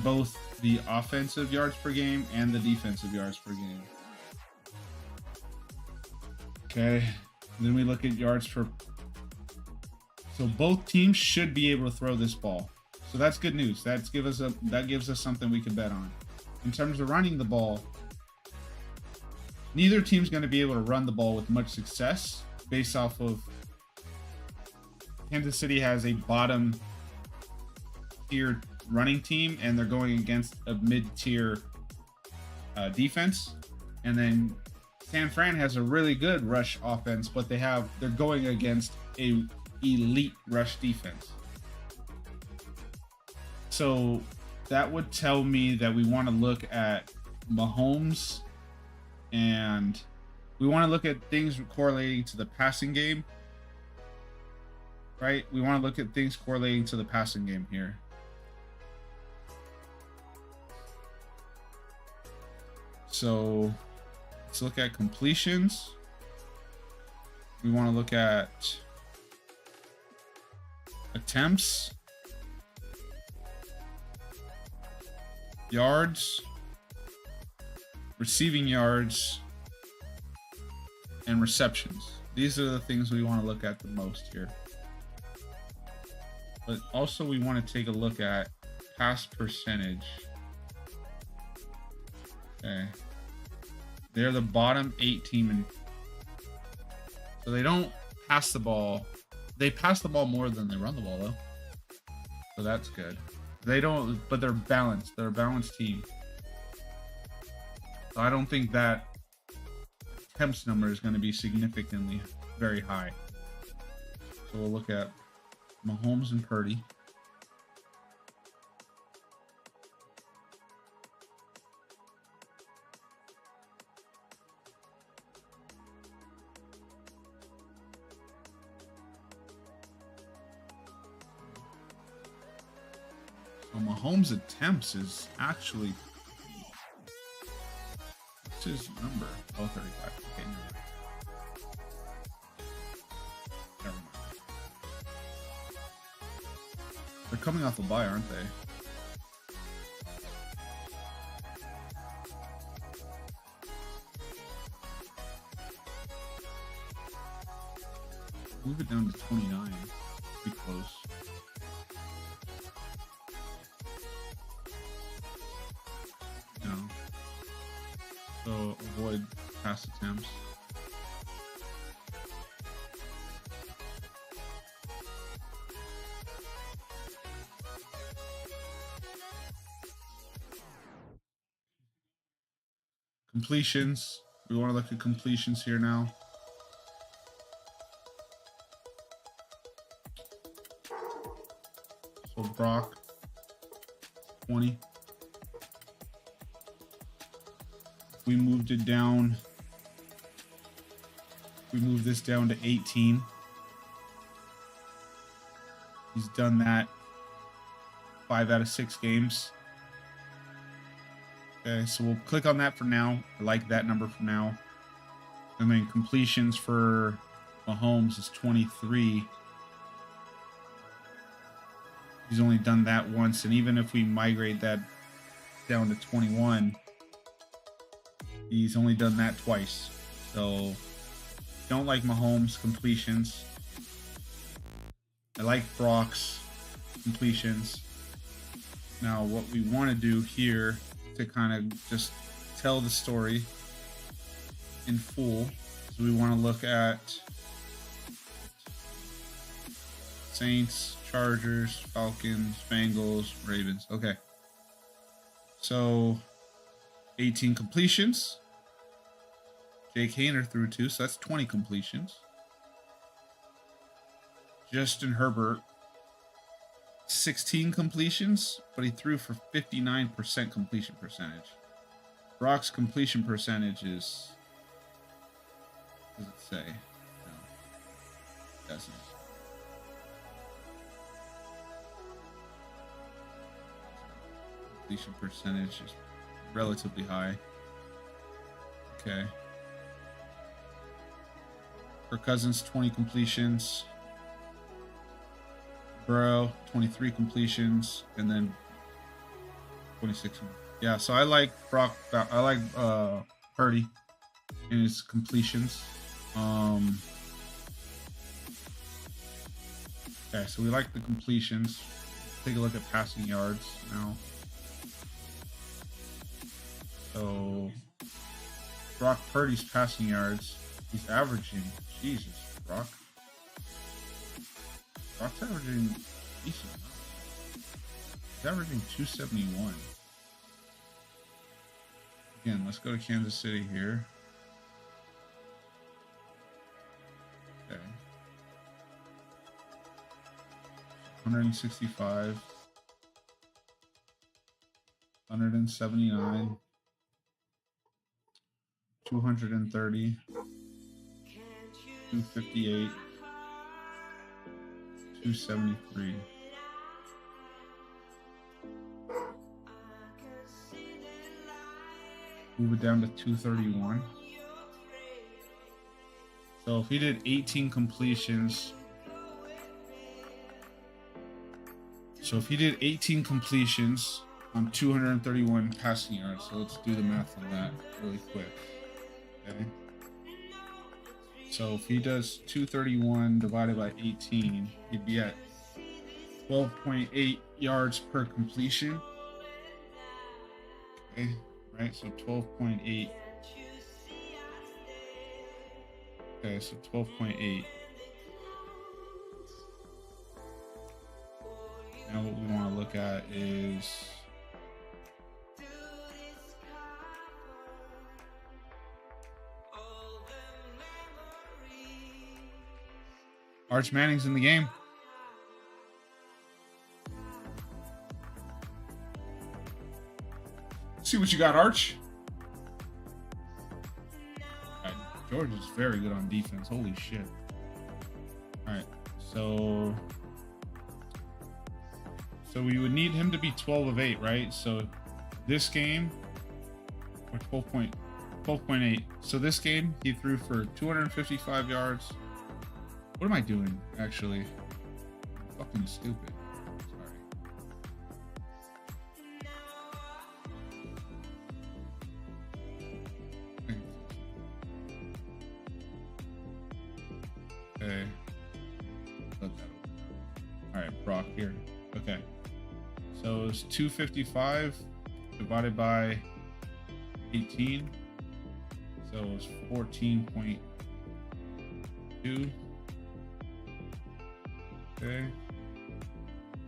both the offensive yards per game and the defensive yards per game. Okay, then we look at yards per. So both teams should be able to throw this ball. So that's good news. That gives us something we can bet on. In terms of running the ball, neither team's going to be able to run the ball with much success based off of Kansas City has a bottom tier running team and they're going against a mid-tier defense. And then San Fran has a really good rush offense, but they're going against a elite rush defense. So that would tell me that we want to look at Mahomes and we want to look at things correlating to the passing game, right? We want to look at things correlating to the passing game here. So let's look at completions. We want to look at attempts, yards, receiving yards, and receptions. These are the things we want to look at the most here. But also we want to take a look at pass percentage. Okay. They're the bottom 8 team. So they don't pass the ball. They pass the ball more than they run the ball, though. So that's good. They don't, but they're balanced. They're a balanced team. So I don't think that attempts number is going to be significantly very high. So we'll look at Mahomes and Purdy. So Mahomes' attempts is actually, what's his number? Oh, 35. Okay, never mind. They're coming off a bye, aren't they? Move it down to 29. Be close. No. So avoid pass attempts. Completions. We want to look at completions here now. So Brock, 20. We moved it down. We moved this down to 18. He's done that 5 out of 6 games. Okay, so we'll click on that for now. I like that number for now. And then completions for Mahomes is 23. He's only done that once, and even if we migrate that down to 21, he's only done that twice. So don't like Mahomes completions. I like Brock's completions. Now what we want to do here to kind of just tell the story in full, so we want to look at Saints, Chargers, Falcons, Bengals, Ravens. Okay. So 18 completions. Jake Haener threw 2, so that's 20 completions. Justin Herbert, 16 completions, but he threw for 59% completion percentage. Brock's completion percentage is, what does it say? No, it doesn't. Completion percentage is relatively high. Okay. For Cousins, 20 completions. Burrow, 23 completions, and then 26. Yeah, so I like Brock. I like Purdy in his completions. Okay, so we like the completions. Take a look at passing yards now. So Brock Purdy's passing yards, he's averaging, Jesus, Brock's averaging decent. He's averaging 271. Again, let's go to Kansas City here. Okay. 165. 179. 230. 258. 273. Move it down to 231. So if he did 18 completions, on 231 passing yards, so let's do the math on that really quick. Okay. So if he does 231 divided by 18, he'd be at 12.8 yards per completion. Okay, right? So 12.8. Okay, so 12.8. Now what we want to look at is Arch Manning's in the game. See what you got, Arch. Right, George is very good on defense. Holy shit. All right, so we would need him to be 12 of 8, right? So this game, or 12.8. So this game, he threw for 255 yards. What am I doing, actually? I'm fucking stupid. Sorry. Okay. Let that open. Alright, Brock here. Okay. So it's 255 divided by 18. So it's 14.2. Okay.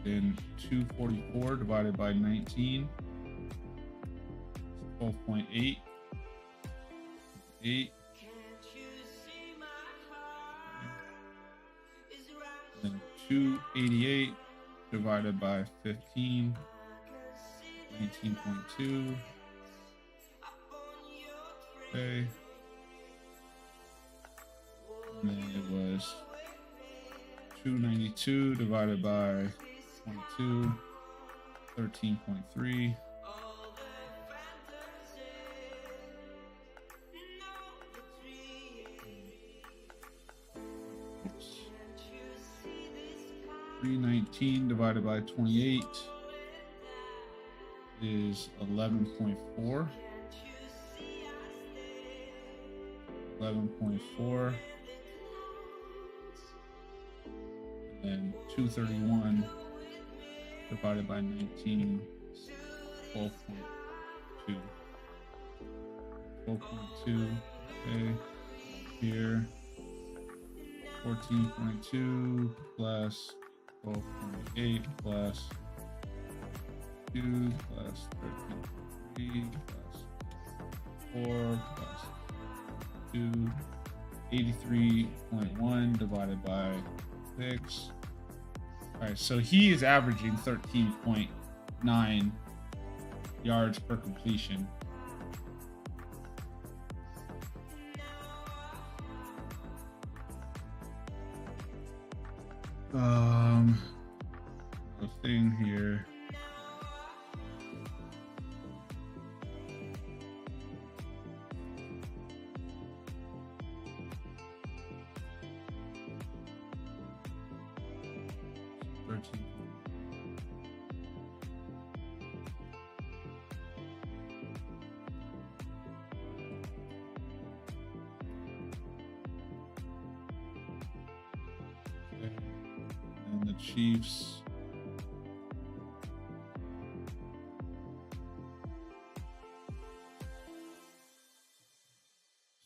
Then 244 divided by 19. 12.8. 8. Then 288 divided by 15. 19.2. Okay. And then it was 292 divided by 22, 13.3. 19 divided by 28 is 11.4. 11.4. And then 231 divided by 19 is 12.2. 12.2. Okay. Here. 14.2 plus 12.8 plus 2 plus 13.3 plus 4 plus 2. 83.1 divided by 6. All right, so he is averaging 13.9 yards per completion. The thing here. And the Chiefs.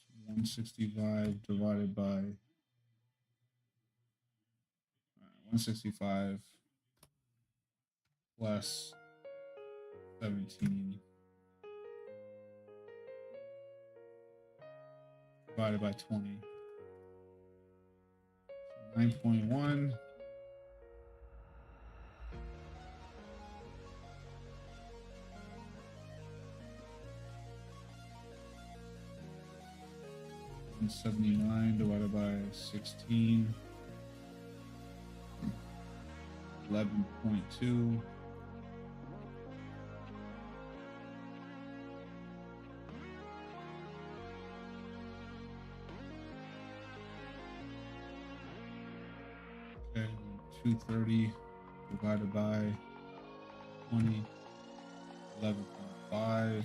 It's 165 divided by 165 plus 17 divided by 20. 9.1. And 79 divided by 16. 11.2. Okay, 230 divided by 20. 11.5.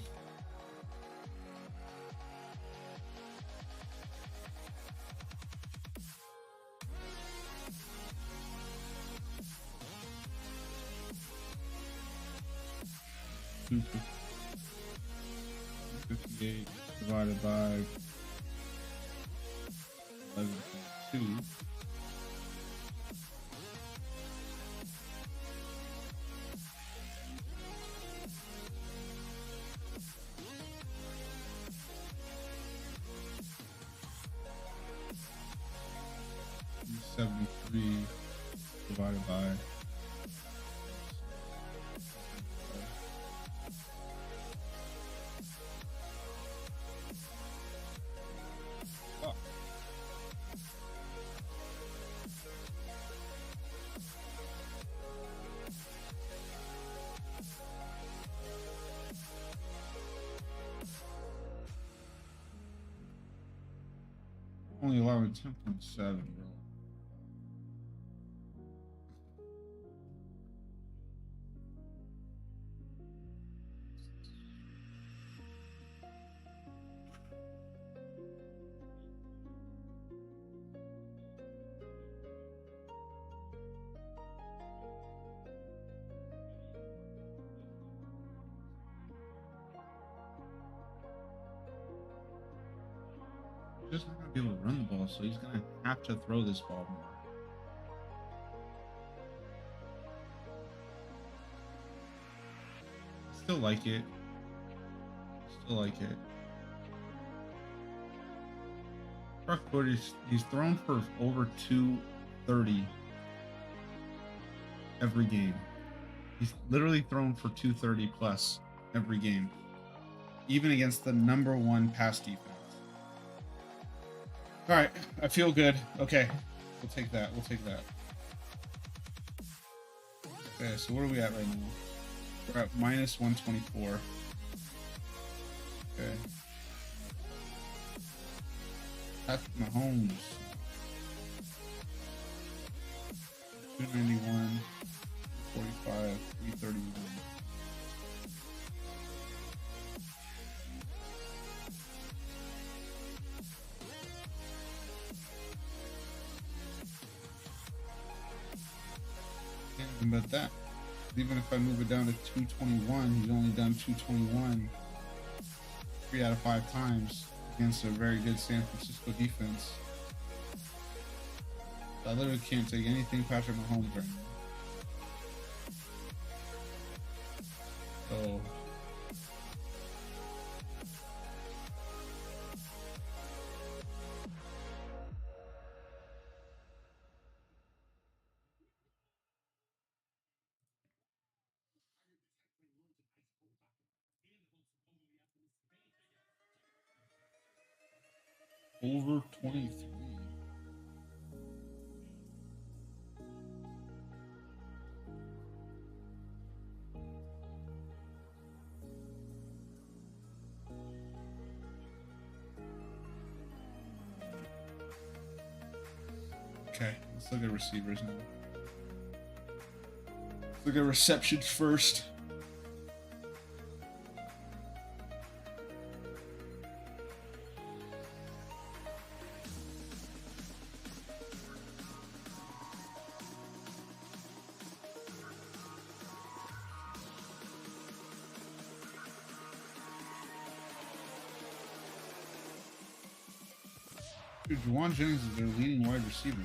Two 58 divided by 11.2. $73 divided by only allowing 10.7, bro. Just not gonna be able to run the ball, so he's gonna have to throw this ball more. Still like it. Still like it. Truck he's thrown for over 230 every game. He's literally thrown for 230 plus every game, even against the #1 pass defense. All right, I feel good. Okay, we'll take that. We'll take that. Okay, so where are we at right now? We're at minus 124. Okay. Patrick Mahomes. 291, 45, 331. Anything but that. Even if I move it down to 221, he's only done 221 3 out of 5 times against a very good San Francisco defense. I literally can't take anything Patrick Mahomes right now. So over 23. Okay, let's look at receivers now. Let's look at receptions first. Dude, Juwan Jennings is their leading wide receiver.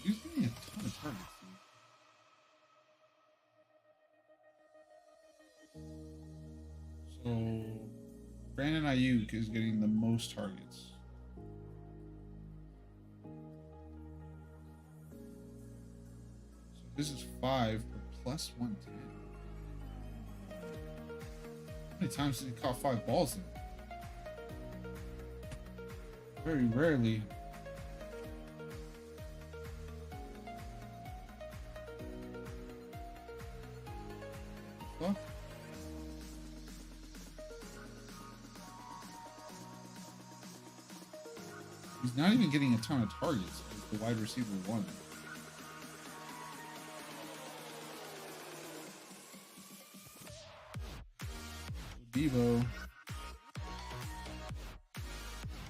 He's getting a ton of targets. So Brandon Ayuk is getting the most targets. So this is 5 for plus 110. How many times did he caught 5 balls then? Very rarely. Fuck. He's not even getting a ton of targets as the wide receiver one. Devo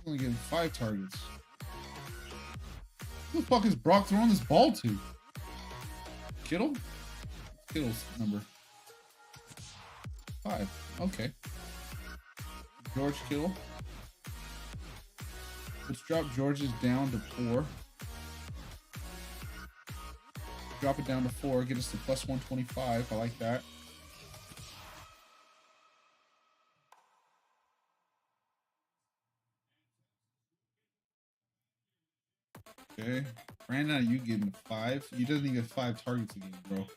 only getting 5 targets. Who the fuck is Brock throwing this ball to? Kittle? Kittle's number 5. Okay. George Kittle. Let's drop George's down to 4. Drop it down to 4. Get us to plus 125. I like that. Okay. Brandon, you getting 5? He doesn't even get 5 targets a game, bro.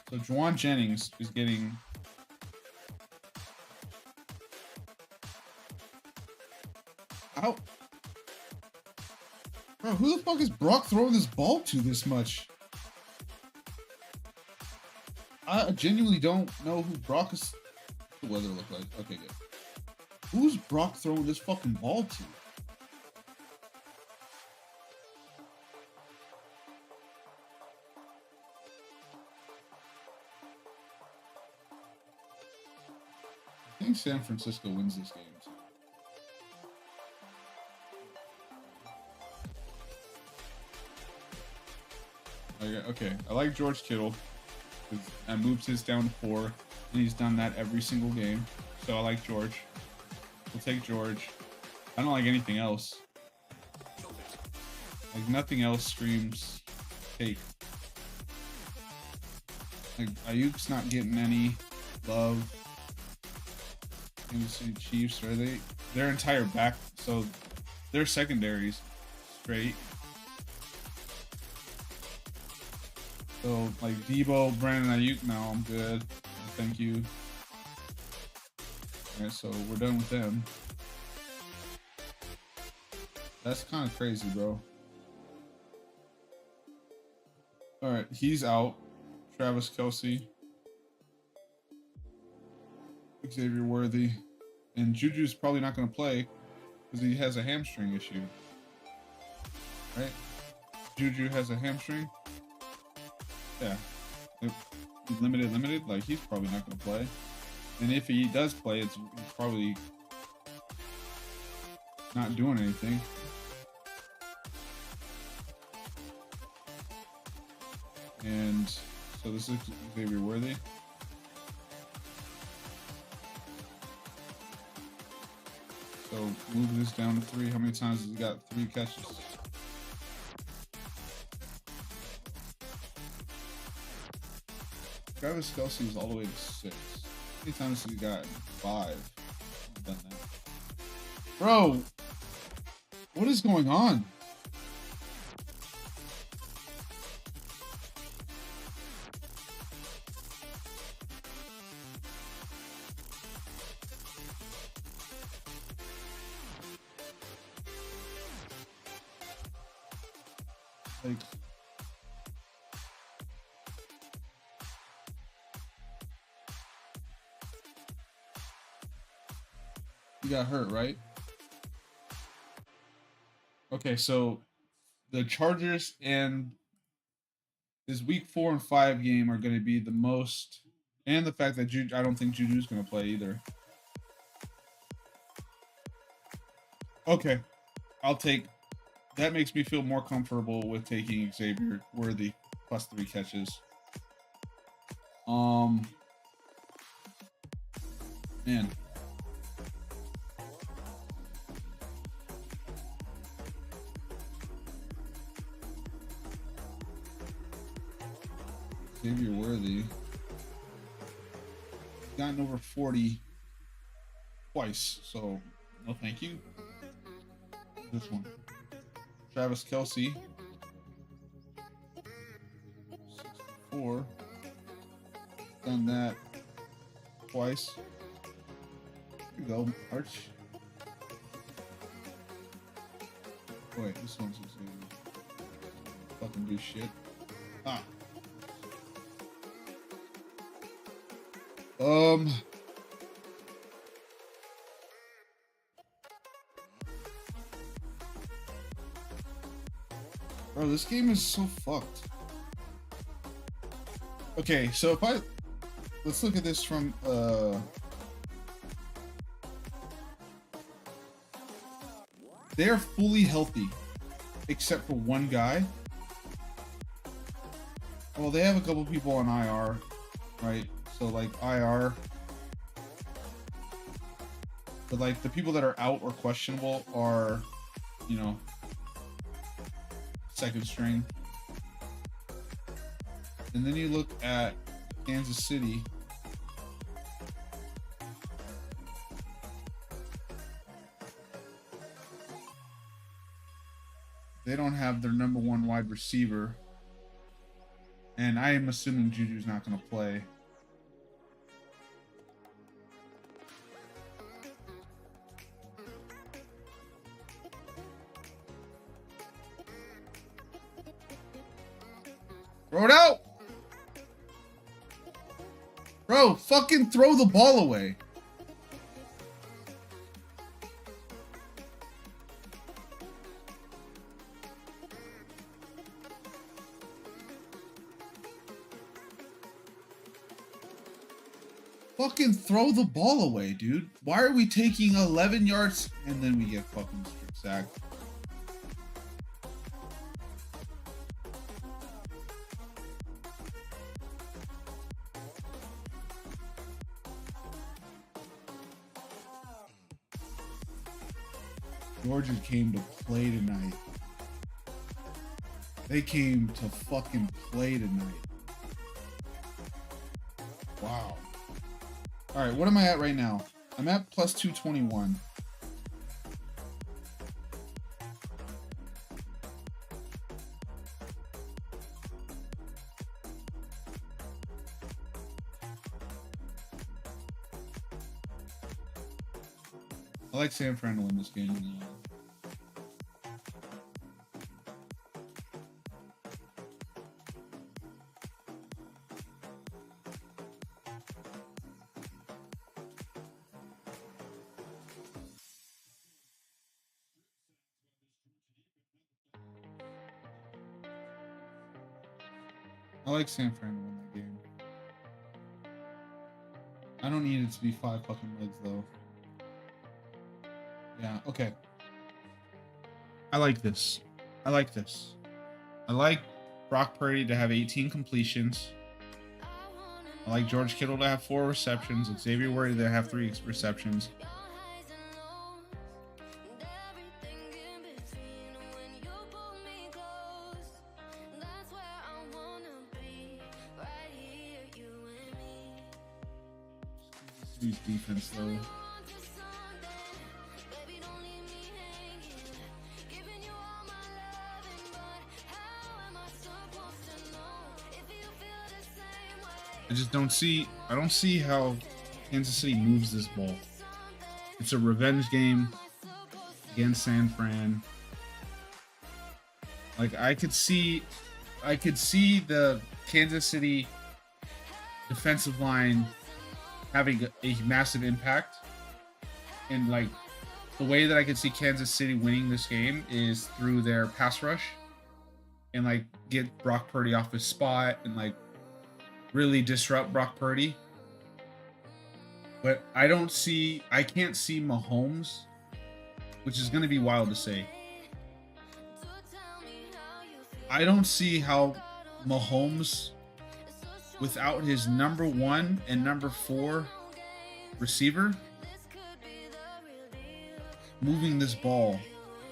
So Juwan Jennings is getting... Out. Bro, who the fuck is Brock throwing this ball to this much? I genuinely don't know who Brock is. What's the weather look like? Okay, good. Who's Brock throwing this fucking ball to? I think San Francisco wins this game. So. Okay, I like George Kittle. I moved his down to 4, and he's done that every single game. So I like George. We'll take George. I don't like anything else. Like nothing else screams take. Like Ayuk's not getting any love. Kansas City Chiefs, are they? Their entire back, so their secondaries straight. So like Debo, Brandon Ayuk, no, I'm good. thank you. Alright, so we're done with them. That's kind of crazy, bro. Alright, he's out. Travis Kelce. Xavier Worthy. And Juju's probably not going to play because he has a hamstring issue. Right? Juju has a hamstring. Yeah. He's limited. Like, he's probably not going to play. And if he does play, it's probably not doing anything. And so this is Xavier Worthy. So move this down to 3. How many times has he got 3 catches? Travis Kelce is all the way to 6. How many times has he got 5? I've done that. Bro, what is going on? Like, he got hurt, right? Okay, so the Chargers and this week 4 and 5 game are going to be the most, and the fact that I don't think Juju's going to play either. Okay, I'll take. That makes me feel more comfortable with taking Xavier Worthy plus 3 catches. Man. Xavier Worthy gotten over 40 twice, so no thank you. This one. Travis Kelce, 64. Done that twice. Here we go, Arch. Wait, this one's just fucking do shit. Ah. Bro, this game is so fucked. Okay, so let's look at this from they're fully healthy except for one guy. Well, they have a couple people on IR, right? So like IR, but like the people that are out or questionable are, you know, second string. And then you look at Kansas City. They don't have their number 1 wide receiver. And I am assuming Juju's not going to play. Throw it out! Bro, fucking throw the ball away. Fucking throw the ball away, dude. Why are we taking 11 yards and then we get fucking strip sacked? Georgia came to play tonight. They came to fucking play tonight. Wow. All right, what am I at right now? I'm at plus 221. I like San Fran to win this game. I like San Fran to win that game. I don't need it to be 5 fucking legs though. Yeah, okay. I like this. I like this. I like Brock Purdy to have 18 completions. I like George Kittle to have 4 receptions. Xavier Worthy to have 3 receptions. His defense though. I don't see how Kansas City moves this ball. It's a revenge game against San Fran. Like I could see the Kansas City defensive line having a massive impact. And like the way that I could see Kansas City winning this game is through their pass rush and like get Brock Purdy off his spot and like really disrupt Brock Purdy. But I can't see Mahomes, which is going to be wild to say. I don't see how Mahomes, without his number 1 and number 4 receiver, moving this ball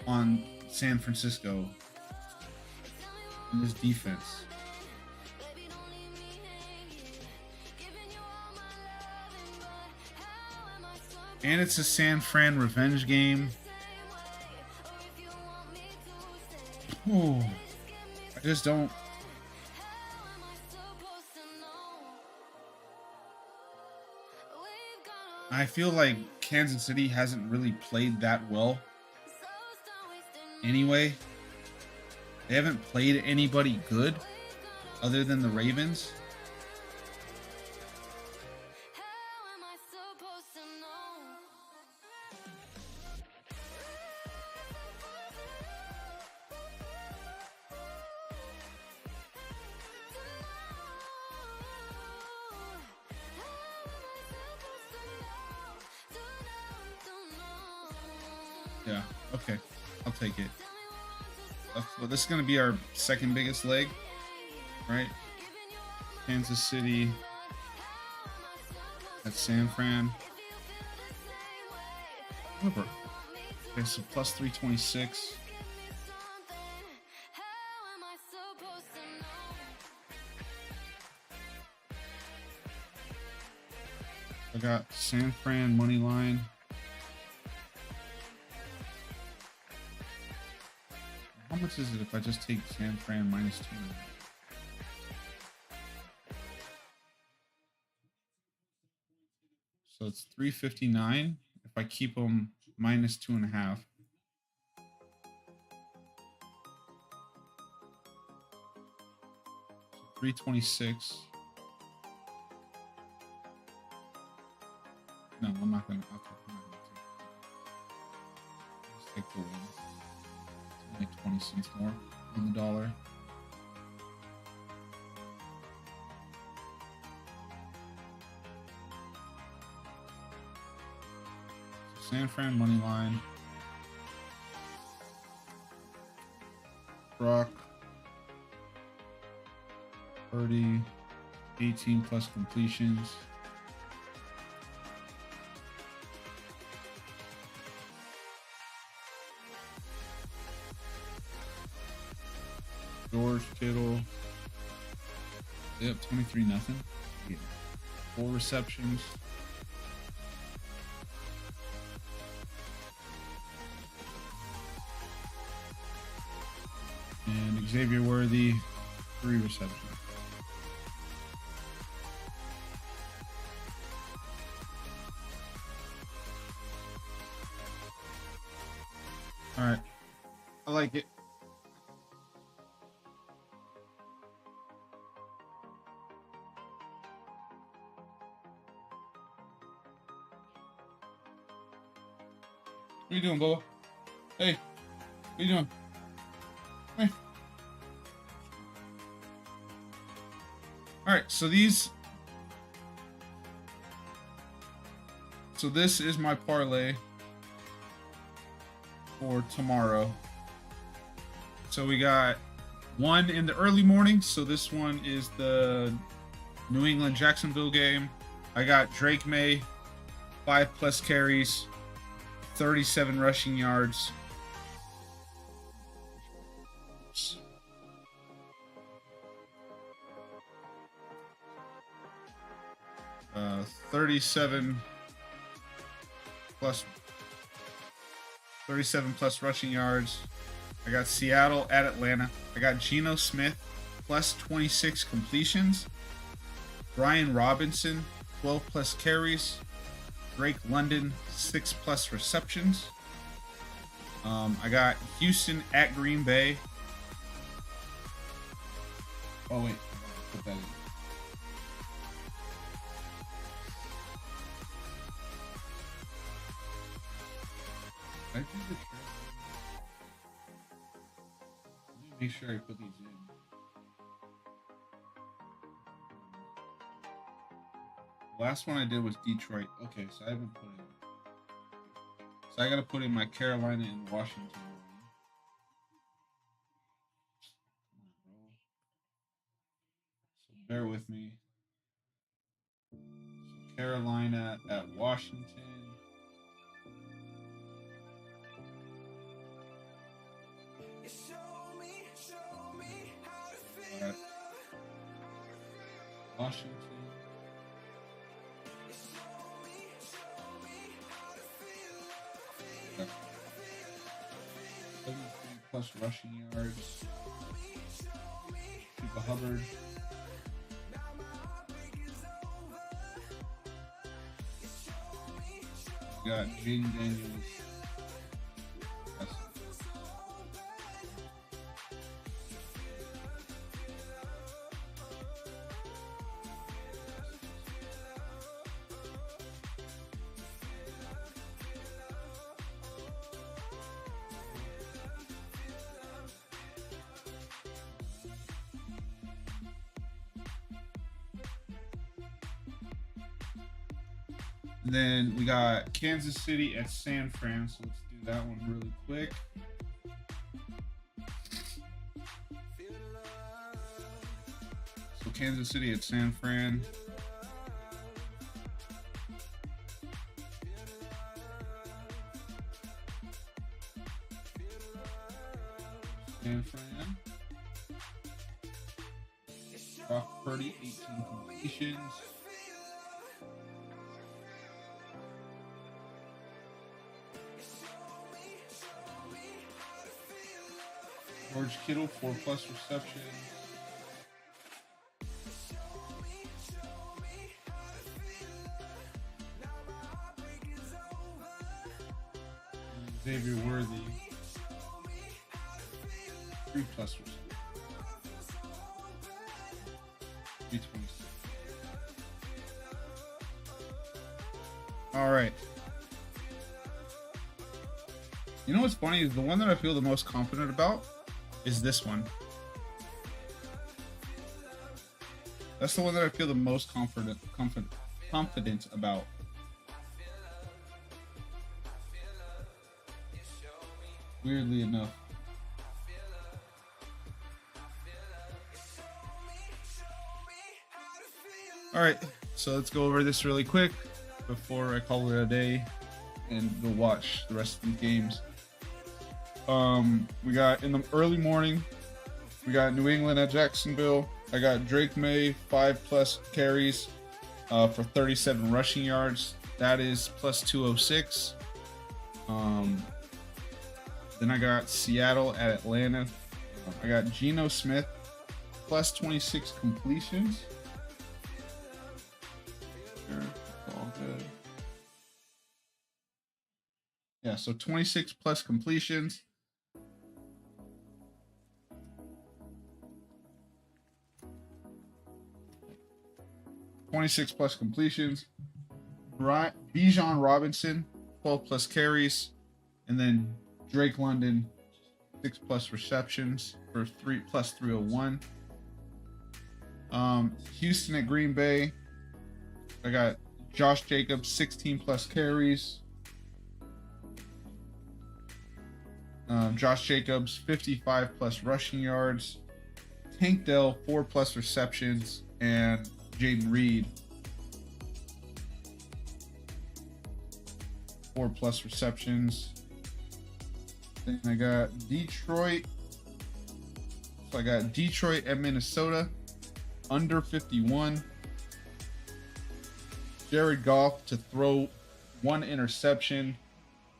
on San Francisco in this defense. And it's a San Fran revenge game. Oh, I just don't. I feel like Kansas City hasn't really played that well. Anyway, they haven't played anybody good other than the Ravens. Yeah, okay. I'll take it. Well, this is going to be our second biggest leg, right? Kansas City at San Fran. Whatever. Okay, so plus 326. I got San Fran money line. How much is it if I just take San Fran minus 2? So it's 359 if I keep them minus 2.5. So 326. No, I'm not gonna. Just take the win. Like 20 cents more on the dollar. So San Fran money line. Brock Purdy, 18 plus completions. George Kittle. Yep, 23-0. Yeah. 4 receptions. And Xavier Worthy, 3 receptions. All right. I like it. What you doing, Boa? Hey, what you doing? Hey. All right, so this is my parlay for tomorrow. So we got one in the early morning. So this one is the New England Jacksonville game. I got Drake May, 5+ carries, 37 rushing yards. 37 plus rushing yards. I got Seattle at Atlanta. I got Geno Smith plus 26 completions. Brian Robinson 12+ carries. Drake London 6+ receptions. I got Houston at Green Bay. Oh wait, put that in. I do the trick. Let me make sure I put these in. The last one I did was Detroit. Okay, so I haven't put in. So I gotta put in my Carolina and Washington. So bear with me. So Carolina at Washington. Washington. 73+ rushing yards. Cooper Hubbard. We got Jaden Daniels. And then we got Kansas City at San Fran. So let's do that one really quick. So Kansas City at San Fran. San Fran. Brock Purdy, 18 completions. George Kittle, 4+ receptions. Xavier Worthy, 3+ receptions. 326. All right. You know what's funny is the one that I feel the most confident about is this one. That's the one that I feel the most confident about. Weirdly enough. All right, so let's go over this really quick before I call it a day and go watch the rest of these games. We got in the early morning, we got New England at Jacksonville. I got Drake May, 5+ carries for 37 rushing yards. That is plus 206. Then I got Seattle at Atlanta. I got Geno Smith, plus 26 completions. Sure, it's all good. Yeah, so 26 plus completions. Right, Bijan Robinson, 12 plus carries, and then Drake London, 6 plus receptions for 3 plus 301. Houston at Green Bay, I got Josh Jacobs, 16 plus carries. Josh Jacobs, 55 plus rushing yards. Tank Dell, 4 plus receptions, and Jaden Reed, 4 plus receptions. Then I got Detroit. So I got Detroit and Minnesota, under 51. Jared Goff to throw 1 interception,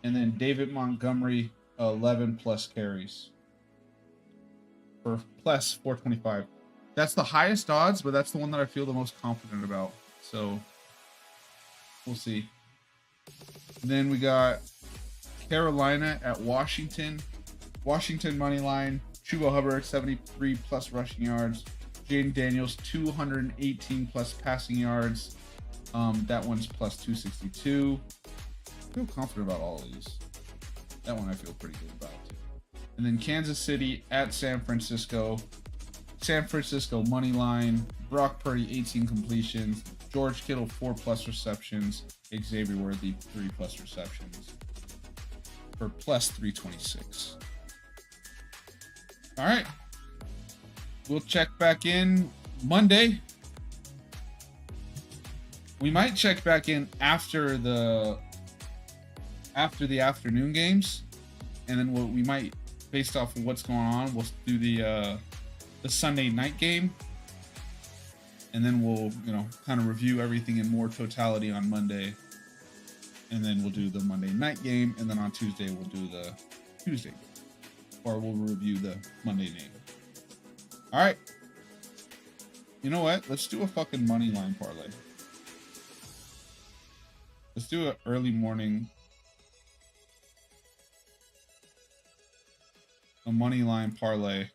and then David Montgomery, 11 plus carries for plus 425. That's the highest odds, but that's the one that I feel the most confident about. So we'll see. Then we got Carolina at Washington. Washington money line. Chuba Hubbard, 73 plus rushing yards. Jaden Daniels, 218 plus passing yards. That one's plus 262. I feel confident about all of these. That one I feel pretty good about too. And then Kansas City at San Francisco. San Francisco money line. Brock Purdy, 18 completions. George Kittle, 4 plus receptions. Xavier Worthy, 3 plus receptions for plus 326. All right. We'll check back in Monday. We might check back in after the afternoon games, and then we might, based off of what's going on, we'll do the Sunday night game, and then we'll kind of review everything in more totality on Monday, and then we'll do the Monday night game, and then on Tuesday we'll do the Tuesday game, or we'll review the Monday game. All right. You know what? Let's do a fucking money line parlay. Let's do an early morning, a money line parlay.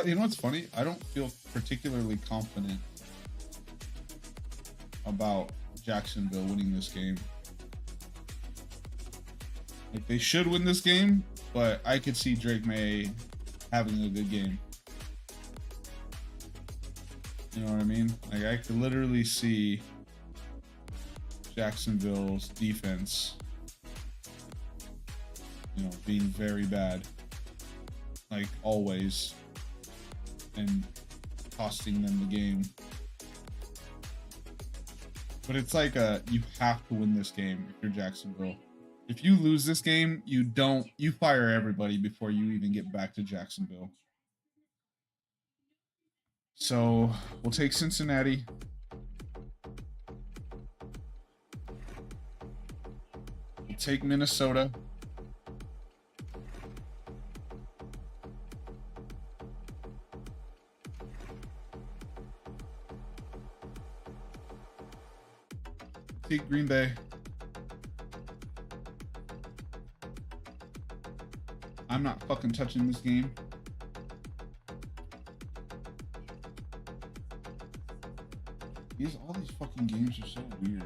You know what's funny? I don't feel particularly confident about Jacksonville winning this game. Like, they should win this game, but I could see Drake May having a good game. You know what I mean? Like, I could literally see Jacksonville's defense, being very bad, like always, and costing them the game. But it's like you have to win this game if you're Jacksonville. If you lose this game, you fire everybody before you even get back to Jacksonville. So we'll take Cincinnati. We'll take Minnesota. Take Green Bay. I'm not fucking touching this game. All these fucking games are so weird.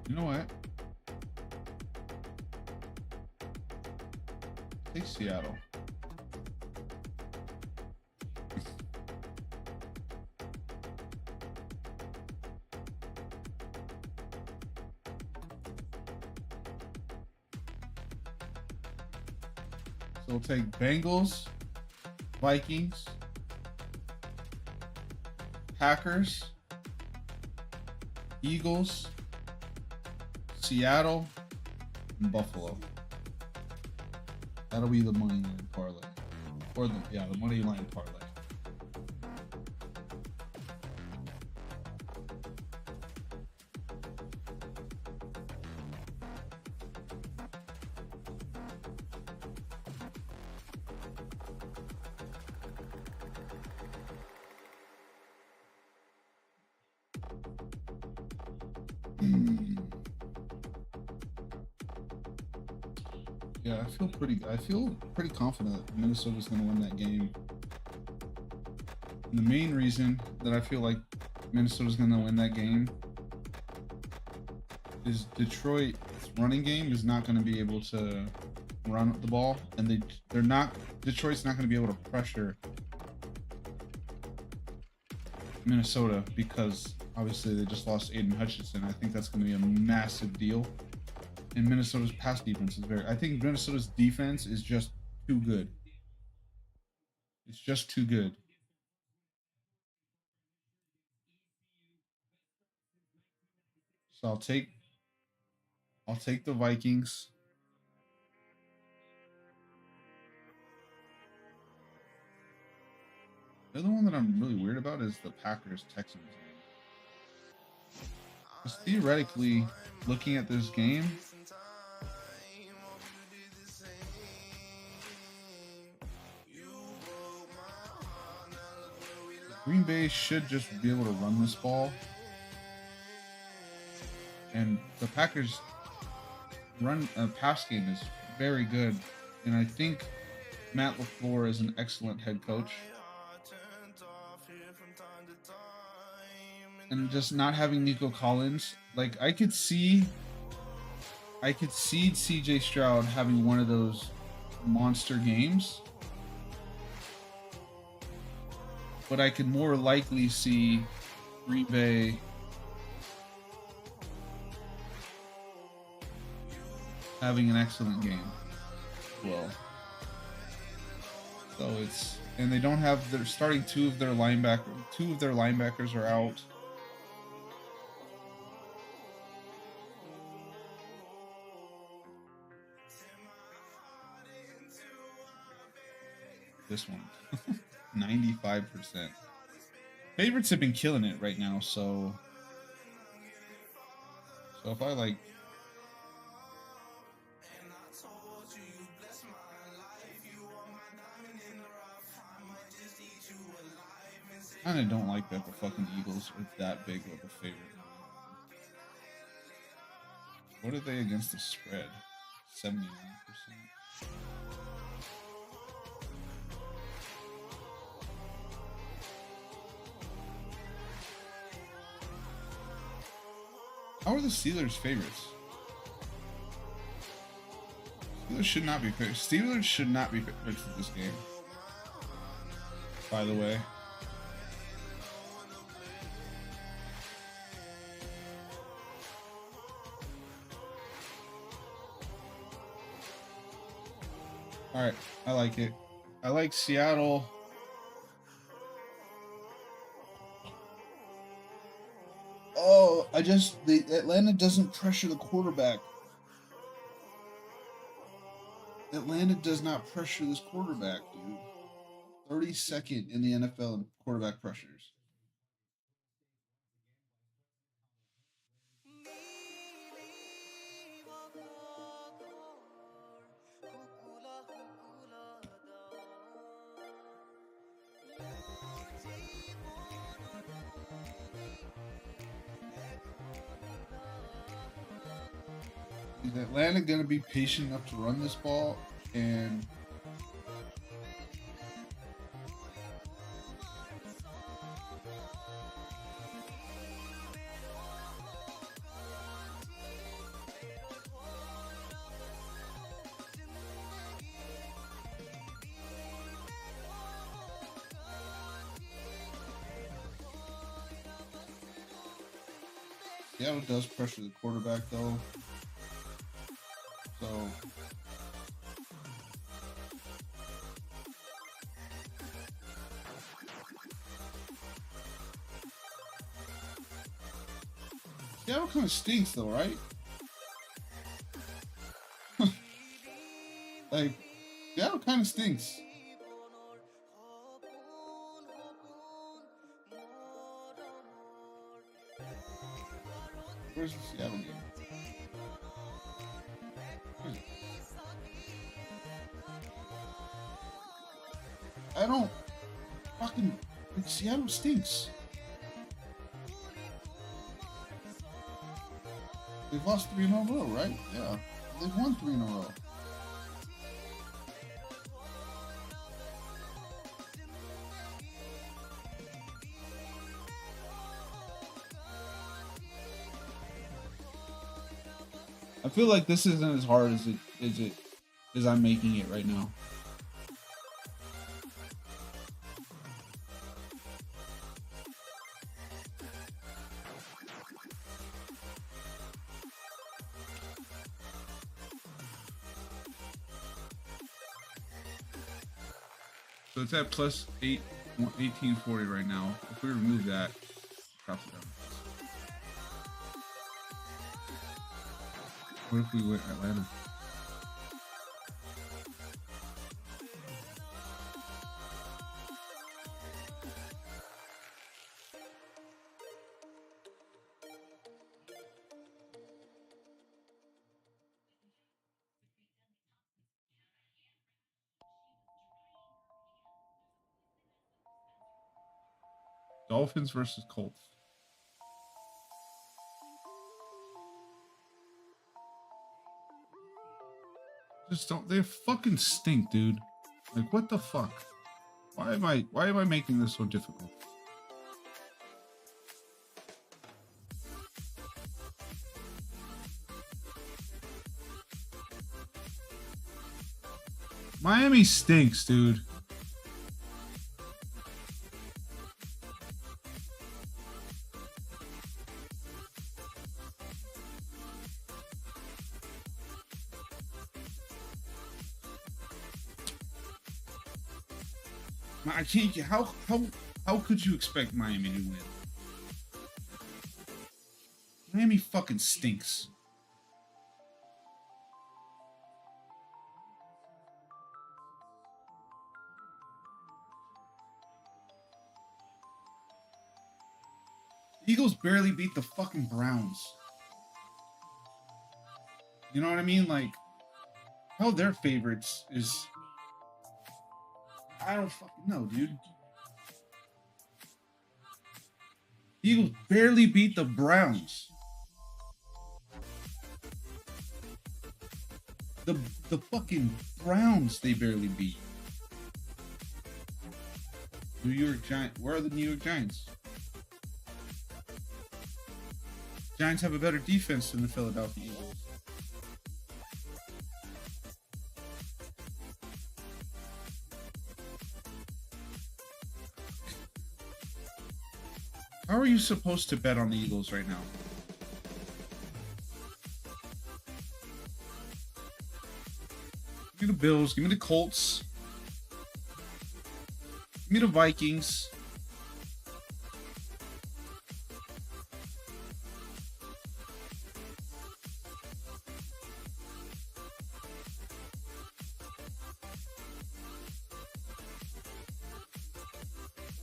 You know what? Take Seattle. So we'll take Bengals, Vikings, Packers, Eagles, Seattle, and Buffalo. That'll be the money line parlay. Or the money line parlay. Yeah, I feel pretty confident that Minnesota's going to win that game. And the main reason that I feel like Minnesota's going to win that game is Detroit's running game is not going to be able to run the ball, and Detroit's not going to be able to pressure Minnesota because obviously they just lost Aiden Hutchinson. I think that's going to be a massive deal. And Minnesota's pass defense is I think Minnesota's defense is just too good. It's just too good. So I'll take the Vikings. The other one that I'm really weird about is the Packers-Texans game. Because theoretically, looking at this game, Green Bay should just be able to run this ball. And the Packers' pass game is very good. And I think Matt LaFleur is an excellent head coach. And just not having Nico Collins, like I could see CJ Stroud having one of those monster games. But I could more likely see Green Bay having an excellent game as well. So and they don't have their starting two of their linebackers are out. This one. 95%. Favorites have been killing it right now, so if I like I kinda don't like that the fucking Eagles are that big of a favorite. What are they against the spread? 79%. How are the Steelers favorites? Steelers should not be favorites. Steelers should not be favorites for this game. By the way. Alright, I like it. I like Seattle. Oh, Atlanta doesn't pressure the quarterback. Atlanta does not pressure this quarterback, dude. 32nd in the NFL in quarterback pressures. Is Atlanta going to be patient enough to run this ball? And Seattle does pressure the quarterback, though. So Seattle kind of stinks, though, right? Like, Seattle kind of stinks. Where's the Seattle game? I don't fucking like, Seattle stinks. They've lost 3 in a row, right? Yeah, they've won 3 in a row. I feel like this isn't as hard as I'm making it right now. So it's at plus 1840 right now. If we remove that, drops it down. What if we went Atlanta? Dolphins versus Colts. Just don't. They fucking stink, dude. Like, what the fuck? Why am I making this so difficult? Miami stinks, dude. I can't. How could you expect Miami to win? Miami fucking stinks. Eagles barely beat the fucking Browns. You know what I mean? Like, how they're favorites is... I don't fucking know, dude. Eagles barely beat the Browns. The fucking Browns they barely beat. New York Giants. Where are the New York Giants? Giants have a better defense than the Philadelphia Eagles. How are you supposed to bet on the Eagles right now? Give me the Bills. Give me the Colts. Give me the Vikings.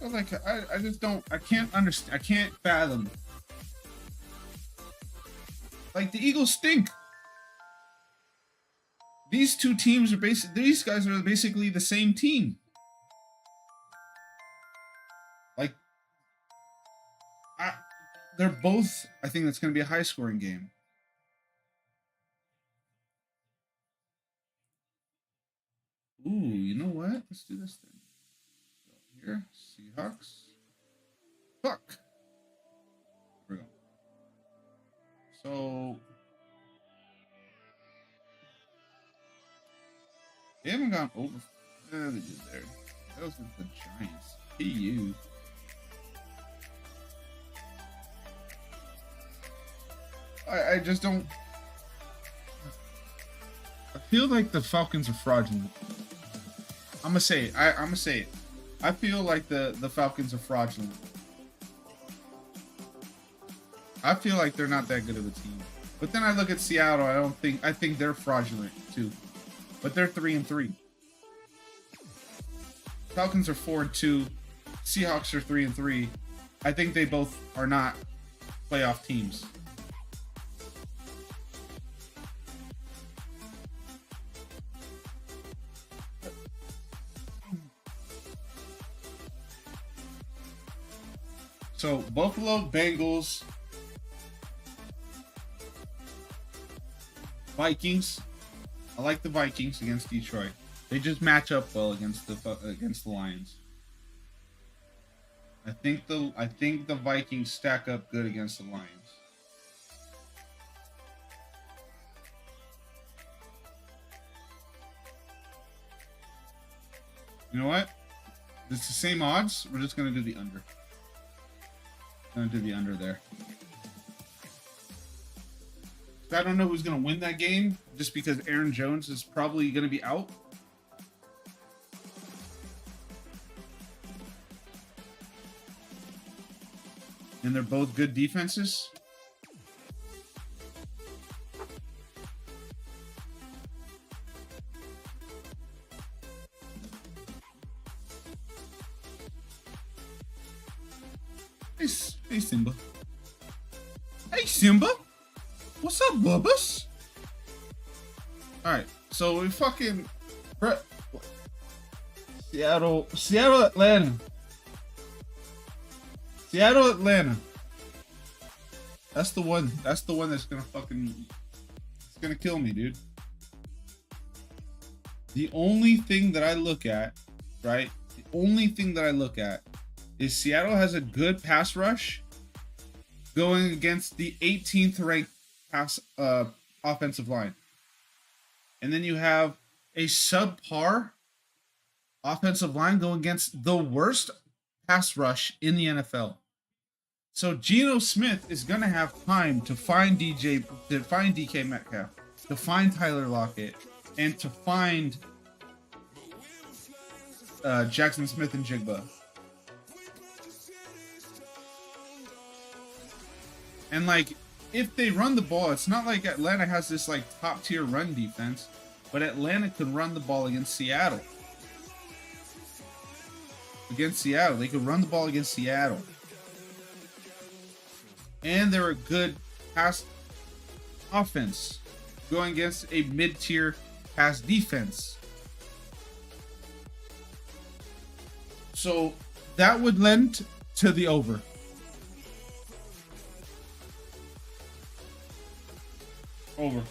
Like I just don't. I can't understand. I can't fathom. Like the Eagles stink. These two teams are these guys are basically the same team. Like, they're both. I think that's going to be a high-scoring game. Ooh, you know what? Let's do this thing. Here, Seahawks. Fuck. Here we go. So they haven't gone over. They did there. That was with the Giants. PU. I just don't. I feel like the Falcons are fraudulent. I'm gonna say it. I'm gonna say it. I feel like the Falcons are fraudulent. I feel like they're not that good of a team. But then I look at Seattle. I think they're fraudulent too. But they're 3-3. Falcons are 4-2. Seahawks are 3-3. I think they both are not playoff teams. So Buffalo, Bengals, Vikings. I like the Vikings against Detroit. They just match up well against the Lions. I think the Vikings stack up good against the Lions. You know what? It's the same odds. We're just gonna do the under. Gonna do the under there. I don't know who's gonna win that game, just because Aaron Jones is probably gonna be out. And they're both good defenses. Hey Simba. Hey Simba. What's up, Bubbas? Alright, so we fucking Seattle, Atlanta. Seattle, Atlanta. That's the one that's gonna fucking, it's gonna kill me, dude. The only thing that I look at, right? The only thing that I look at is Seattle has a good pass rush going against the 18th ranked offensive line. And then you have a subpar offensive line going against the worst pass rush in the NFL. So Geno Smith is going to have time to find DK Metcalf, to find Tyler Lockett, and to find Jackson Smith and Jigba. And like, if they run the ball, it's not like Atlanta has this like top tier run defense, but Atlanta can run the ball against Seattle. They could run the ball against Seattle. And they're a good pass offense going against a mid-tier pass defense. So that would lend to the over. Over.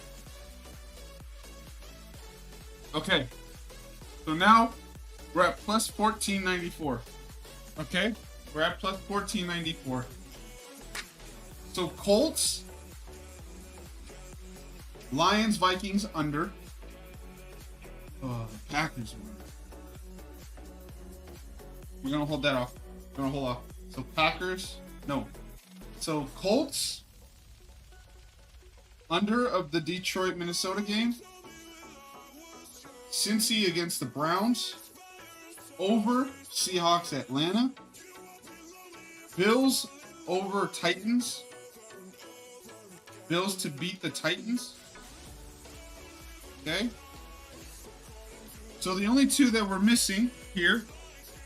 Okay. So now we're at plus 1494. Okay? We're at plus 1494. So Colts, Lions, Vikings under. Packers win. We're gonna hold that off. We're gonna hold off. So Packers, no. So Colts, under of the Detroit Minnesota game. Cincy against the Browns. Over Seahawks Atlanta. Bills over Titans. Bills to beat the Titans. Okay. So the only two that we're missing here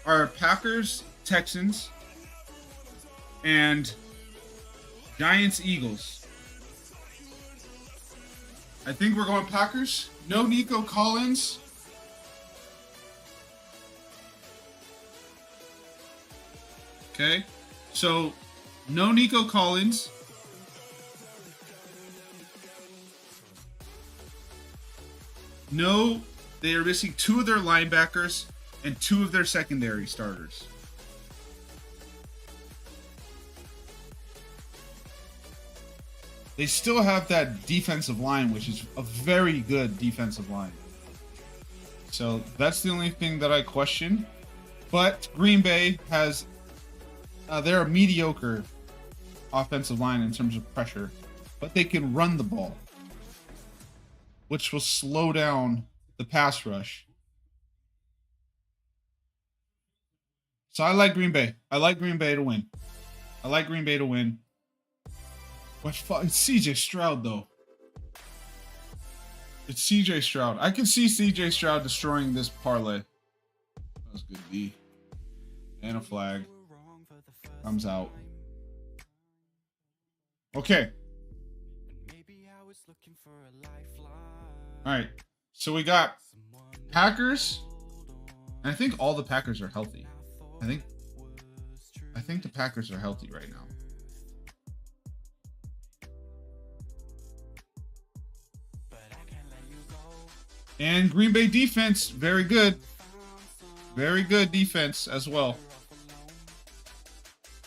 are Packers, Texans, and Giants, Eagles. I think we're going Packers. No Nico Collins. Okay. So, no Nico Collins. No, they are missing two of their linebackers and two of their secondary starters. They still have that defensive line, which is a very good defensive line. So that's the only thing that I question. But Green Bay has, they're a mediocre offensive line in terms of pressure, but they can run the ball, which will slow down the pass rush. So I like Green Bay. I like Green Bay to win. It's CJ Stroud though. It's CJ Stroud. I can see CJ Stroud destroying this parlay. That was good D. And a flag. Comes out. Okay. All right. So we got Packers. And I think all the Packers are healthy. I think the Packers are healthy right now. And Green Bay defense, very good. Very good defense as well.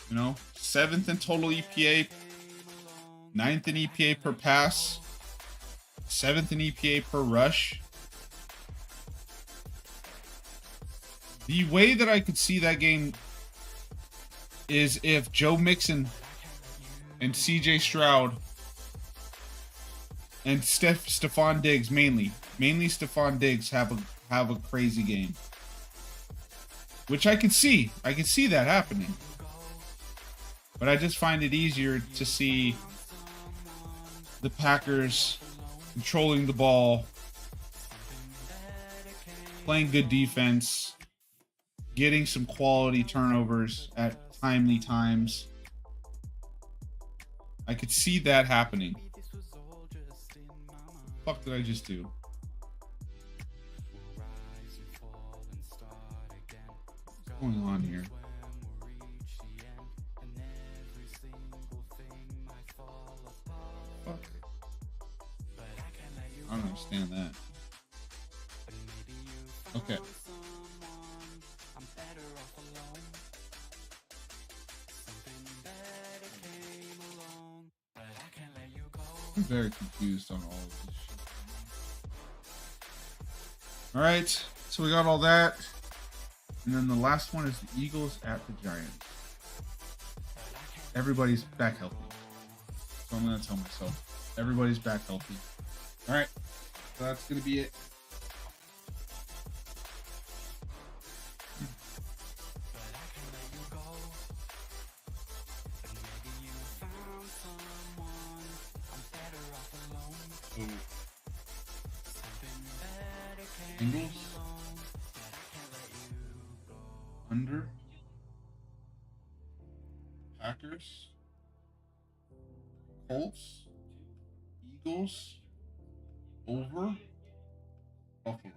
You know, 7th in total EPA, 9th in EPA per pass, 7th in EPA per rush. The way that I could see that game is if Joe Mixon and CJ Stroud and Stephon Diggs mainly Stephon Diggs have a crazy game, which I can see that happening, but I just find it easier to see the Packers controlling the ball, playing good defense, getting some quality turnovers at timely times. I could see that happening. What the fuck did I just do? What's going on here? Fuck. I don't understand that. Okay. I'm very confused on all of this shit. All right, so we got all that. And then the last one is the Eagles at the Giants. Everybody's back healthy. So I'm going to tell myself. Everybody's back healthy. All right, so that's going to be it. Bengals under, Packers, Colts, Eagles over, Buffalo.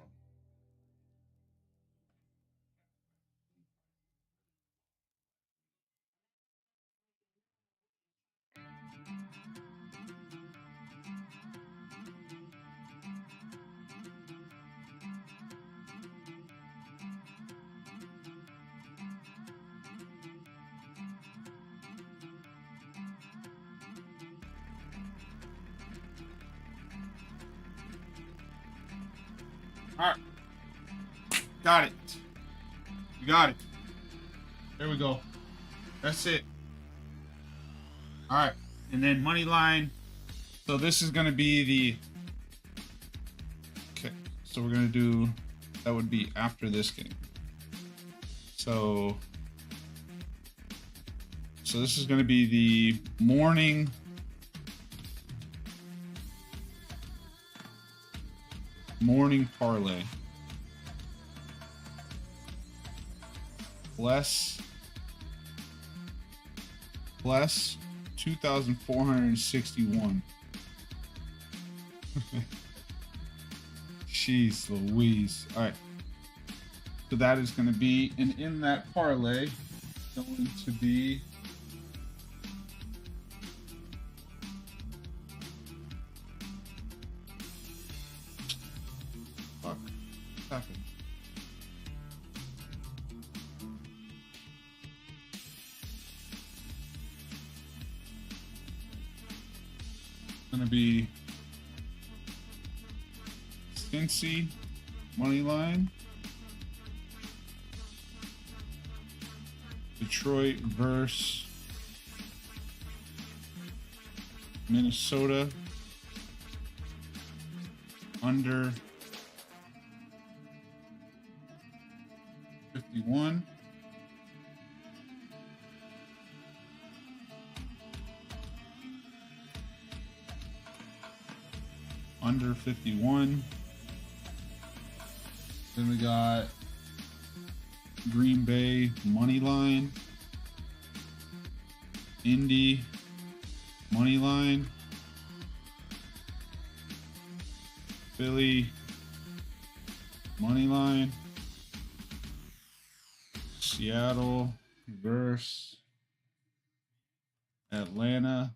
All right, got it. You got it. There we go. That's it. All right, and then money line. So this is going to be the. Okay, so we're going to do. That would be after this game. So this is going to be the morning. Morning parlay. Plus 2,461. Jeez Louise. All right. So that is going to be, and in that parlay, going to be happened. It's gonna be Cincy money line, Detroit versus Minnesota under 51. under 51. Then we got Green Bay money line, Indy money line, Philly money line, Seattle versus Atlanta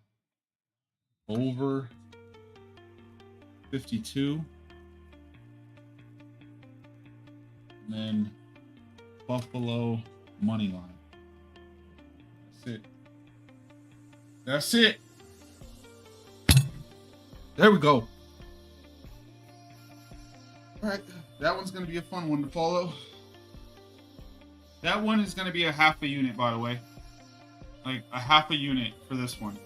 over 52. And then Buffalo money line. That's it. That's it. There we go. All right, that one's gonna be a fun one to follow. That one is gonna be a half a unit, by the way. Like a half a unit for this one.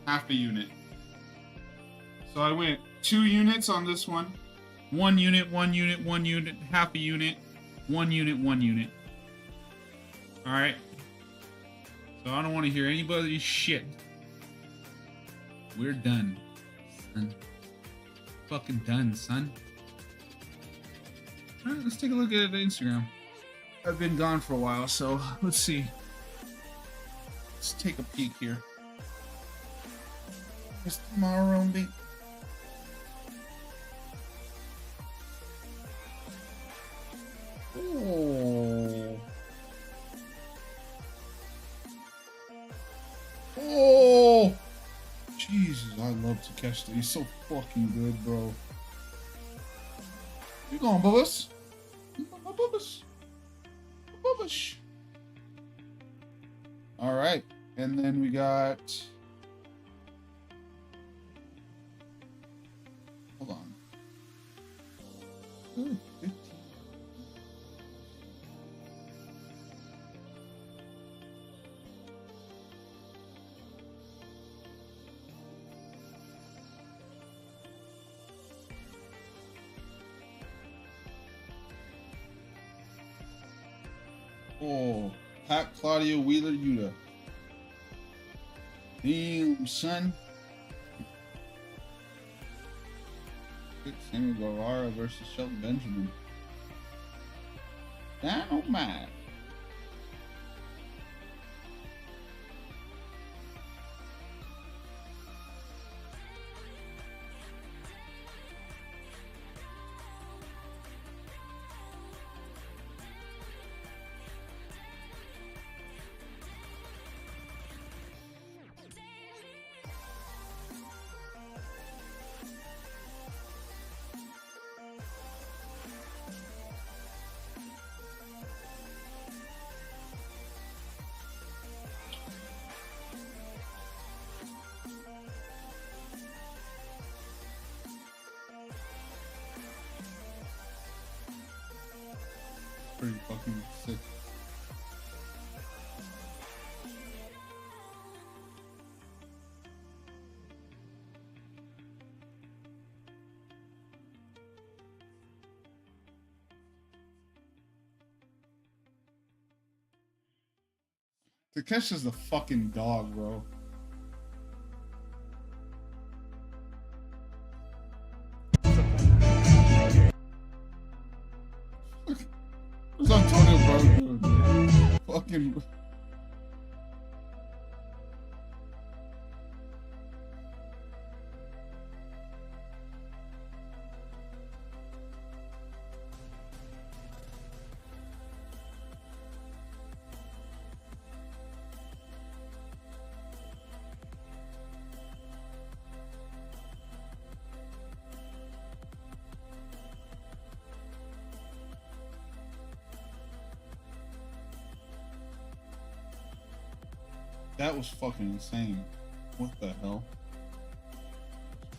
Half a unit. So I went 2 units on this one. 1 unit, 1 unit, 1 unit, half a unit, 1 unit, 1 unit. All right. So I don't want to hear anybody's shit. We're done, son. Fucking done, son. All right, let's take a look at Instagram. I've been gone for a while, so let's see. Let's take a peek here. It's tomorrow, baby. Oh. Oh. Jesus, I love to catch that. He's so fucking good, bro. You going, Bubbas? You going, Bubbas? Bubbas. All right, and then we got. Hold on. Ooh, 15. Oh, Pat Claudio Wheeler Yuta. Damn, son. Sammy Guevara versus Shelton Benjamin. Dynamite. Pretty fucking sick. Takesha's the fucking dog, bro. What's Antonio Brown doing? Fucking. That was fucking insane. What the hell?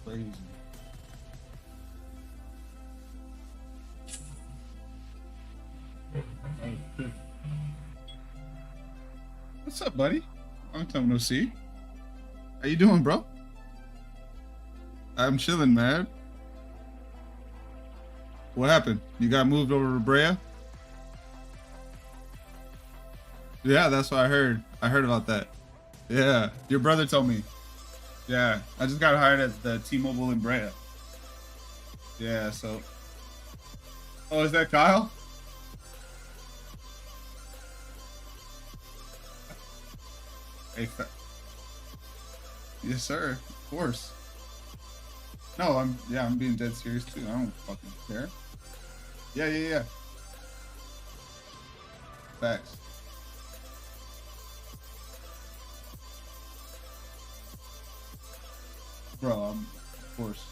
Crazy. What's up, buddy? Long time no see. How you doing, bro? I'm chilling, man. What happened? You got moved over to Brea? Yeah, that's what I heard. I heard about that. Yeah, your brother told me. Yeah, I just got hired at the T-Mobile in Brea. Yeah, so. Oh, is that Kyle? Hey, yes, sir. Of course. No, I'm being dead serious too. I don't fucking care. Yeah. Facts. Bro, of course.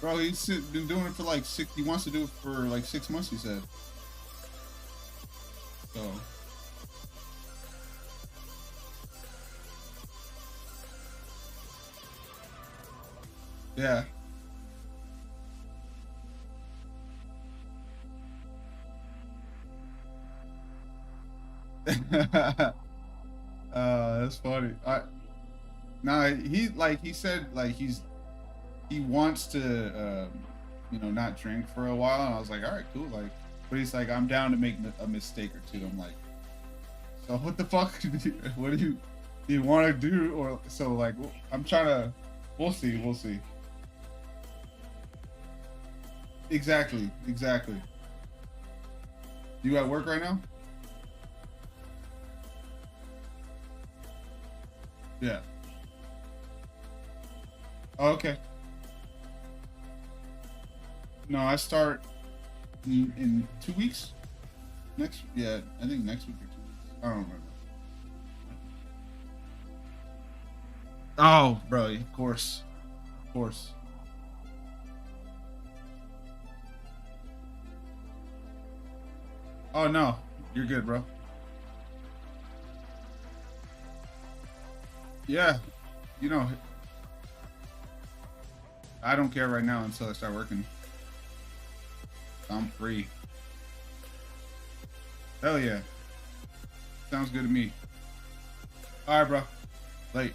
Bro, he's been doing it for like he wants to do it for like 6 months, he said. So. Yeah. That's funny. Nah, he said like he wants to not drink for a while, and I was like, all right, cool. Like, but he's like, I'm down to make a mistake or two. I'm like, so what the fuck? What do you want to do? Or so like, I'm trying to. We'll see. Exactly. You at work right now? Yeah. Oh, okay. No, I start in 2 weeks. Yeah, I think next week or 2 weeks. I don't remember. Oh, bro, of course. Oh no, you're good, bro. Yeah, you know, I don't care right now until I start working. I'm free. Hell yeah. Sounds good to me. All right, bro. Late.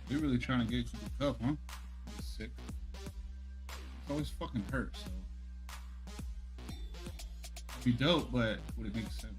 You're really trying to get to the cup, huh? Sick. It always fucking hurts. So. Be dope, but would it make sense?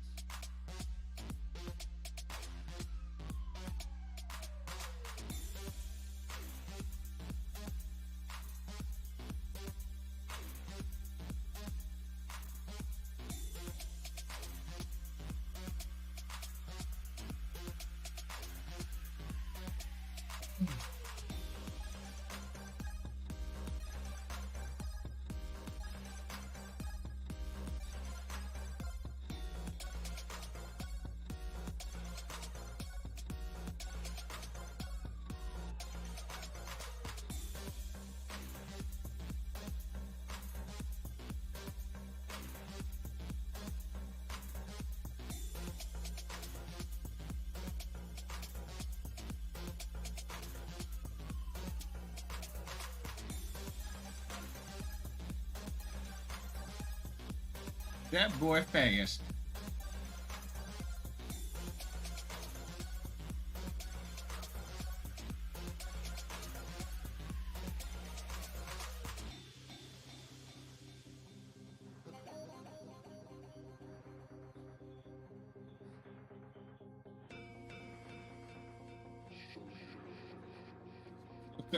That boy fast.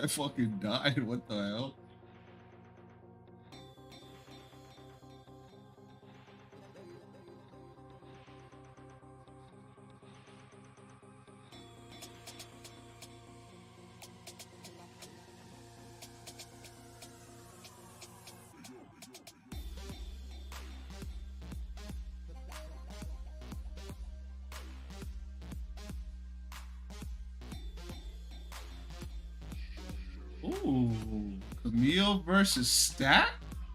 I fucking died. What the hell? Ooh, Camille versus Stat?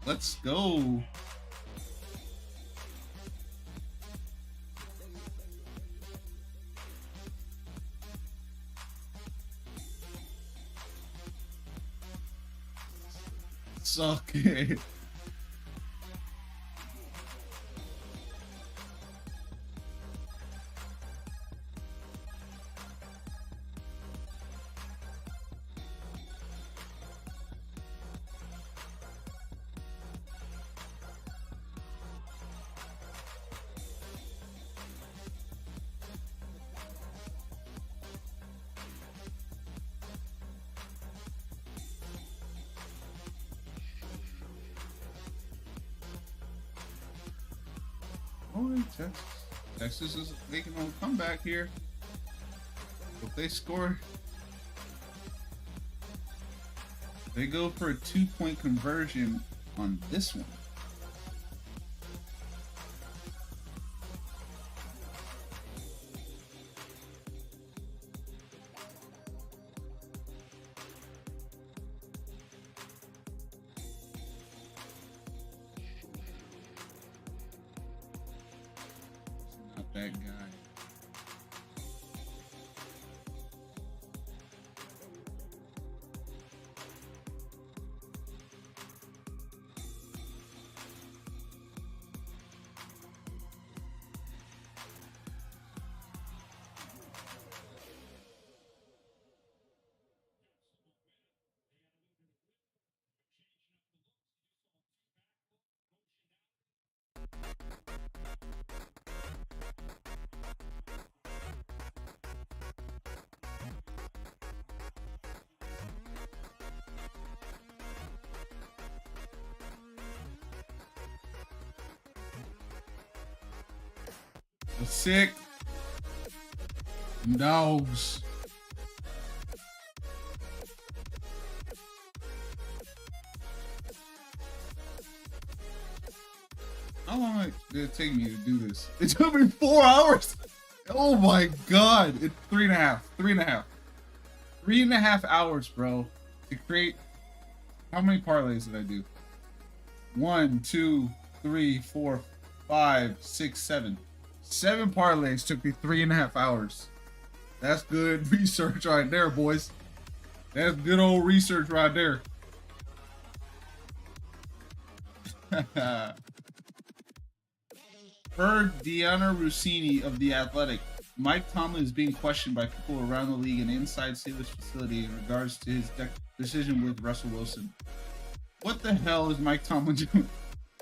Let's go. Suck it. Oh, Texas is making a comeback here. If they score, they go for a 2-point conversion on this one. Not that guy. Sick. Dogs. How long did it take me to do this? It took me 4 hours. Oh my god. It's 3.5. 3.5. 3.5 hours, bro. To create. How many parlays did I do? 1, 2, 3, 4, 5, 6, 7. 7 parlays took me 3.5 hours. That's good research right there, boys. That's good old research right there. Per Deanna Rossini of The Athletic, Mike Tomlin is being questioned by people around the league and inside Steelers facility in regards to his decision with Russell Wilson. What the hell is Mike Tomlin doing?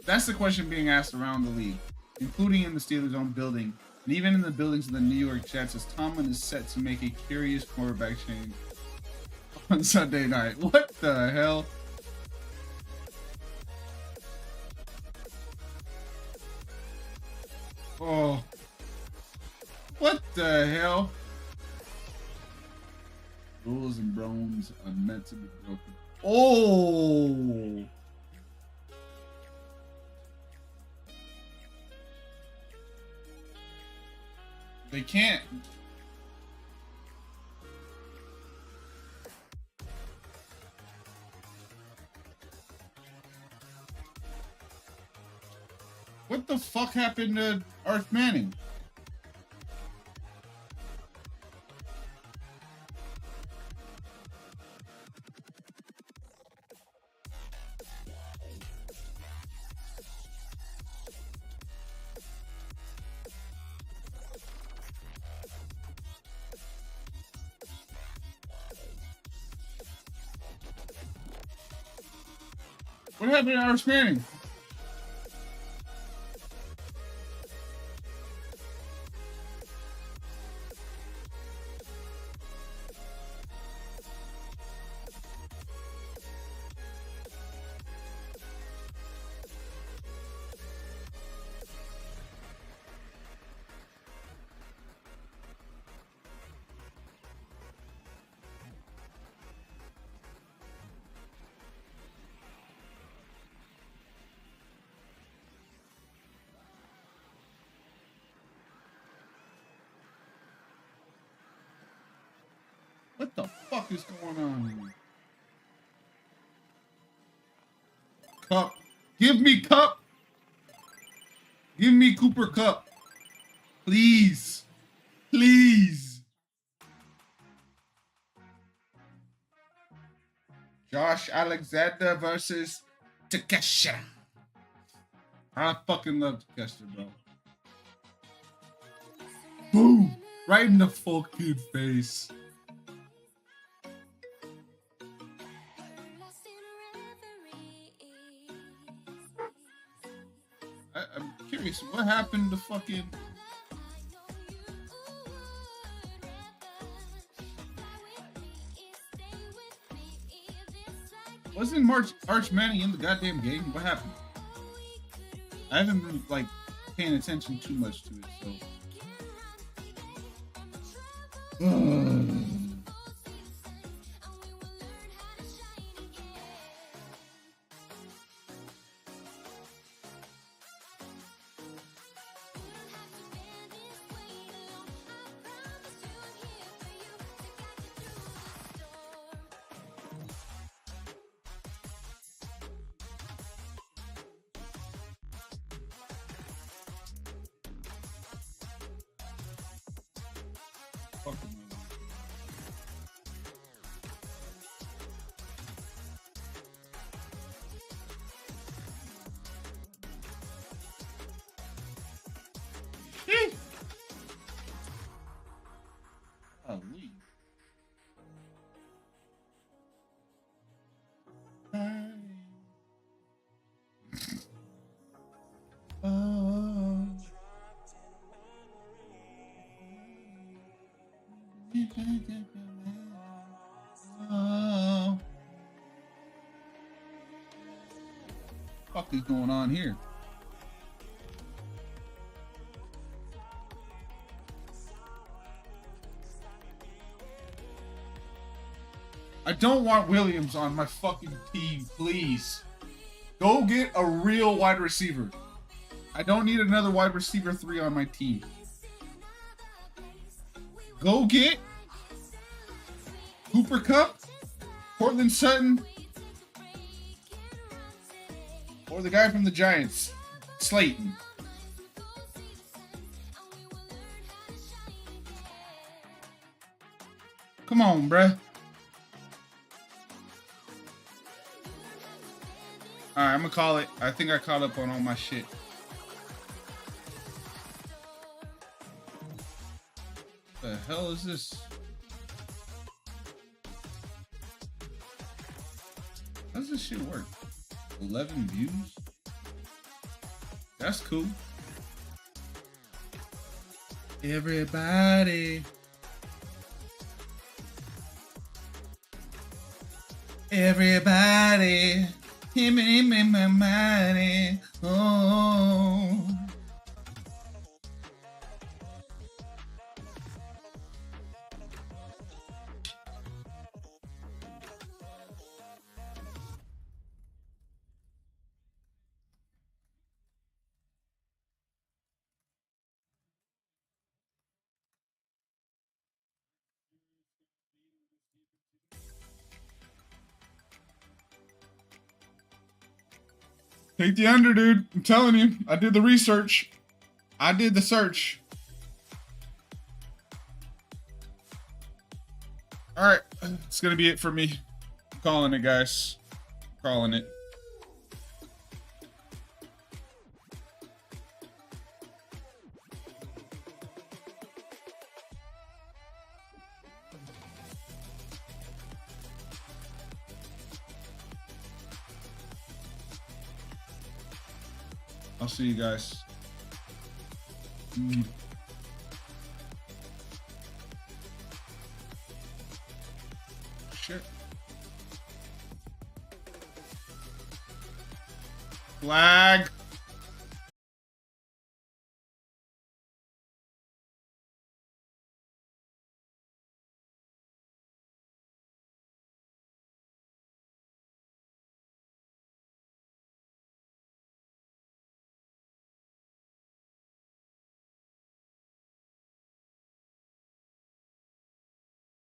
That's the question being asked around the league, including in the Steelers' own building, and even in the buildings of the New York Jets, as Tomlin is set to make a curious quarterback change on Sunday night. What the hell? Oh. What the hell? Rules and bones are meant to be broken. Oh! They can't. What the fuck happened to Arch Manning? What happened to Arch Manning? the fuck is going on? Cup. Give me Cup. Give me Cooper Cup. Please. Please. Josh Alexander versus Takesha. I fucking love Takesha, bro. Boom. Right in the fucking face. I'm curious, what happened to fucking... Wasn't Arch Manning in the goddamn game? What happened? I haven't been, like, paying attention too much to it, so... Golly. Fuck is going on here? I don't want Williams on my fucking team, please. Go get a real wide receiver. I don't need another wide receiver 3 on my team. Go get Cooper Kupp, Cortland Sutton, or the guy from the Giants, Slayton. Come on, bruh. Alright, I'm gonna call it. I think I caught up on all my shit. The hell is this? How does this shit work? 11 views? That's cool. Everybody. Everybody. Him in my money. Oh. Take the under, dude. I'm telling you. I did the research. I did the search. All right. It's going to be it for me. I'm calling it, guys. I'm calling it. I'll see you guys. Shit. Flag.